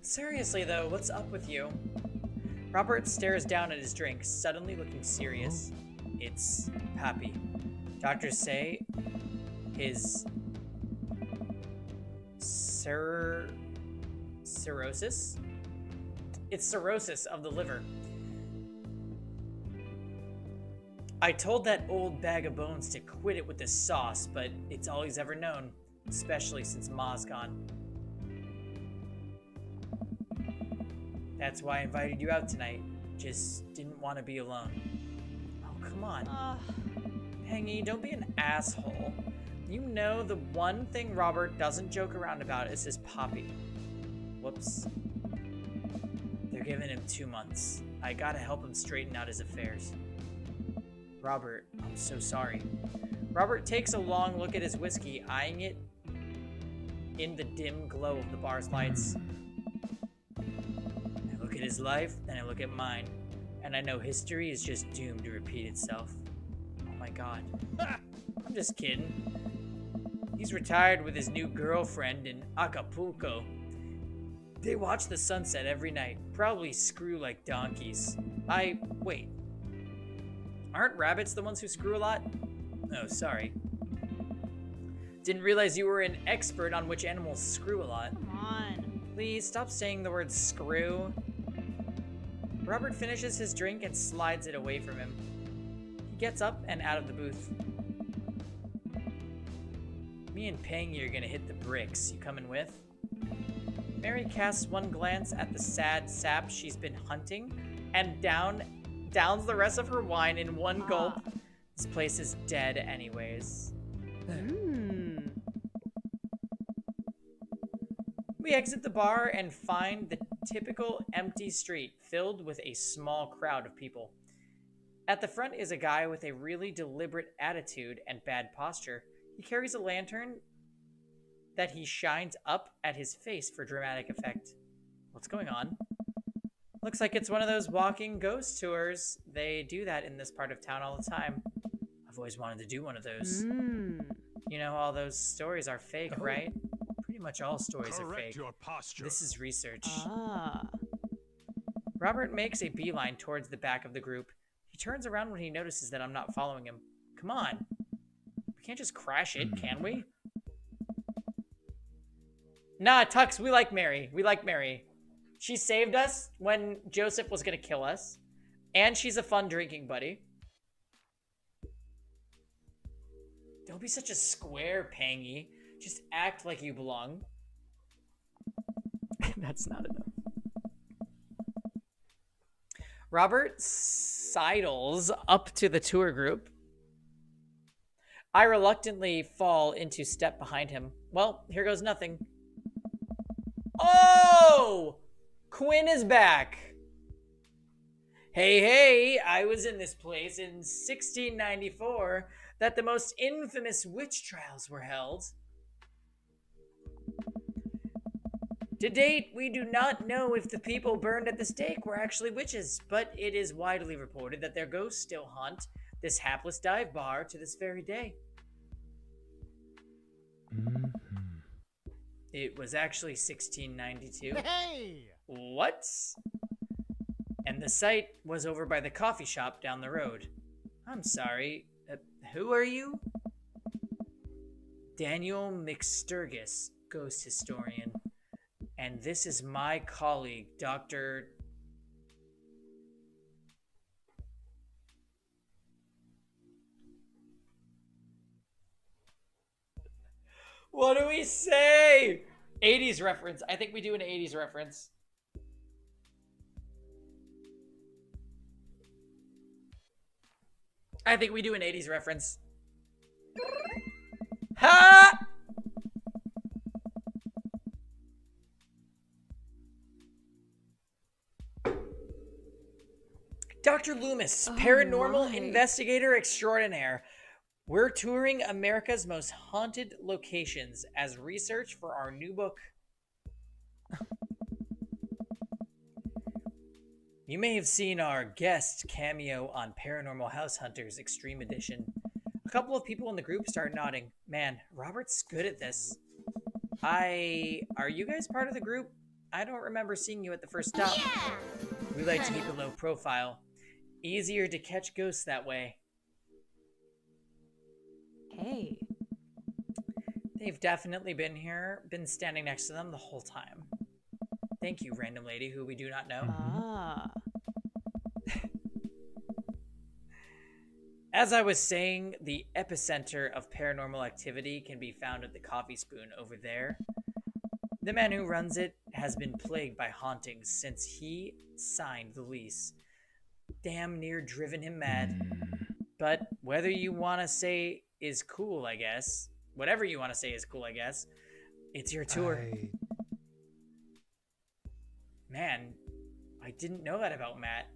Seriously though, what's up with you? Robert stares down at his drink, suddenly looking serious. It's Pappy. Doctors say his cirrhosis? It's cirrhosis of the liver. I told that old bag of bones to quit it with the sauce, but it's all he's ever known, especially since Ma's gone. That's why I invited you out tonight. Just didn't want to be alone. Oh, come on. Pangy, don't be an asshole. You know the one thing Robert doesn't joke around about is his Poppy. Whoops. They're giving him 2 months. I gotta help him straighten out his affairs. Robert, I'm so sorry. Robert takes a long look at his whiskey, eyeing it in the dim glow of the bar's lights. I look at his life, then I look at mine, and I know history is just doomed to repeat itself. Oh my god. I'm just kidding. He's retired with his new girlfriend in Acapulco. They watch the sunset every night, probably screw like donkeys. Wait. Aren't rabbits the ones who screw a lot? Oh, sorry. Didn't realize you were an expert on which animals screw a lot. Come on. Please stop saying the word screw. Robert finishes his drink and slides it away from him. He gets up and out of the booth. Me and Pangy are gonna hit the bricks. You coming with? Mary casts one glance at the sad sap she's been hunting and downs the rest of her wine in one gulp. This place is dead anyways. We exit the bar and find the typical empty street filled with a small crowd of people. At the front is a guy with a really deliberate attitude and bad posture. He carries a lantern that he shines up at his face for dramatic effect. What's going on? Looks like it's one of those walking ghost tours. They do that in this part of town all the time. I've always wanted to do one of those. You know, all those stories are fake, right? Pretty much all stories are fake. Your posture. This is research. Robert makes a beeline towards the back of the group. He turns around when he notices that I'm not following him. Come on. We can't just crash it, can we? Nah, Tux, we like Mary. We like Mary. She saved us when Joseph was gonna kill us. And she's a fun drinking buddy. Don't be such a square, Pangy. Just act like you belong. That's not enough. Robert sidles up to the tour group. I reluctantly fall into step behind him. Well, here goes nothing. Oh! Quinn is back. Hey, I was in this place in 1694 that the most infamous witch trials were held. To date, we do not know if the people burned at the stake were actually witches, but it is widely reported that their ghosts still haunt this hapless dive bar to this very day. It was actually 1692. Hey! What? And the site was over by the coffee shop down the road. I'm sorry, who are you? Daniel McSturgis, ghost historian. And this is my colleague, Dr. What do we say? 80s reference. I think we do an 80s reference. I think we do an 80s reference. Ha! Dr. Loomis, paranormal investigator extraordinaire. We're touring America's most haunted locations as research for our new book. You may have seen our guest cameo on Paranormal House Hunters Extreme Edition. A couple of people in the group start nodding. Man, Robert's good at this. Are you guys part of the group? I don't remember seeing you at the first stop. Yeah! We like to keep a low profile. Easier to catch ghosts that way. Hey. They've definitely been here, been standing next to them the whole time. Thank you, random lady who we do not know. Ah. As I was saying, the epicenter of paranormal activity can be found at the Coffee Spoon over there. The man who runs it has been plagued by hauntings since he signed the lease. Damn near driven him mad. But whether you want to say is cool, I guess. Whatever you want to say is cool, I guess. It's your tour. Man, I didn't know that about Matt.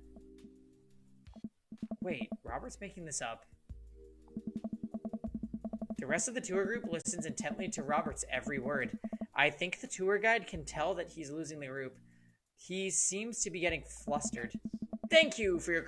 Wait, Robert's making this up. The rest of the tour group listens intently to Robert's every word. I think the tour guide can tell that he's losing the group. He seems to be getting flustered. Thank you for your